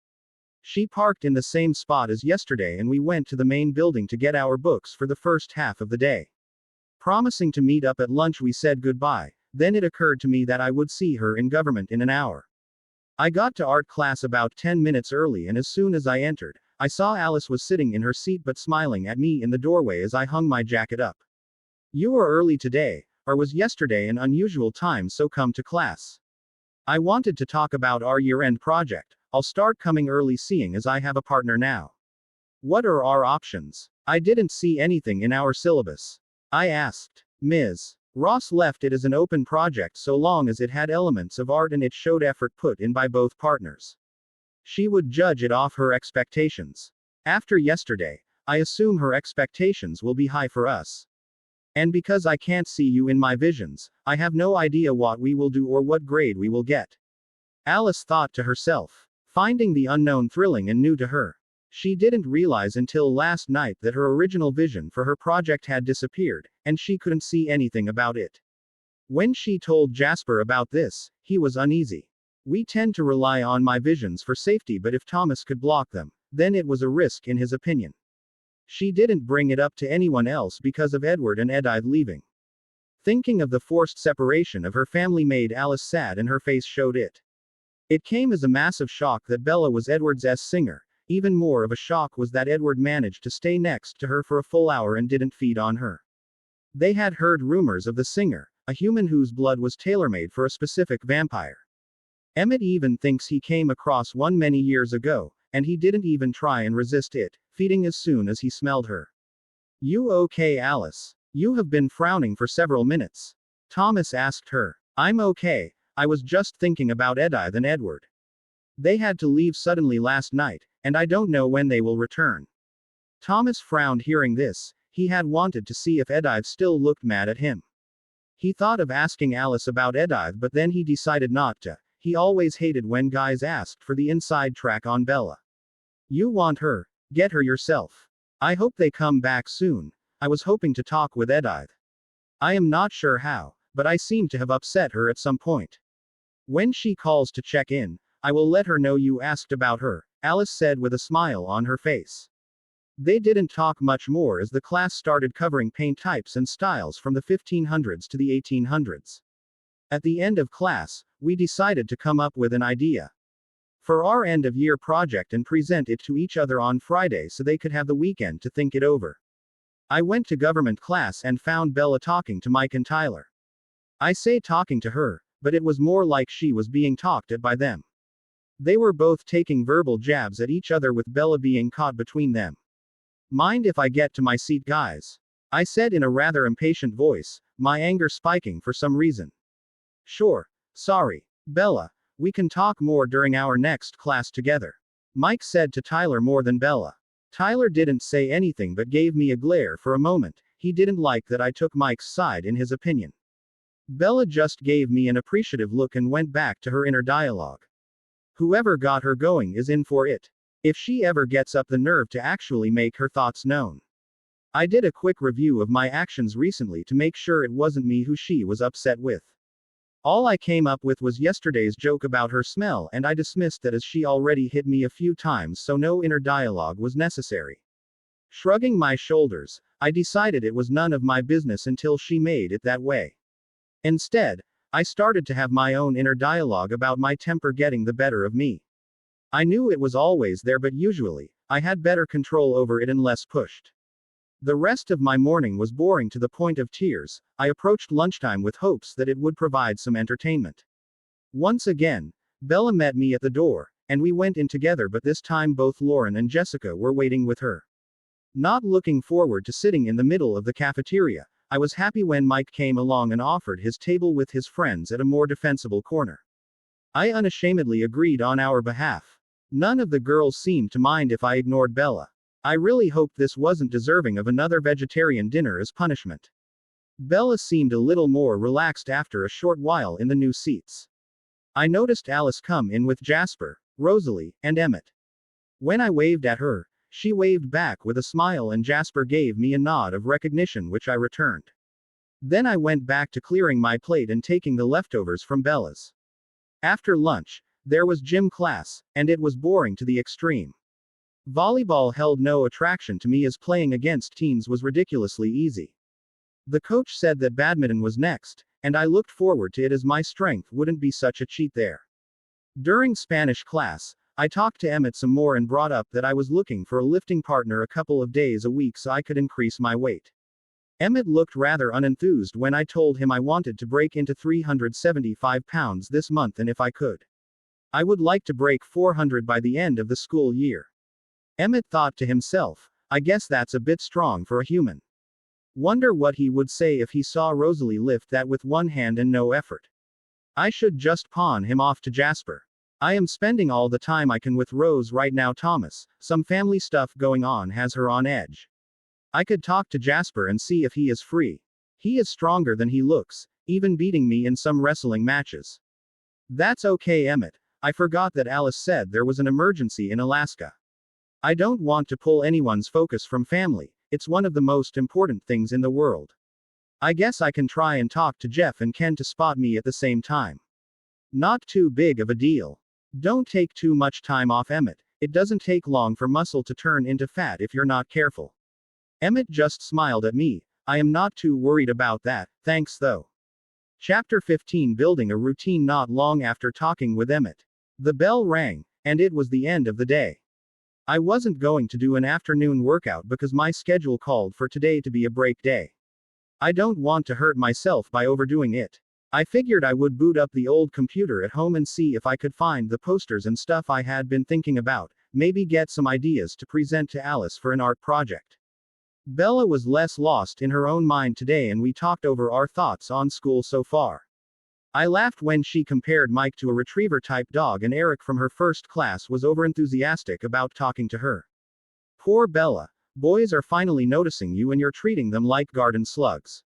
She parked in the same spot as yesterday and we went to the main building to get our books for the first half of the day. Promising to meet up at lunch, we said goodbye, then it occurred to me that I would see her in government in an hour. I got to art class about 10 minutes early, and as soon as I entered, I saw Alice was sitting in her seat but smiling at me in the doorway as I hung my jacket up. You were early today, or was yesterday an unusual time so come to class? I wanted to talk about our year-end project. I'll start coming early seeing as I have a partner now. What are our options? I didn't see anything in our syllabus. I asked. Ms. Ross left it as an open project so long as it had elements of art and it showed effort put in by both partners. She would judge it off her expectations. After yesterday, I assume her expectations will be high for us. And because I can't see you in my visions, I have no idea what we will do or what grade we will get. Alice thought to herself, finding the unknown thrilling and new to her. She didn't realize until last night that her original vision for her project had disappeared, and she couldn't see anything about it. When she told Jasper about this, he was uneasy. We tend to rely on my visions for safety, but if Thomas could block them, then it was a risk in his opinion. She didn't bring it up to anyone else because of Edward and Edythe leaving. Thinking of the forced separation of her family made Alice sad and her face showed it. It came as a massive shock that Bella was Edward's singer. Even more of a shock was that Edward managed to stay next to her for a full hour and didn't feed on her. They had heard rumors of the singer, a human whose blood was tailor-made for a specific vampire. Emmett even thinks he came across one many years ago, and he didn't even try and resist it, feeding as soon as he smelled her. You okay, Alice? You have been frowning for several minutes. Thomas asked her. I'm okay, I was just thinking about Edythe and Edward. They had to leave suddenly last night, and I don't know when they will return. Thomas frowned hearing this. He had wanted to see if Edythe still looked mad at him. He thought of asking Alice about Edythe, but then he decided not to. He always hated when guys asked for the inside track on Bella. You want her? Get her yourself. I hope they come back soon. I was hoping to talk with Edythe. I am not sure how, but I seem to have upset her at some point. When she calls to check in, I will let her know you asked about her, Alice said with a smile on her face. They didn't talk much more as the class started covering paint types and styles from the 1500s to the 1800s. At the end of class, we decided to come up with an idea for our end-of-year project and present it to each other on Friday so they could have the weekend to think it over. I went to government class and found Bella talking to Mike and Tyler. I say talking to her, but it was more like she was being talked at by them. They were both taking verbal jabs at each other with Bella being caught between them. Mind if I get to my seat, guys? I said in a rather impatient voice, my anger spiking for some reason. Sure. Sorry, Bella. We can talk more during our next class together. Mike said to Tyler more than Bella. Tyler didn't say anything but gave me a glare for a moment. He didn't like that I took Mike's side in his opinion. Bella just gave me an appreciative look and went back to her inner dialogue. Whoever got her going is in for it. If she ever gets up the nerve to actually make her thoughts known. I did a quick review of my actions recently to make sure it wasn't me who she was upset with. All I came up with was yesterday's joke about her smell, and I dismissed that as she already hit me a few times, so no inner dialogue was necessary. Shrugging my shoulders, I decided it was none of my business until she made it that way. Instead, I started to have my own inner dialogue about my temper getting the better of me. I knew it was always there, but usually, I had better control over it and less pushed. The rest of my morning was boring to the point of tears. I approached lunchtime with hopes that it would provide some entertainment. Once again, Bella met me at the door, and we went in together, but this time both Lauren and Jessica were waiting with her. Not looking forward to sitting in the middle of the cafeteria, I was happy when Mike came along and offered his table with his friends at a more defensible corner. I unashamedly agreed on our behalf. None of the girls seemed to mind if I ignored Bella. I really hoped this wasn't deserving of another vegetarian dinner as punishment. Bella seemed a little more relaxed after a short while in the new seats. I noticed Alice come in with Jasper, Rosalie, and Emmett. When I waved at her, she waved back with a smile and Jasper gave me a nod of recognition which I returned. Then I went back to clearing my plate and taking the leftovers from Bella's. After lunch, there was gym class, and it was boring to the extreme. Volleyball held no attraction to me as playing against teens was ridiculously easy. The coach said that badminton was next, and I looked forward to it as my strength wouldn't be such a cheat there. During Spanish class, I talked to Emmett some more and brought up that I was looking for a lifting partner a couple of days a week so I could increase my weight. Emmett looked rather unenthused when I told him I wanted to break into 375 pounds this month and if I could, I would like to break 400 by the end of the school year. Emmett thought to himself, I guess that's a bit strong for a human. Wonder what he would say if he saw Rosalie lift that with one hand and no effort. I should just pawn him off to Jasper. I am spending all the time I can with Rose right now. Thomas, some family stuff going on has her on edge. I could talk to Jasper and see if he is free. He is stronger than he looks, even beating me in some wrestling matches. That's okay, Emmett. I forgot that Alice said there was an emergency in Alaska. I don't want to pull anyone's focus from family. It's one of the most important things in the world. I guess I can try and talk to Jeff and Ken to spot me at the same time. Not too big of a deal. Don't take too much time off, Emmett. It doesn't take long for muscle to turn into fat if you're not careful. Emmett just smiled at me. I am not too worried about that, thanks though. Chapter 15. Building a routine. Not long after talking with Emmett, the bell rang, and it was the end of the day. I wasn't going to do an afternoon workout because my schedule called for today to be a break day. I don't want to hurt myself by overdoing it. I figured I would boot up the old computer at home and see if I could find the posters and stuff I had been thinking about, maybe get some ideas to present to Alice for an art project. Bella was less lost in her own mind today and we talked over our thoughts on school so far. I laughed when she compared Mike to a retriever-type dog and Eric from her first class was overenthusiastic about talking to her. Poor Bella. Boys are finally noticing you and you're treating them like garden slugs.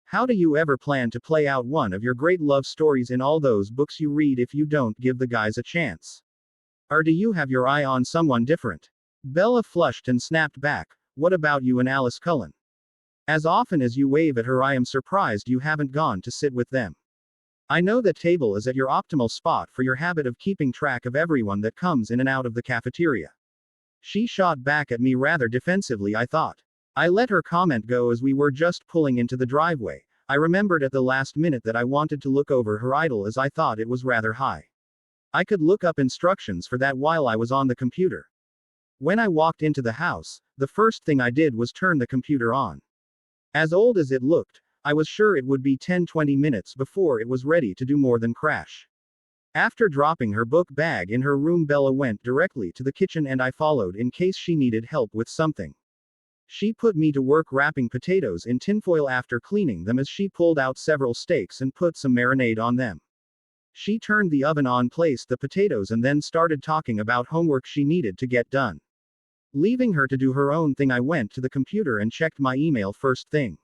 How do you ever plan to play out one of your great love stories in all those books you read if you don't give the guys a chance? Or do you have your eye on someone different? Bella flushed and snapped back, what about you and Alice Cullen? As often as you wave at her I am surprised you haven't gone to sit with them. I know the table is at your optimal spot for your habit of keeping track of everyone that comes in and out of the cafeteria. She shot back at me rather defensively, I thought. I let her comment go as we were just pulling into the driveway. I remembered at the last minute that I wanted to look over her idol as I thought it was rather high. I could look up instructions for that while I was on the computer. When I walked into the house, the first thing I did was turn the computer on. As old as it looked, I was sure it would be 10-20 minutes before it was ready to do more than crash. After dropping her book bag in her room, Bella went directly to the kitchen and I followed in case she needed help with something. She put me to work wrapping potatoes in tinfoil after cleaning them as she pulled out several steaks and put some marinade on them. She turned the oven on, placed the potatoes and then started talking about homework she needed to get done. Leaving her to do her own thing, I went to the computer and checked my email first thing.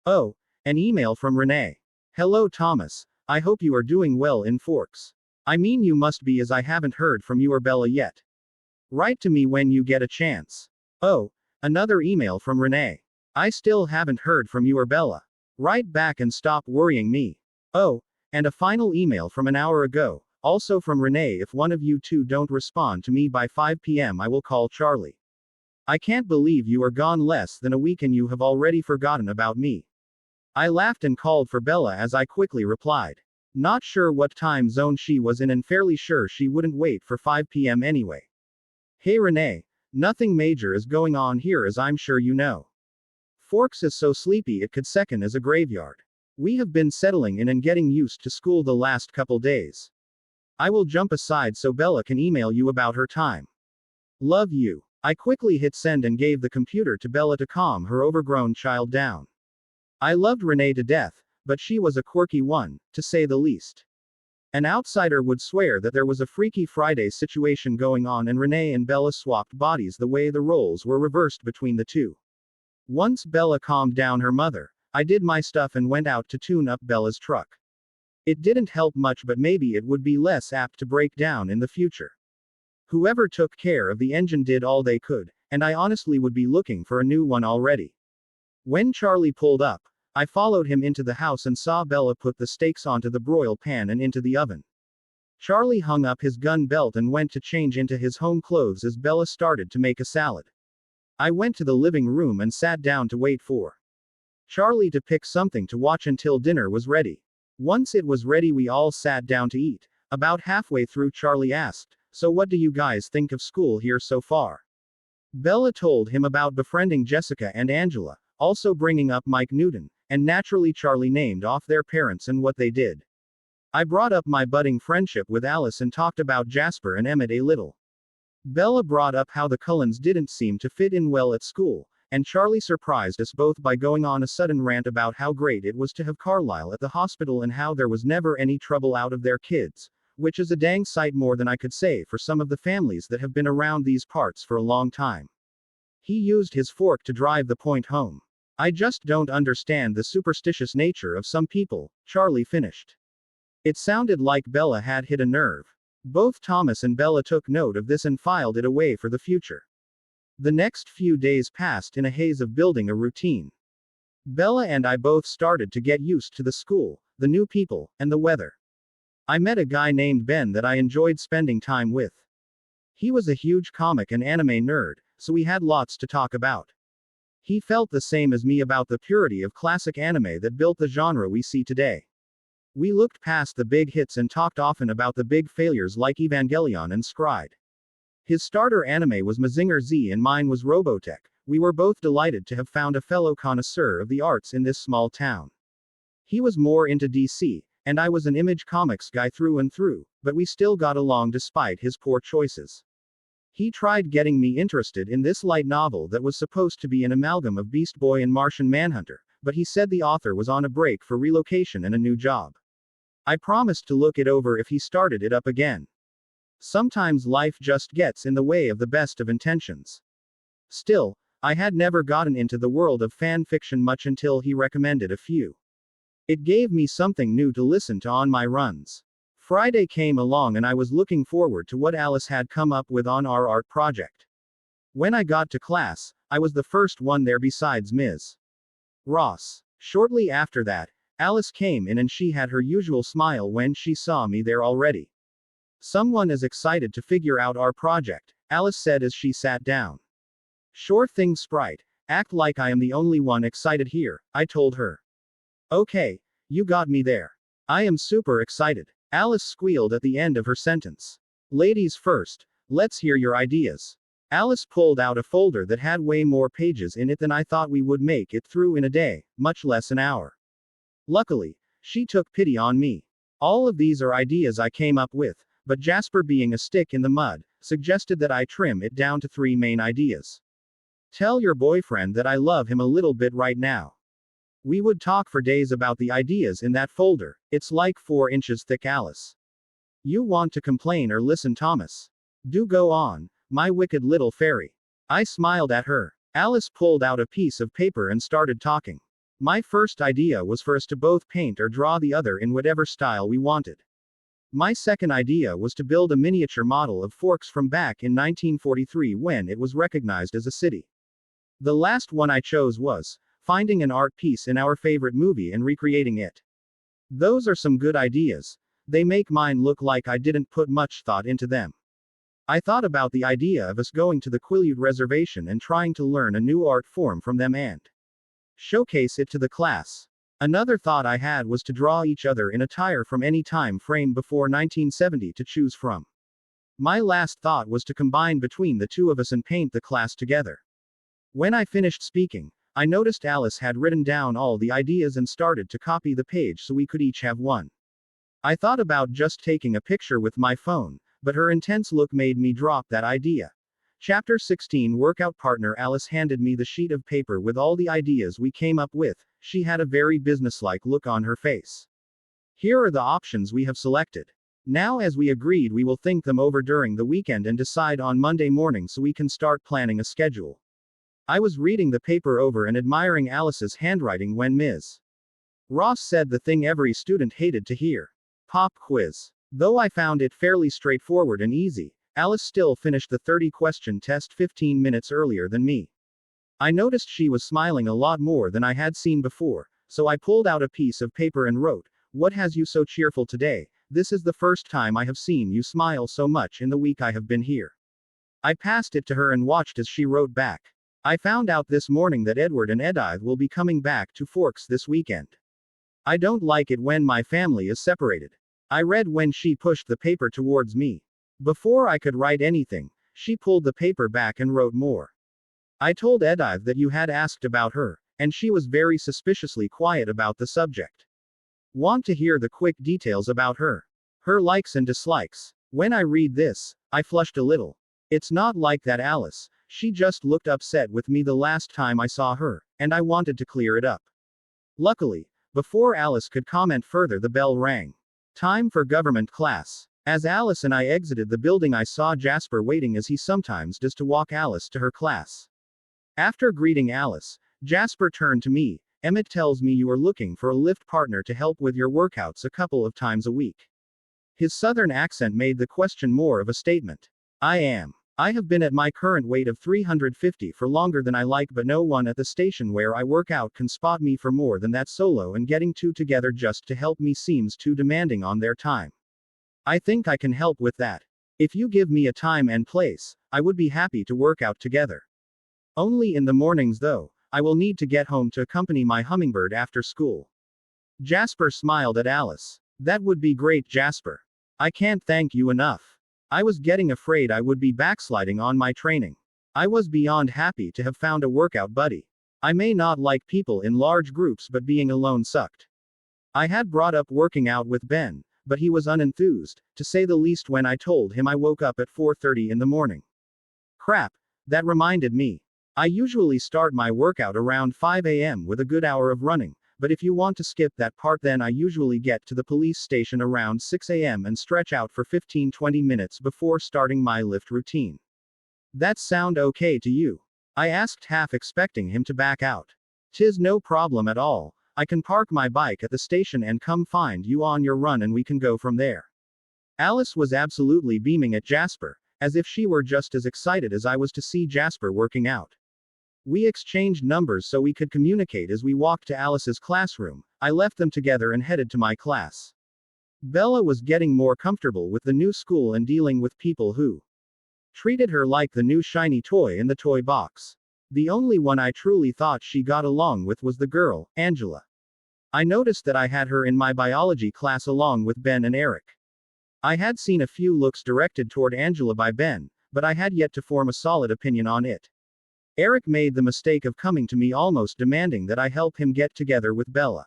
Oh, an email from Renee. Hello Thomas, I hope you are doing well in Forks. I mean you must be as I haven't heard from you or Bella yet. Write to me when you get a chance. Oh, another email from Renee. I still haven't heard from you or Bella. Write back and stop worrying me. Oh, and a final email from an hour ago, also from Renee. If one of you two don't respond to me by 5 p.m. I will call Charlie. I can't believe you are gone less than a week and you have already forgotten about me. I laughed and called for Bella as I quickly replied. Not sure what time zone she was in and fairly sure she wouldn't wait for 5 p.m. anyway. Hey Renee, nothing major is going on here as I'm sure you know. Forks is so sleepy it could second as a graveyard. We have been settling in and getting used to school the last couple days. I will jump aside so Bella can email you about her time. Love you. I quickly hit send and gave the computer to Bella to calm her overgrown child down. I loved Renee to death, but she was a quirky one, to say the least. An outsider would swear that there was a Freaky Friday situation going on and Renee and Bella swapped bodies the way the roles were reversed between the two. Once Bella calmed down her mother, I did my stuff and went out to tune up Bella's truck. It didn't help much, but maybe it would be less apt to break down in the future. Whoever took care of the engine did all they could, and I honestly would be looking for a new one already. When Charlie pulled up, I followed him into the house and saw Bella put the steaks onto the broil pan and into the oven. Charlie hung up his gun belt and went to change into his home clothes as Bella started to make a salad. I went to the living room and sat down to wait for Charlie to pick something to watch until dinner was ready. Once it was ready, we all sat down to eat. About halfway through, Charlie asked, "So what do you guys think of school here so far?" Bella told him about befriending Jessica and Angela, also bringing up Mike Newton, and naturally Charlie named off their parents and what they did. I brought up my budding friendship with Alice and talked about Jasper and Emmett a little. Bella brought up how the Cullens didn't seem to fit in well at school, and Charlie surprised us both by going on a sudden rant about how great it was to have Carlisle at the hospital and how there was never any trouble out of their kids, which is a dang sight more than I could say for some of the families that have been around these parts for a long time. He used his fork to drive the point home. "I just don't understand the superstitious nature of some people," Charlie finished. It sounded like Bella had hit a nerve. Both Thomas and Bella took note of this and filed it away for the future. The next few days passed in a haze of building a routine. Bella and I both started to get used to the school, the new people, and the weather. I met a guy named Ben that I enjoyed spending time with. He was a huge comic and anime nerd, so we had lots to talk about. He felt the same as me about the purity of classic anime that built the genre we see today. We looked past the big hits and talked often about the big failures like Evangelion and Scryed. His starter anime was Mazinger Z and mine was Robotech. We were both delighted to have found a fellow connoisseur of the arts in this small town. He was more into DC, and I was an Image Comics guy through and through, but we still got along despite his poor choices. He tried getting me interested in this light novel that was supposed to be an amalgam of Beast Boy and Martian Manhunter, but he said the author was on a break for relocation and a new job. I promised to look it over if he started it up again. Sometimes life just gets in the way of the best of intentions. Still, I had never gotten into the world of fan fiction much until he recommended a few. It gave me something new to listen to on my runs. Friday came along and I was looking forward to what Alice had come up with on our art project. When I got to class, I was the first one there besides Ms. Ross. Shortly after that, Alice came in and she had her usual smile when she saw me there already. "Someone is excited to figure out our project," Alice said as she sat down. "Sure thing, Sprite. Act like I am the only one excited here," I told her. "Okay, you got me there. I am super excited," Alice squealed at the end of her sentence. "Ladies first, let's hear your ideas." Alice pulled out a folder that had way more pages in it than I thought we would make it through in a day, much less an hour. Luckily, she took pity on me. "All of these are ideas I came up with, but Jasper, being a stick in the mud, suggested that I trim it down to 3 main ideas. Tell your boyfriend that I love him a little bit right now." We would talk for days about the ideas in that folder. "It's like 4 inches thick, Alice. You want to complain or listen, Thomas? Do go on, my wicked little fairy." I smiled at her. Alice pulled out a piece of paper and started talking. "My first idea was for us to both paint or draw the other in whatever style we wanted. My second idea was to build a miniature model of Forks from back in 1943 when it was recognized as a city. The last one I chose was finding an art piece in our favorite movie and recreating it. Those are some good ideas. They make mine look like I didn't put much thought into them. I thought about the idea of us going to the Quileute Reservation and trying to learn a new art form from them and showcase it to the class. Another thought I had was to draw each other in attire from any time frame before 1970 to choose from. My last thought was to combine between the two of us and paint the class together." When I finished speaking, I noticed Alice had written down all the ideas and started to copy the page so we could each have one. I thought about just taking a picture with my phone, but her intense look made me drop that idea. Chapter 16 Workout Partner. Alice handed me the sheet of paper with all the ideas we came up with. She had a very businesslike look on her face. "Here are the options we have selected. Now, as we agreed, we will think them over during the weekend and decide on Monday morning so we can start planning a schedule. I was reading the paper over and admiring Alice's handwriting when Ms. Ross said the thing every student hated to hear. Pop quiz. Though I found it fairly straightforward and easy, Alice still finished the 30-question test 15 minutes earlier than me. I noticed she was smiling a lot more than I had seen before, so I pulled out a piece of paper and wrote, "What has you so cheerful today? This is the first time I have seen you smile so much in the week I have been here." I passed it to her and watched as she wrote back. "I found out this morning that Edward and Edythe will be coming back to Forks this weekend. I don't like it when my family is separated." I read when she pushed the paper towards me. Before I could write anything, she pulled the paper back and wrote more. "I told Edythe that you had asked about her, and she was very suspiciously quiet about the subject. Want to hear the quick details about her? Her likes and dislikes." When I read this, I flushed a little. It's not like that, Alice. She just looked upset with me the last time I saw her, and I wanted to clear it up. Luckily, before Alice could comment further, the bell rang. Time for government class. As Alice and I exited the building, I saw Jasper waiting as he sometimes does to walk Alice to her class. After greeting Alice, Jasper turned to me. "Emmett tells me you are looking for a lift partner to help with your workouts a couple of times a week." His southern accent made the question more of a statement. "I am. I have been at my current weight of 350 for longer than I like, but no one at the station where I work out can spot me for more than that solo, and getting two together just to help me seems too demanding on their time. I think I can help with that. If you give me a time and place, I would be happy to work out together. Only in the mornings though. I will need to get home to accompany my hummingbird after school." Jasper smiled at Alice. "That would be great, Jasper. I can't thank you enough. I was getting afraid I would be backsliding on my training. I was beyond happy to have found a workout buddy. I may not like people in large groups, but being alone sucked. I had brought up working out with Ben, but he was unenthused, to say the least, when I told him I woke up at 4:30 in the morning. Crap, that reminded me. I usually start my workout around 5 a.m. with a good hour of running, but if you want to skip that part, then I usually get to the police station around 6 a.m. and stretch out for 15-20 minutes before starting my lift routine. That sound okay to you?" I asked, half expecting him to back out. "'Tis no problem at all. I can park my bike at the station and come find you on your run, and we can go from there." Alice was absolutely beaming at Jasper, as if she were just as excited as I was to see Jasper working out. We exchanged numbers so we could communicate as we walked to Alice's classroom. I left them together and headed to my class. Bella was getting more comfortable with the new school and dealing with people who treated her like the new shiny toy in the toy box. The only one I truly thought she got along with was the girl, Angela. I noticed that I had her in my biology class along with Ben and Eric. I had seen a few looks directed toward Angela by Ben, but I had yet to form a solid opinion on it. Eric made the mistake of coming to me almost demanding that I help him get together with Bella.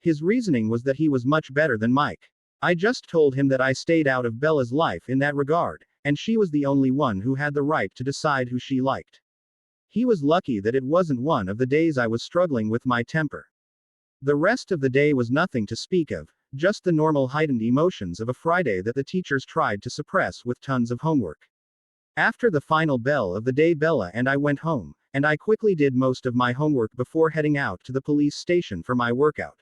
His reasoning was that he was much better than Mike. I just told him that I stayed out of Bella's life in that regard, and she was the only one who had the right to decide who she liked. He was lucky that it wasn't one of the days I was struggling with my temper. The rest of the day was nothing to speak of, just the normal heightened emotions of a Friday that the teachers tried to suppress with tons of homework. After the final bell of the day, Bella and I went home, and I quickly did most of my homework before heading out to the police station for my workout.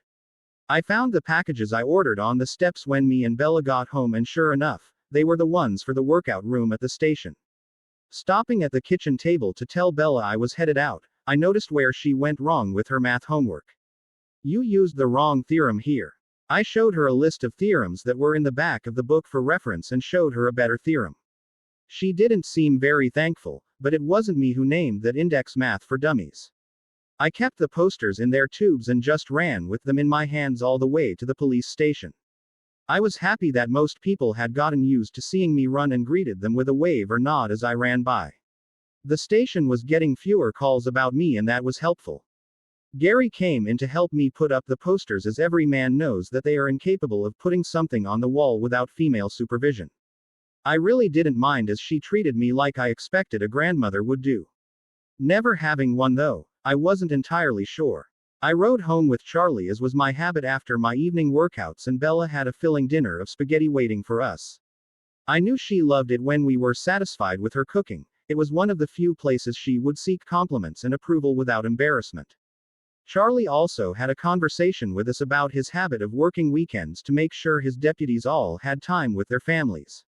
I found the packages I ordered on the steps when me and Bella got home, and sure enough, they were the ones for the workout room at the station. Stopping at the kitchen table to tell Bella I was headed out, I noticed where she went wrong with her math homework. "You used the wrong theorem here." I showed her a list of theorems that were in the back of the book for reference and showed her a better theorem. She didn't seem very thankful, but it wasn't me who named that index math for dummies. I kept the posters in their tubes and just ran with them in my hands all the way to the police station. I was happy that most people had gotten used to seeing me run and greeted them with a wave or nod as I ran by. The station was getting fewer calls about me, and that was helpful. Gary came in to help me put up the posters, as every man knows that they are incapable of putting something on the wall without female supervision. I really didn't mind, as she treated me like I expected a grandmother would do. Never having one though, I wasn't entirely sure. I rode home with Charlie as was my habit after my evening workouts, and Bella had a filling dinner of spaghetti waiting for us. I knew she loved it when we were satisfied with her cooking. It was one of the few places she would seek compliments and approval without embarrassment. Charlie also had a conversation with us about his habit of working weekends to make sure his deputies all had time with their families.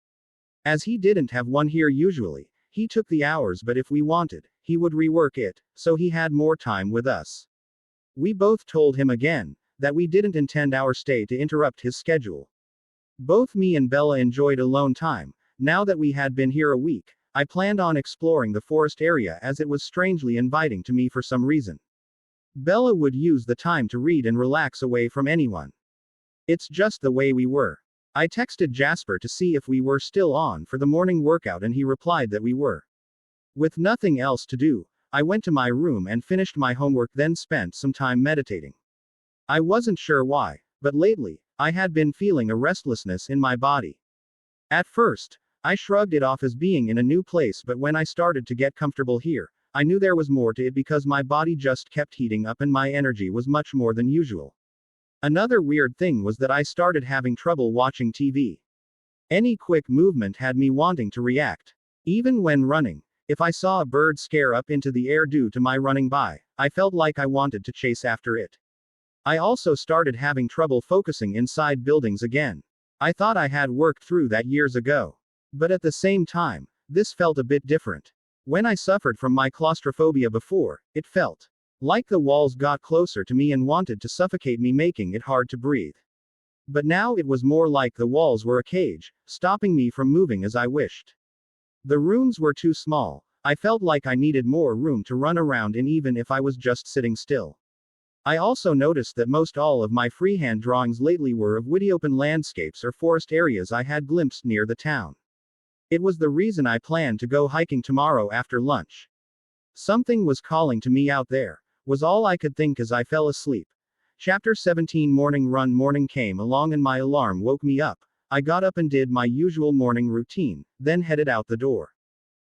As he didn't have one here usually, he took the hours, but if we wanted, he would rework it, so he had more time with us. We both told him again that we didn't intend our stay to interrupt his schedule. Both me and Bella enjoyed alone time. Now that we had been here a week, I planned on exploring the forest area as it was strangely inviting to me for some reason. Bella would use the time to read and relax away from anyone. It's just the way we were. I texted Jasper to see if we were still on for the morning workout, and he replied that we were. With nothing else to do, I went to my room and finished my homework, then spent some time meditating. I wasn't sure why, but lately, I had been feeling a restlessness in my body. At first, I shrugged it off as being in a new place, but when I started to get comfortable here, I knew there was more to it because my body just kept heating up and my energy was much more than usual. Another weird thing was that I started having trouble watching TV. Any quick movement had me wanting to react. Even when running, if I saw a bird scare up into the air due to my running by, I felt like I wanted to chase after it. I also started having trouble focusing inside buildings again. I thought I had worked through that years ago. But at the same time, this felt a bit different. When I suffered from my claustrophobia before, it felt like the walls got closer to me and wanted to suffocate me, making it hard to breathe. But now it was more like the walls were a cage, stopping me from moving as I wished. The rooms were too small. I felt like I needed more room to run around in, even if I was just sitting still. I also noticed that most all of my freehand drawings lately were of woody open landscapes or forest areas I had glimpsed near the town. It was the reason I planned to go hiking tomorrow after lunch. Something was calling to me out there, was all I could think as I fell asleep. Chapter 17 Morning Run. Morning came along and my alarm woke me up. I got up and did my usual morning routine, then headed out the door.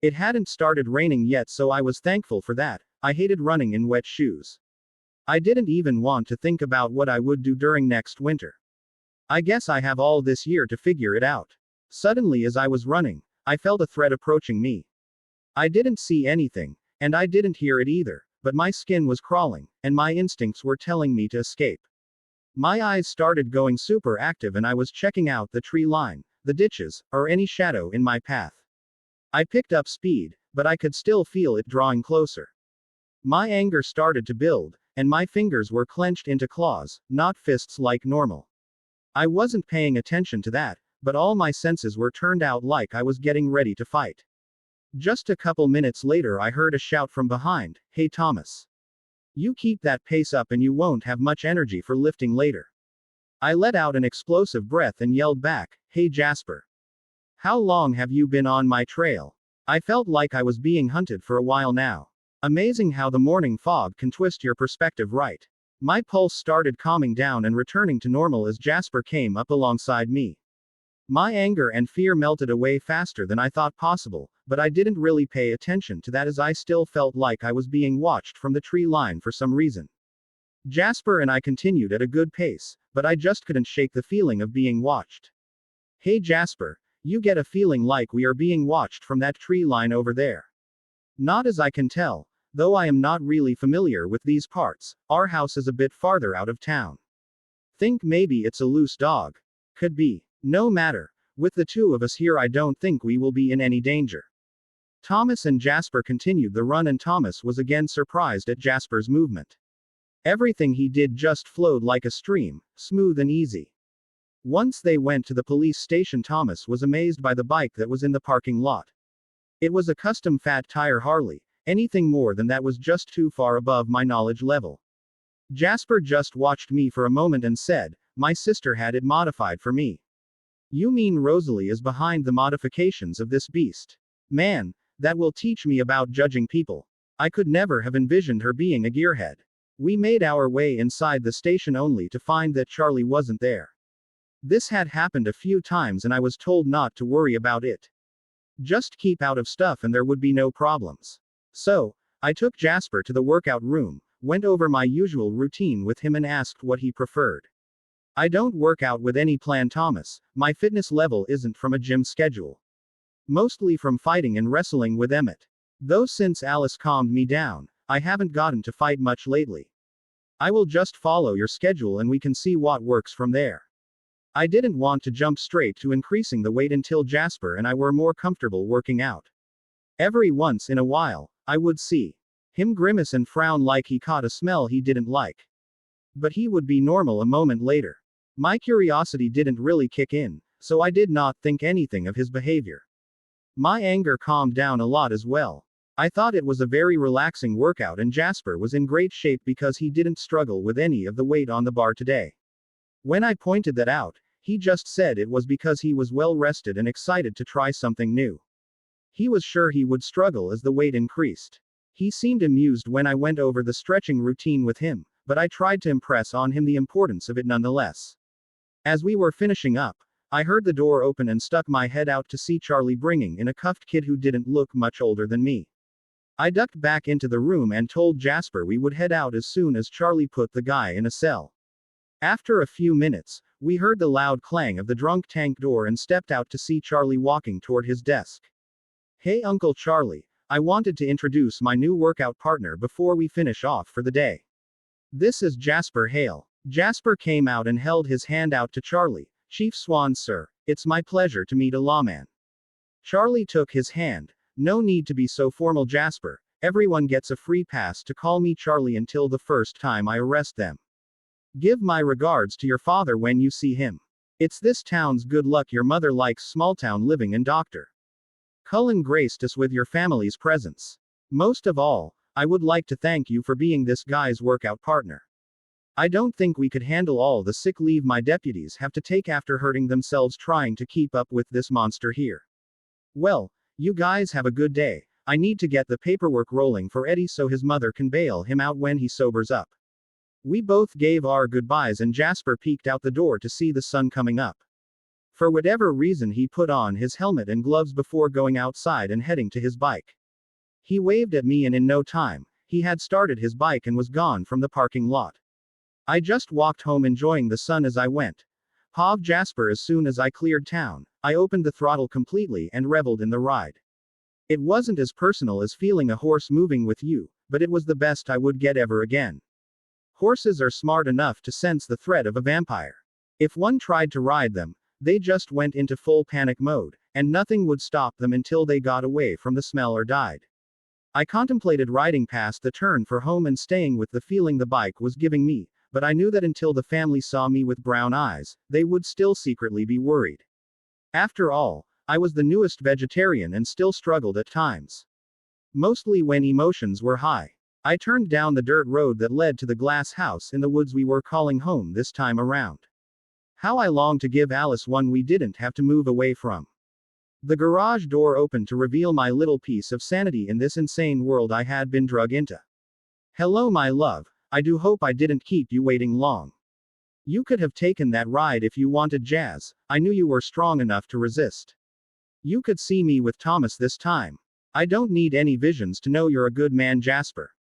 It hadn't started raining yet, so I was thankful for that. I hated running in wet shoes. I didn't even want to think about what I would do during next winter. I guess I have all this year to figure it out. Suddenly, as I was running, I felt a threat approaching me. I didn't see anything, and I didn't hear it either, but my skin was crawling, and my instincts were telling me to escape. My eyes started going super active and I was checking out the tree line, the ditches, or any shadow in my path. I picked up speed, but I could still feel it drawing closer. My anger started to build, and my fingers were clenched into claws, not fists like normal. I wasn't paying attention to that, but all my senses were turned out like I was getting ready to fight. Just a couple minutes later I heard a shout from behind, "Hey Thomas. You keep that pace up and you won't have much energy for lifting later." I let out an explosive breath and yelled back, "Hey Jasper. How long have you been on my trail?" I felt like I was being hunted for a while now. Amazing how the morning fog can twist your perspective right. My pulse started calming down and returning to normal as Jasper came up alongside me. My anger and fear melted away faster than I thought possible, but I didn't really pay attention to that as I still felt like I was being watched from the tree line for some reason. Jasper and I continued at a good pace, but I just couldn't shake the feeling of being watched. "Hey Jasper, you get a feeling like we are being watched from that tree line over there?" "Not as I can tell. Though I am not really familiar with these parts, our house is a bit farther out of town. Think maybe it's a loose dog." "Could be. No matter. With the two of us here I don't think we will be in any danger." Thomas and Jasper continued the run and Thomas was again surprised at Jasper's movement. Everything he did just flowed like a stream, smooth and easy. Once they went to the police station, Thomas was amazed by the bike that was in the parking lot. It was a custom fat tire Harley. Anything more than that was just too far above my knowledge level. Jasper just watched me for a moment and said, "My sister had it modified for me." "You mean Rosalie is behind the modifications of this beast?" "Man, that will teach me about judging people. I could never have envisioned her being a gearhead." We made our way inside the station only to find that Charlie wasn't there. This had happened a few times and I was told not to worry about it. Just keep out of stuff and there would be no problems. So, I took Jasper to the workout room, went over my usual routine with him and asked what he preferred. I don't work out with any plan, Thomas. My fitness level isn't from a gym schedule. Mostly from fighting and wrestling with Emmett. Though since Alice calmed me down, I haven't gotten to fight much lately. I will just follow your schedule and we can see what works from there. I didn't want to jump straight to increasing the weight until Jasper and I were more comfortable working out. Every once in a while, I would see him grimace and frown like he caught a smell he didn't like. But he would be normal a moment later. My curiosity didn't really kick in, so I did not think anything of his behavior. My anger calmed down a lot as well. I thought it was a very relaxing workout and Jasper was in great shape because he didn't struggle with any of the weight on the bar today. When I pointed that out, he just said it was because he was well rested and excited to try something new. He was sure he would struggle as the weight increased. He seemed amused when I went over the stretching routine with him, but I tried to impress on him the importance of it nonetheless. As we were finishing up, I heard the door open and stuck my head out to see Charlie bringing in a cuffed kid who didn't look much older than me. I ducked back into the room and told Jasper we would head out as soon as Charlie put the guy in a cell. After a few minutes, we heard the loud clang of the drunk tank door and stepped out to see Charlie walking toward his desk. "Hey Uncle Charlie, I wanted to introduce my new workout partner before we finish off for the day. This is Jasper Hale." Jasper came out and held his hand out to Charlie. "Chief Swan, sir, it's my pleasure to meet a lawman." Charlie took his hand. "No need to be so formal, Jasper. Everyone gets a free pass to call me Charlie until the first time I arrest them. Give my regards to your father when you see him. It's this town's good luck your mother likes small-town living and Dr. Cullen graced us with your family's presence. Most of all, I would like to thank you for being this guy's workout partner. I don't think we could handle all the sick leave my deputies have to take after hurting themselves trying to keep up with this monster here. Well, you guys have a good day. I need to get the paperwork rolling for Eddie so his mother can bail him out when he sobers up." We both gave our goodbyes and Jasper peeked out the door to see the sun coming up. For whatever reason he put on his helmet and gloves before going outside and heading to his bike. He waved at me and in no time, he had started his bike and was gone from the parking lot. I just walked home enjoying the sun as I went. Pav Jasper as soon as I cleared town, I opened the throttle completely and reveled in the ride. It wasn't as personal as feeling a horse moving with you, but it was the best I would get ever again. Horses are smart enough to sense the threat of a vampire. If one tried to ride them, they just went into full panic mode, and nothing would stop them until they got away from the smell or died. I contemplated riding past the turn for home and staying with the feeling the bike was giving me, but I knew that until the family saw me with brown eyes, they would still secretly be worried. After all, I was the newest vegetarian and still struggled at times. Mostly when emotions were high. I turned down the dirt road that led to the glass house in the woods we were calling home this time around. How I longed to give Alice one we didn't have to move away from. The garage door opened to reveal my little piece of sanity in this insane world I had been drug into. "Hello, my love. I do hope I didn't keep you waiting long. You could have taken that ride if you wanted, Jazz. I knew you were strong enough to resist. You could see me with Thomas this time. I don't need any visions to know you're a good man, Jasper.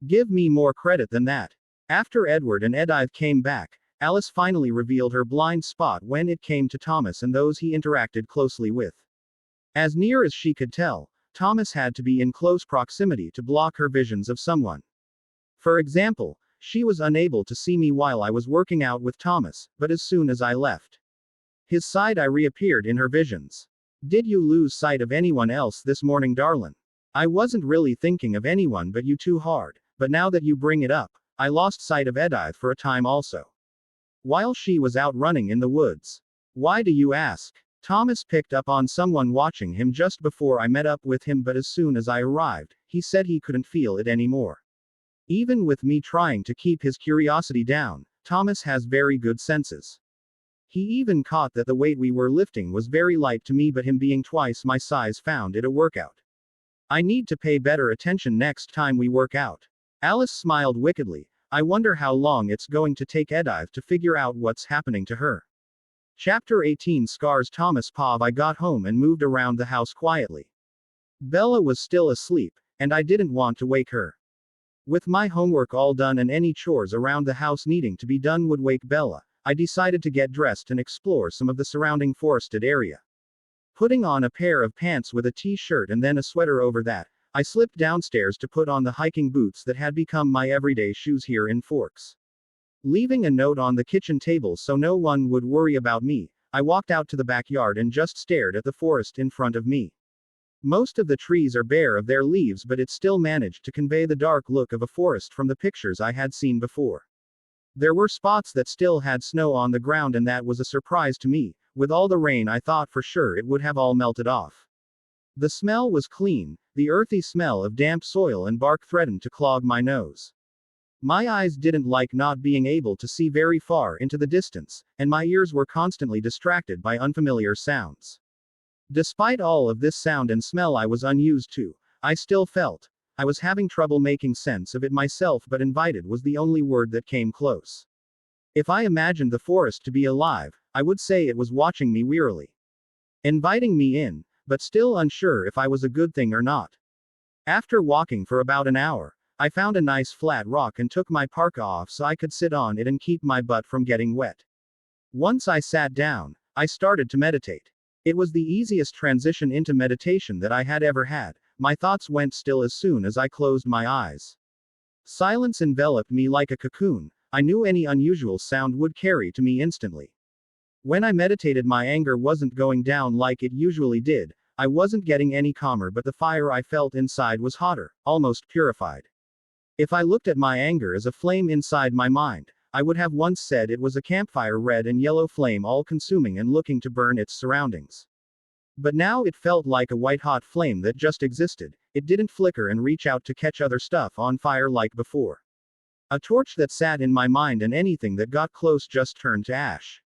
Give me more credit than that." After Edward and Edythe came back, Alice finally revealed her blind spot when it came to Thomas and those he interacted closely with. As near as she could tell, Thomas had to be in close proximity to block her visions of someone. For example, she was unable to see me while I was working out with Thomas, but as soon as I left his side I reappeared in her visions. "Did you lose sight of anyone else this morning, darlin'? I wasn't really thinking of anyone but you too hard, but now that you bring it up, I lost sight of Edythe for a time also. While she was out running in the woods." "Why do you ask?" "Thomas picked up on someone watching him just before I met up with him, but as soon as I arrived, he said he couldn't feel it anymore. Even with me trying to keep his curiosity down, Thomas has very good senses. He even caught that the weight we were lifting was very light to me, but him being twice my size found it a workout. I need to pay better attention next time we work out." Alice smiled wickedly. "I wonder how long it's going to take Edythe to figure out what's happening to her." Chapter 18 Scars Thomas Pav. I got home and moved around the house quietly. Bella was still asleep, and I didn't want to wake her. With my homework all done and any chores around the house needing to be done would wake Bella, I decided to get dressed and explore some of the surrounding forested area. Putting on a pair of pants with a t-shirt and then a sweater over that, I slipped downstairs to put on the hiking boots that had become my everyday shoes here in Forks. Leaving a note on the kitchen table so no one would worry about me, I walked out to the backyard and just stared at the forest in front of me. Most of the trees are bare of their leaves, but it still managed to convey the dark look of a forest from the pictures I had seen before. There were spots that still had snow on the ground, and that was a surprise to me. With all the rain, I thought for sure it would have all melted off. The smell was clean, the earthy smell of damp soil and bark threatened to clog my nose. My eyes didn't like not being able to see very far into the distance, and my ears were constantly distracted by unfamiliar sounds. Despite all of this sound and smell I was unused to, I still felt I was having trouble making sense of it myself, but invited was the only word that came close. If I imagined the forest to be alive, I would say it was watching me wearily, inviting me in, but still unsure if I was a good thing or not. After walking for about an hour, I found a nice flat rock and took my parka off so I could sit on it and keep my butt from getting wet. Once I sat down, I started to meditate. It was the easiest transition into meditation that I had ever had. My thoughts went still as soon as I closed my eyes. Silence enveloped me like a cocoon. I knew any unusual sound would carry to me instantly. When I meditated, my anger wasn't going down like it usually did. I wasn't getting any calmer, but the fire I felt inside was hotter, almost purified. If I looked at my anger as a flame inside my mind, I would have once said it was a campfire, red and yellow flame all consuming and looking to burn its surroundings. But now it felt like a white-hot flame that just existed. It didn't flicker and reach out to catch other stuff on fire like before. A torch that sat in my mind, and anything that got close just turned to ash.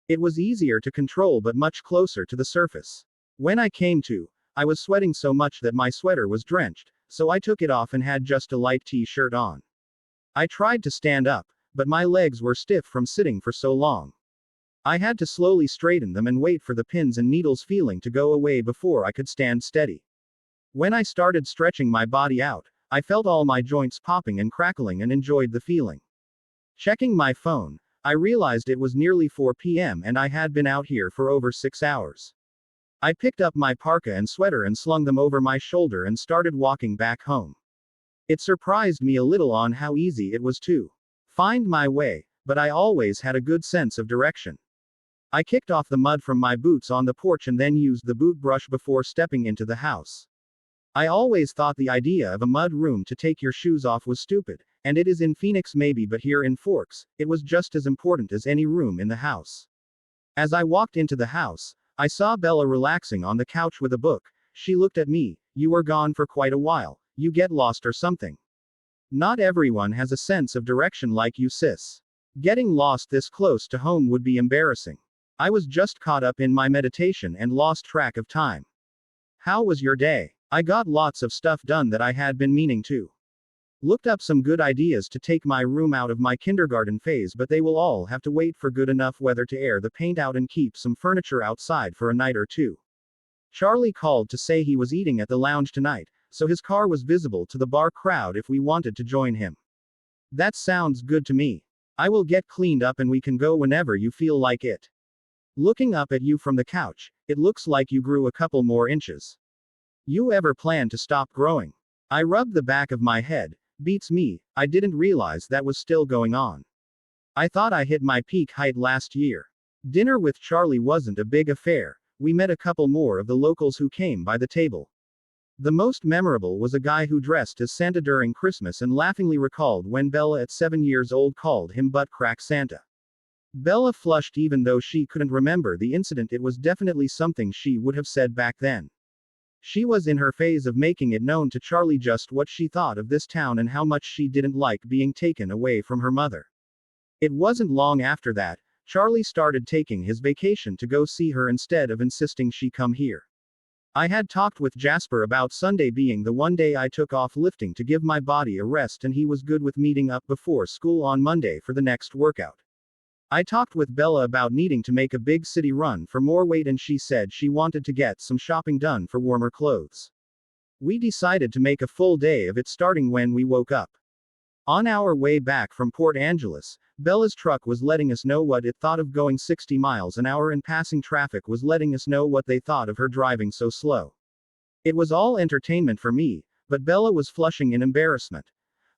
It was easier to control but much closer to the surface. When I came to, I was sweating so much that my sweater was drenched, so I took it off and had just a light t-shirt on. I tried to stand up, but my legs were stiff from sitting for so long. I had to slowly straighten them and wait for the pins and needles feeling to go away before I could stand steady. When I started stretching my body out, I felt all my joints popping and crackling and enjoyed the feeling. Checking my phone, I realized it was nearly 4 p.m. and I had been out here for over 6 hours. I picked up my parka and sweater and slung them over my shoulder and started walking back home. It surprised me a little on how easy it was to find my way, but I always had a good sense of direction. I kicked off the mud from my boots on the porch and then used the boot brush before stepping into the house. I always thought the idea of a mud room to take your shoes off was stupid, and it is in Phoenix maybe, but here in Forks, it was just as important as any room in the house. As I walked into the house, I saw Bella relaxing on the couch with a book. She looked at me. "You were gone for quite a while. You get lost or something?" "Not everyone has a sense of direction like you, sis. Getting lost this close to home would be embarrassing. I was just caught up in my meditation and lost track of time." "How was your day?" "I got lots of stuff done that I had been meaning to. Looked up some good ideas to take my room out of my kindergarten phase, but they will all have to wait for good enough weather to air the paint out and keep some furniture outside for a night or two. Charlie called to say he was eating at the lounge tonight, so his car was visible to the bar crowd if we wanted to join him." "That sounds good to me. I will get cleaned up and we can go whenever you feel like it." "Looking up at you from the couch, it looks like you grew a couple more inches. You ever plan to stop growing?" I rubbed the back of my head. "Beats me, I didn't realize that was still going on. I thought I hit my peak height last year." Dinner with Charlie wasn't a big affair. We met a couple more of the locals who came by the table. The most memorable was a guy who dressed as Santa during Christmas and laughingly recalled when Bella at 7 years old called him butt crack Santa. Bella flushed even though she couldn't remember the incident. It was definitely something she would have said back then. She was in her phase of making it known to Charlie just what she thought of this town and how much she didn't like being taken away from her mother. It wasn't long after that, Charlie started taking his vacation to go see her instead of insisting she come here. I had talked with Jasper about Sunday being the one day I took off lifting to give my body a rest, and he was good with meeting up before school on Monday for the next workout. I talked with Bella about needing to make a big city run for more weight, and she said she wanted to get some shopping done for warmer clothes. We decided to make a full day of it starting when we woke up. On our way back from Port Angeles, Bella's truck was letting us know what it thought of going 60 miles an hour, and passing traffic was letting us know what they thought of her driving so slow. It was all entertainment for me, but Bella was flushing in embarrassment.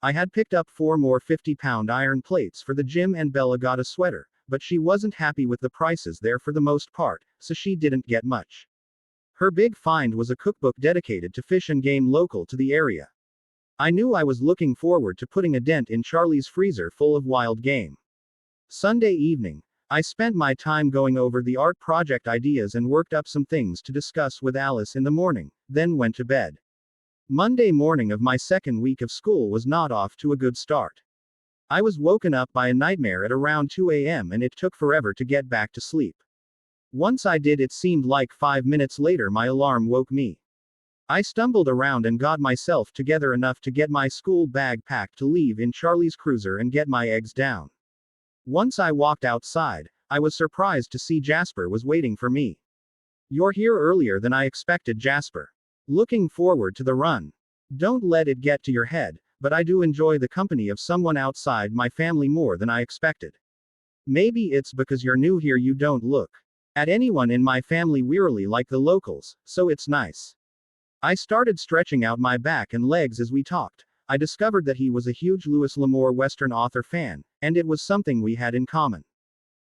I had picked up 4 more 50-pound iron plates for the gym, and Bella got a sweater, but she wasn't happy with the prices there for the most part, so she didn't get much. Her big find was a cookbook dedicated to fish and game local to the area. I knew I was looking forward to putting a dent in Charlie's freezer full of wild game. Sunday evening, I spent my time going over the art project ideas and worked up some things to discuss with Alice in the morning, then went to bed. Monday morning of my second week of school was not off to a good start. I was woken up by a nightmare at around 2 a.m. and it took forever to get back to sleep. Once I did, it seemed like 5 minutes later my alarm woke me. I stumbled around and got myself together enough to get my school bag packed to leave in Charlie's cruiser and get my eggs down. Once I walked outside, I was surprised to see Jasper was waiting for me. "You're here earlier than I expected, Jasper. Looking forward to the run. Don't let it get to your head, but I do enjoy the company of someone outside my family more than I expected. Maybe it's because you're new here, you don't look at anyone in my family wearily like the locals, so it's nice." I started stretching out my back and legs as we talked. I discovered that he was a huge Lewis L'Amour Western author fan, and it was something we had in common.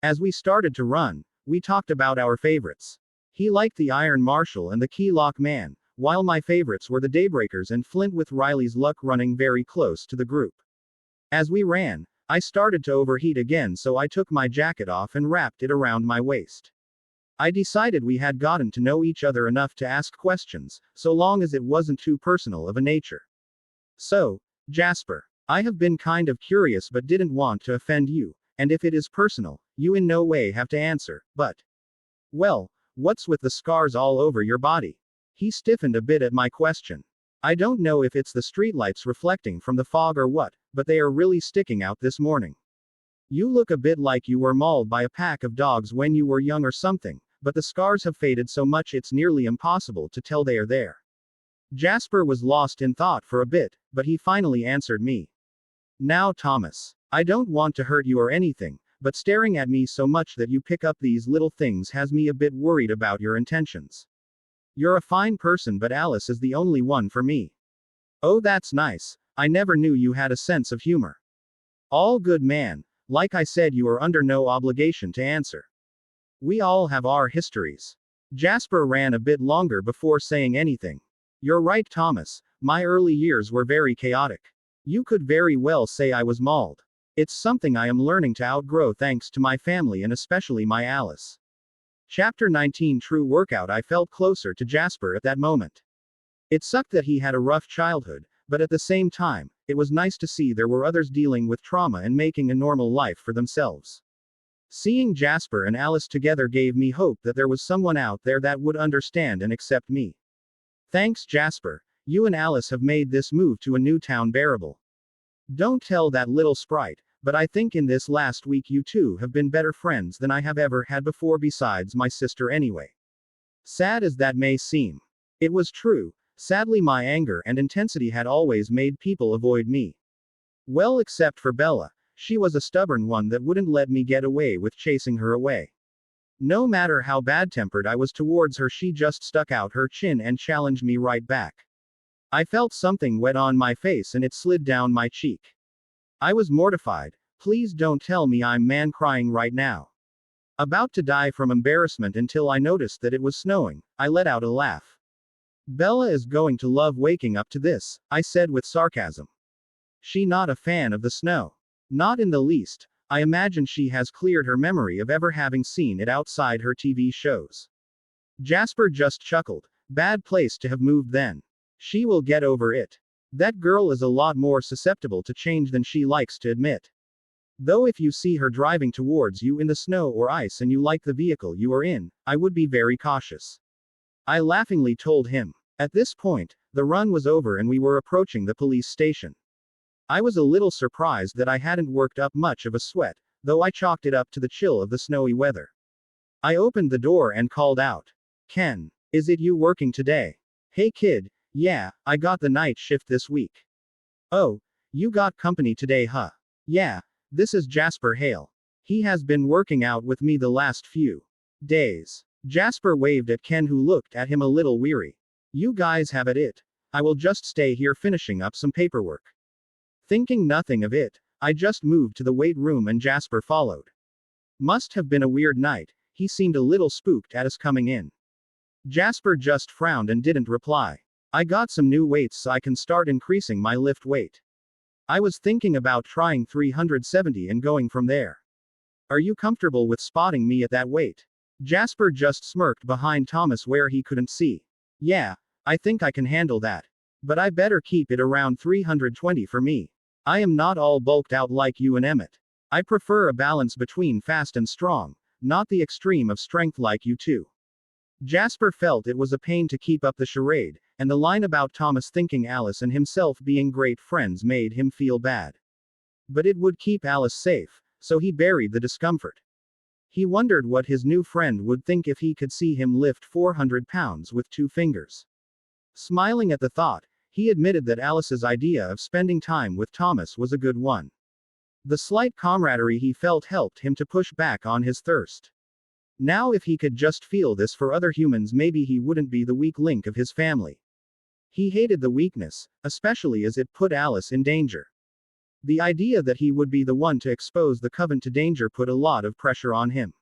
As we started to run, we talked about our favorites. He liked the Iron Marshal and the Key Lock Man, while my favorites were the Daybreakers and Flint, with Riley's Luck running very close to the group. As we ran, I started to overheat again, so I took my jacket off and wrapped it around my waist. I decided we had gotten to know each other enough to ask questions, so long as it wasn't too personal of a nature. "So, Jasper, I have been kind of curious but didn't want to offend you, and if it is personal, you in no way have to answer, but, well, what's with the scars all over your body?" He stiffened a bit at my question. "I don't know if it's the streetlights reflecting from the fog or what, but they are really sticking out this morning. You look a bit like you were mauled by a pack of dogs when you were young or something, but the scars have faded so much it's nearly impossible to tell they are there." Jasper was lost in thought for a bit, but he finally answered me. "Now, Thomas, I don't want to hurt you or anything, but staring at me so much that you pick up these little things has me a bit worried about your intentions. You're a fine person, but Alice is the only one for me." "Oh, that's nice. I never knew you had a sense of humor." "All good, man. Like I said, you are under no obligation to answer. We all have our histories." Jasper ran a bit longer before saying anything. "You're right, Thomas. My early years were very chaotic. You could very well say I was mauled. It's something I am learning to outgrow thanks to my family and especially my Alice." Chapter 19 True Workout. I felt closer to Jasper at that moment. It sucked that he had a rough childhood, but at the same time, it was nice to see there were others dealing with trauma and making a normal life for themselves. Seeing Jasper and Alice together gave me hope that there was someone out there that would understand and accept me. "Thanks, Jasper. You and Alice have made this move to a new town bearable. Don't tell that little sprite, but I think in this last week you two have been better friends than I have ever had before, besides my sister anyway." Sad as that may seem, it was true. Sadly, my anger and intensity had always made people avoid me. Well, except for Bella. She was a stubborn one that wouldn't let me get away with chasing her away. No matter how bad-tempered I was towards her, she just stuck out her chin and challenged me right back. I felt something wet on my face and it slid down my cheek. I was mortified. Please don't tell me I'm man crying right now. About to die from embarrassment until I noticed that it was snowing. I let out a laugh. "Bella is going to love waking up to this," I said with sarcasm. "She not a fan of the snow?" "Not in the least. I imagine she has cleared her memory of ever having seen it outside her TV shows." Jasper just chuckled. "Bad place to have moved then. She will get over it. That girl is a lot more susceptible to change than she likes to admit. Though if you see her driving towards you in the snow or ice and you like the vehicle you are in, I would be very cautious," I laughingly told him. At this point, the run was over and we were approaching the police station. I was a little surprised that I hadn't worked up much of a sweat, though I chalked it up to the chill of the snowy weather. I opened the door and called out, "Ken, is it you working today?" "Hey kid, yeah, I got the night shift this week." "Oh, You got company today, huh? Yeah, this is Jasper Hale. He has been working out with me the last few days. Jasper waved at Ken, who looked at him a little weary. You guys have it. I will just stay here finishing up some paperwork. Thinking nothing of it, I just moved to the weight room and Jasper followed. Must have been a weird night, he seemed a little spooked at us coming in. Jasper just frowned and didn't reply. I got some new weights so I can start increasing my lift weight. I was thinking about trying 370 and going from there. Are you comfortable with spotting me at that weight? Jasper just smirked behind Thomas where he couldn't see. Yeah, I think I can handle that. But I better keep it around 320 for me. I am not all bulked out like you and Emmett. I prefer a balance between fast and strong, not the extreme of strength like you two. Jasper felt it was a pain to keep up the charade, and the line about Thomas thinking Alice and himself being great friends made him feel bad. But it would keep Alice safe, so he buried the discomfort. He wondered what his new friend would think if he could see him lift 400 pounds with 2 fingers. Smiling at the thought, he admitted that Alice's idea of spending time with Thomas was a good one. The slight camaraderie he felt helped him to push back on his thirst. Now if he could just feel this for other humans, maybe he wouldn't be the weak link of his family. He hated the weakness, especially as it put Alice in danger. The idea that he would be the one to expose the coven to danger put a lot of pressure on him.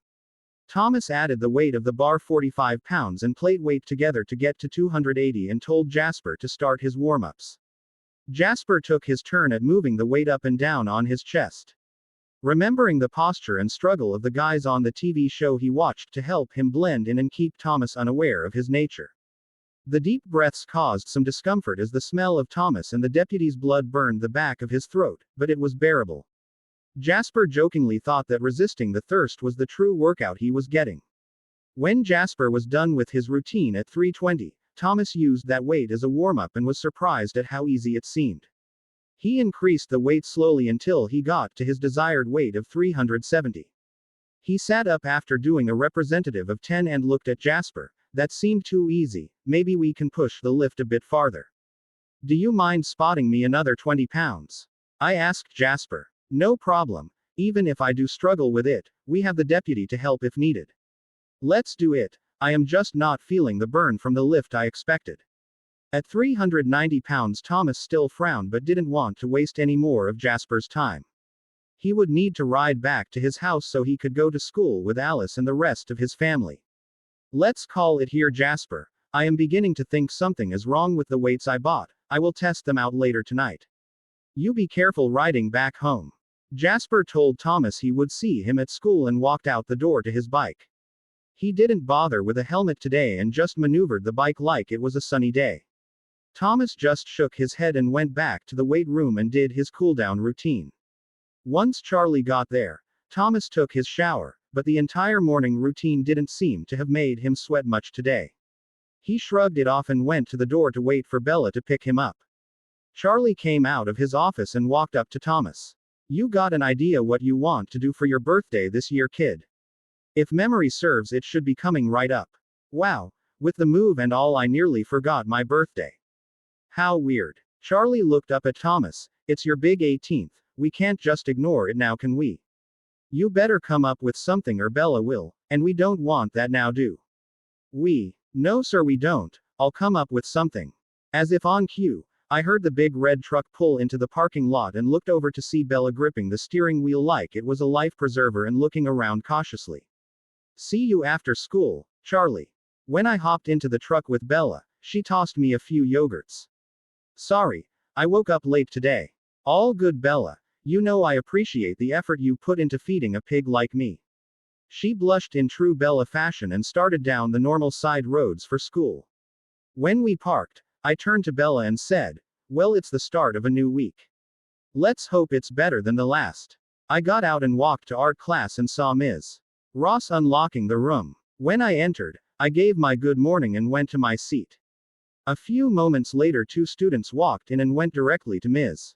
Thomas added the weight of the bar 45 pounds and plate weight together to get to 280 and told Jasper to start his warm-ups. Jasper took his turn at moving the weight up and down on his chest. Remembering the posture and struggle of the guys on the TV show, he watched to help him blend in and keep Thomas unaware of his nature. The deep breaths caused some discomfort as the smell of Thomas and the deputy's blood burned the back of his throat, but it was bearable. Jasper jokingly thought that resisting the thirst was the true workout he was getting. When Jasper was done with his routine at 320, Thomas used that weight as a warm-up and was surprised at how easy it seemed. He increased the weight slowly until he got to his desired weight of 370. He sat up after doing a representative of 10 and looked at Jasper. That seemed too easy, maybe we can push the lift a bit farther. Do you mind spotting me another 20 pounds? I asked Jasper. No problem. Even if I do struggle with it, we have the deputy to help if needed. Let's do it. I am just not feeling the burn from the lift I expected. At 390 pounds, Thomas still frowned but didn't want to waste any more of Jasper's time. He would need to ride back to his house so he could go to school with Alice and the rest of his family. Let's call it here, Jasper. I am beginning to think something is wrong with the weights I bought. I will test them out later tonight. You be careful riding back home. Jasper told Thomas he would see him at school and walked out the door to his bike. He didn't bother with a helmet today and just maneuvered the bike like it was a sunny day. Thomas just shook his head and went back to the weight room and did his cool-down routine. Once Charlie got there, Thomas took his shower, but the entire morning routine didn't seem to have made him sweat much today. He shrugged it off and went to the door to wait for Bella to pick him up. Charlie came out of his office and walked up to Thomas. You got an idea what you want to do for your birthday this year, kid? If memory serves, it should be coming right up. Wow, with the move and all, I nearly forgot my birthday. How weird. Charlie looked up at Thomas. It's your big 18th, we can't just ignore it now, can we? You better come up with something or Bella will, and we don't want that now, do we? No sir, we don't. I'll come up with something. As if on cue, I heard the big red truck pull into the parking lot and looked over to see Bella gripping the steering wheel like it was a life preserver and looking around cautiously. See you after school, Charlie. When I hopped into the truck with Bella, she tossed me a few yogurts. Sorry, I woke up late today. All good, Bella. You know I appreciate the effort you put into feeding a pig like me. She blushed in true Bella fashion and started down the normal side roads for school. When we parked, I turned to Bella and said, well, it's the start of a new week. Let's hope it's better than the last. I got out and walked to art class and saw Ms. Ross unlocking the room. When I entered, I gave my good morning and went to my seat. A few moments later, 2 students walked in and went directly to Ms.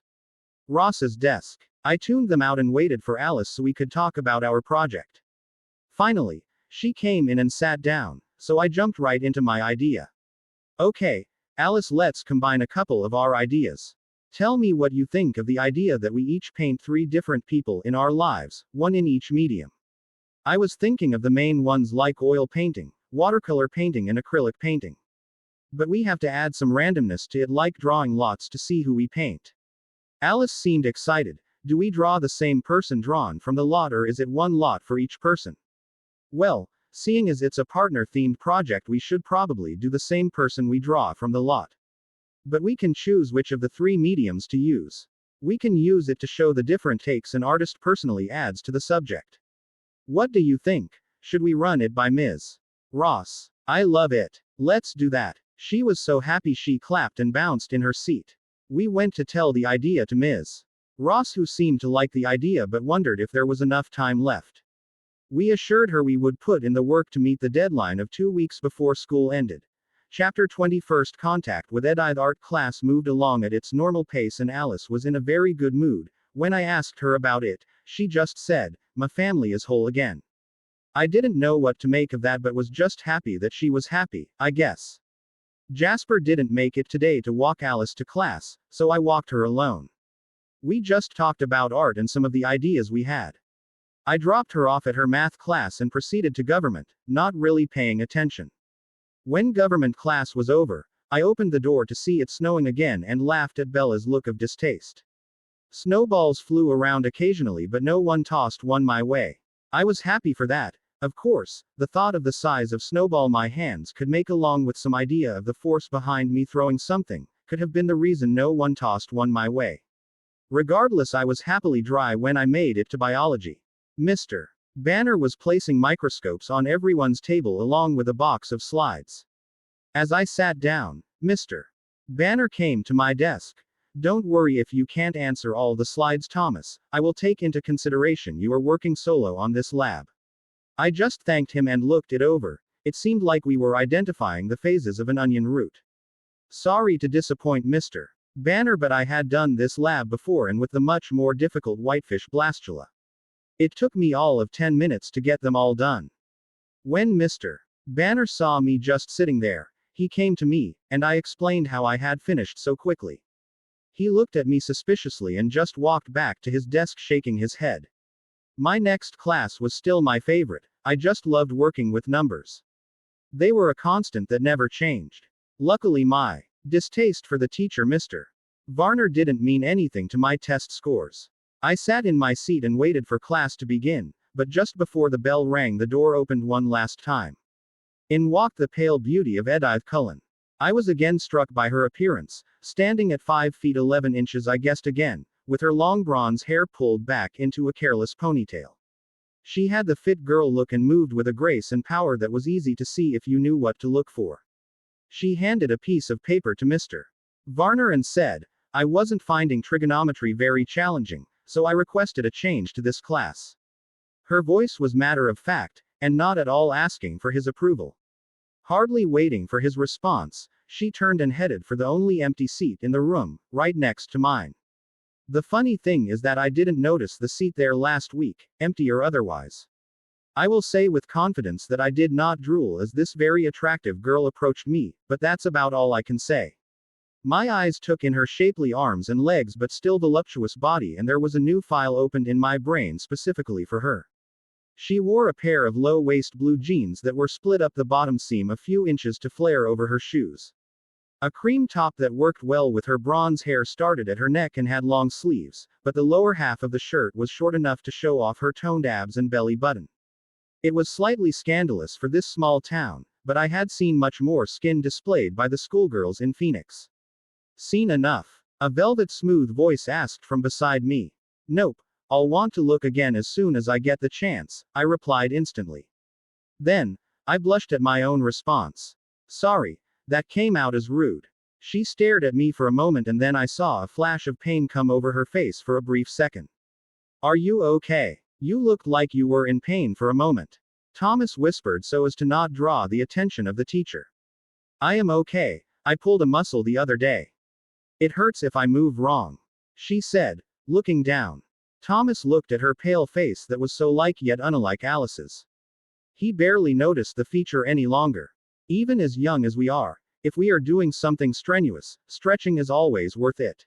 Ross's desk. I tuned them out and waited for Alice so we could talk about our project. Finally, she came in and sat down, so I jumped right into my idea. Okay, Alice, let's combine a couple of our ideas. Tell me what you think of the idea that we each paint 3 different people in our lives, one in each medium. I was thinking of the main ones like oil painting, watercolor painting and acrylic painting. But we have to add some randomness to it, like drawing lots to see who we paint. Alice seemed excited. Do we draw the same person drawn from the lot, or is it one lot for each person? Well, seeing as it's a partner-themed project, we should probably do the same person we draw from the lot. But we can choose which of the 3 mediums to use. We can use it to show the different takes an artist personally adds to the subject. What do you think? Should we run it by Ms. Ross? I love it. Let's do that. She was so happy she clapped and bounced in her seat. We went to tell the idea to Ms. Ross, who seemed to like the idea but wondered if there was enough time left. We assured her we would put in the work to meet the deadline of 2 weeks before school ended. Chapter 20. First contact with Edythe. Art class moved along at its normal pace and Alice was in a very good mood. When I asked her about it, she just said, "My family is whole again." I didn't know what to make of that, but was just happy that she was happy, I guess. Jasper didn't make it today to walk Alice to class, so I walked her alone. We just talked about art and some of the ideas we had. I dropped her off at her math class and proceeded to government, not really paying attention. When government class was over, I opened the door to see it snowing again and laughed at Bella's look of distaste. Snowballs flew around occasionally, but no one tossed one my way. I was happy for that. Of course, the thought of the size of snowball my hands could make, along with some idea of the force behind me throwing something, could have been the reason no one tossed one my way. Regardless, I was happily dry when I made it to biology. Mr. Banner was placing microscopes on everyone's table along with a box of slides. As I sat down, Mr. Banner came to my desk. "Don't worry if you can't answer all the slides, Thomas. I will take into consideration you are working solo on this lab." I just thanked him and looked it over. It seemed like we were identifying the phases of an onion root. "Sorry to disappoint Mr. Banner, but I had done this lab before, and with the much more difficult whitefish blastula. It took me all of 10 minutes to get them all done." When Mr. Banner saw me just sitting there, he came to me, and I explained how I had finished so quickly. He looked at me suspiciously and just walked back to his desk shaking his head. My next class was still my favorite. I just loved working with numbers. They were a constant that never changed. Luckily, my distaste for the teacher, Mr. Varner, didn't mean anything to my test scores. I sat in my seat and waited for class to begin, but just before the bell rang, the door opened one last time. In walked the pale beauty of Edythe Cullen. I was again struck by her appearance, standing at 5 feet 11 inches, I guessed again, with her long bronze hair pulled back into a careless ponytail. She had the fit girl look and moved with a grace and power that was easy to see if you knew what to look for. She handed a piece of paper to Mr. Varner and said, "I wasn't finding trigonometry very challenging, so I requested a change to this class." Her voice was matter of fact, and not at all asking for his approval. Hardly waiting for his response, she turned and headed for the only empty seat in the room, right next to mine. The funny thing is that I didn't notice the seat there last week, empty or otherwise. I will say with confidence that I did not drool as this very attractive girl approached me, but that's about all I can say. My eyes took in her shapely arms and legs but still voluptuous body, and there was a new file opened in my brain specifically for her. She wore a pair of low-waist blue jeans that were split up the bottom seam a few inches to flare over her shoes. A cream top that worked well with her bronze hair started at her neck and had long sleeves, but the lower half of the shirt was short enough to show off her toned abs and belly button. It was slightly scandalous for this small town, but I had seen much more skin displayed by the schoolgirls in Phoenix. "Seen enough?" a velvet smooth voice asked from beside me. "Nope. I'll want to look again as soon as I get the chance," I replied instantly. Then, I blushed at my own response. "Sorry. That came out as rude." She stared at me for a moment and then I saw a flash of pain come over her face for a brief second. "Are you okay? You looked like you were in pain for a moment," Thomas whispered so as to not draw the attention of the teacher. "I am okay. I pulled a muscle the other day. It hurts if I move wrong," she said, looking down. Thomas looked at her pale face that was so like yet unlike Alice's. He barely noticed the feature any longer. Even as young as we are, if we are doing something strenuous, stretching is always worth it.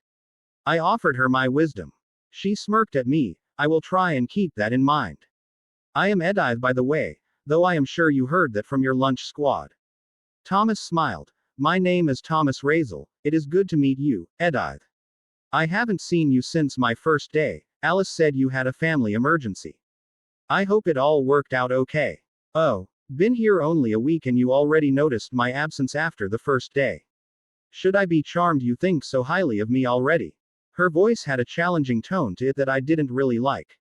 I offered her my wisdom. She smirked at me. I will try and keep that in mind. I am Edythe, by the way, though I am sure you heard that from your lunch squad. Thomas smiled. My name is Thomas Raizel. It is good to meet you, Edythe. I haven't seen you since my first day. Alice said you had a family emergency. I hope it all worked out okay. Oh, been here only a week and you already noticed my absence after the first day. Should I be charmed you think so highly of me already? Her voice had a challenging tone to it that I didn't really like.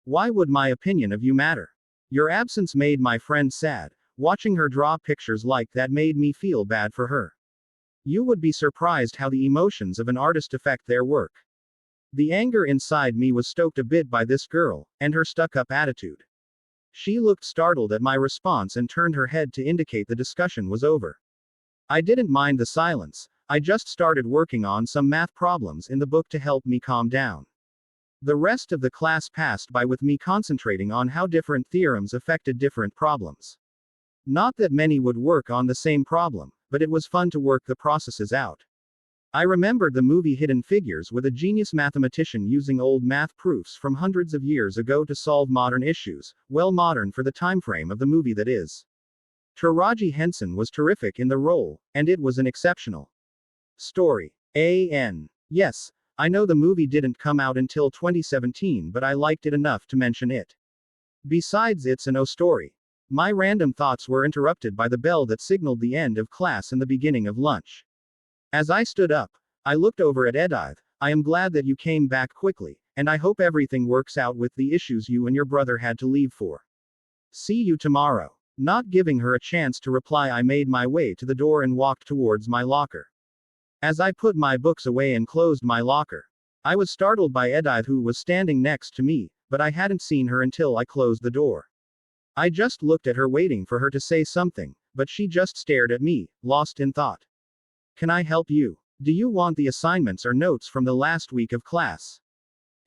Why would my opinion of you matter? Your absence made my friend sad. Watching her draw pictures like that made me feel bad for her. You would be surprised how the emotions of an artist affect their work. The anger inside me was stoked a bit by this girl, and her stuck-up attitude. She looked startled at my response and turned her head to indicate the discussion was over. I didn't mind the silence. I just started working on some math problems in the book to help me calm down. The rest of the class passed by with me concentrating on how different theorems affected different problems. Not that many would work on the same problem, but it was fun to work the processes out. I remembered the movie Hidden Figures with a genius mathematician using old math proofs from hundreds of years ago to solve modern issues, well modern for the timeframe of the movie that is. Taraji Henson was terrific in the role, and it was an exceptional story. Yes, I know the movie didn't come out until 2017, but I liked it enough to mention it. Besides, it's an O story. My random thoughts were interrupted by the bell that signaled the end of class and the beginning of lunch. As I stood up, I looked over at Edythe. I am glad that you came back quickly, and I hope everything works out with the issues you and your brother had to leave for. See you tomorrow. Not giving her a chance to reply, I made my way to the door and walked towards my locker. As I put my books away and closed my locker, I was startled by Edythe, who was standing next to me, but I hadn't seen her until I closed the door. I just looked at her waiting for her to say something, but she just stared at me, lost in thought. Can I help you? Do you want the assignments or notes from the last week of class?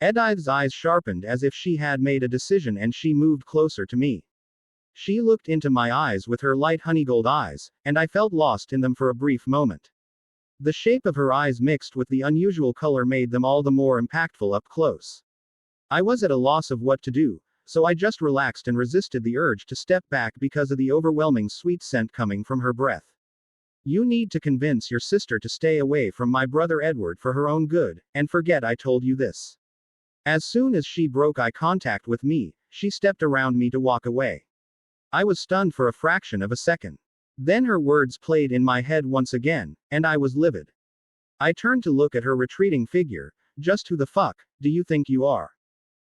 Edythe's eyes sharpened as if she had made a decision and she moved closer to me. She looked into my eyes with her light honeygold eyes, and I felt lost in them for a brief moment. The shape of her eyes mixed with the unusual color made them all the more impactful up close. I was at a loss of what to do, so I just relaxed and resisted the urge to step back because of the overwhelming sweet scent coming from her breath. You need to convince your sister to stay away from my brother Edward for her own good, and forget I told you this. As soon as she broke eye contact with me, she stepped around me to walk away. I was stunned for a fraction of a second. Then her words played in my head once again, and I was livid. I turned to look at her retreating figure. Just who the fuck do you think you are?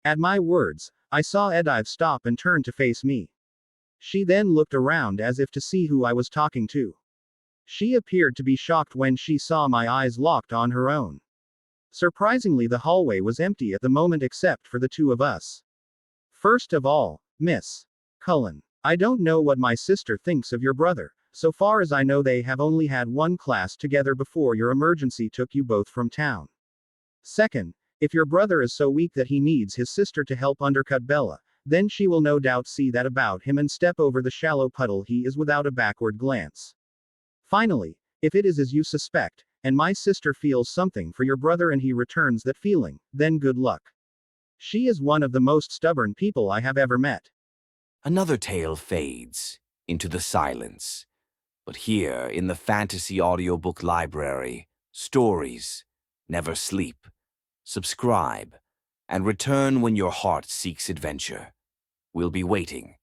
At my words, I saw Edythe stop and turn to face me. She then looked around as if to see who I was talking to. She appeared to be shocked when she saw my eyes locked on her own. Surprisingly, the hallway was empty at the moment except for the two of us. First of all, Miss Cullen, I don't know what my sister thinks of your brother. So far as I know, they have only had one class together before your emergency took you both from town. Second, if your brother is so weak that he needs his sister to help undercut Bella, then she will no doubt see that about him and step over the shallow puddle he is without a backward glance. Finally, if it is as you suspect, and my sister feels something for your brother and he returns that feeling, then good luck. She is one of the most stubborn people I have ever met. Another tale fades into the silence. But here, in the fantasy audiobook library, stories never sleep. Subscribe, and return when your heart seeks adventure. We'll be waiting.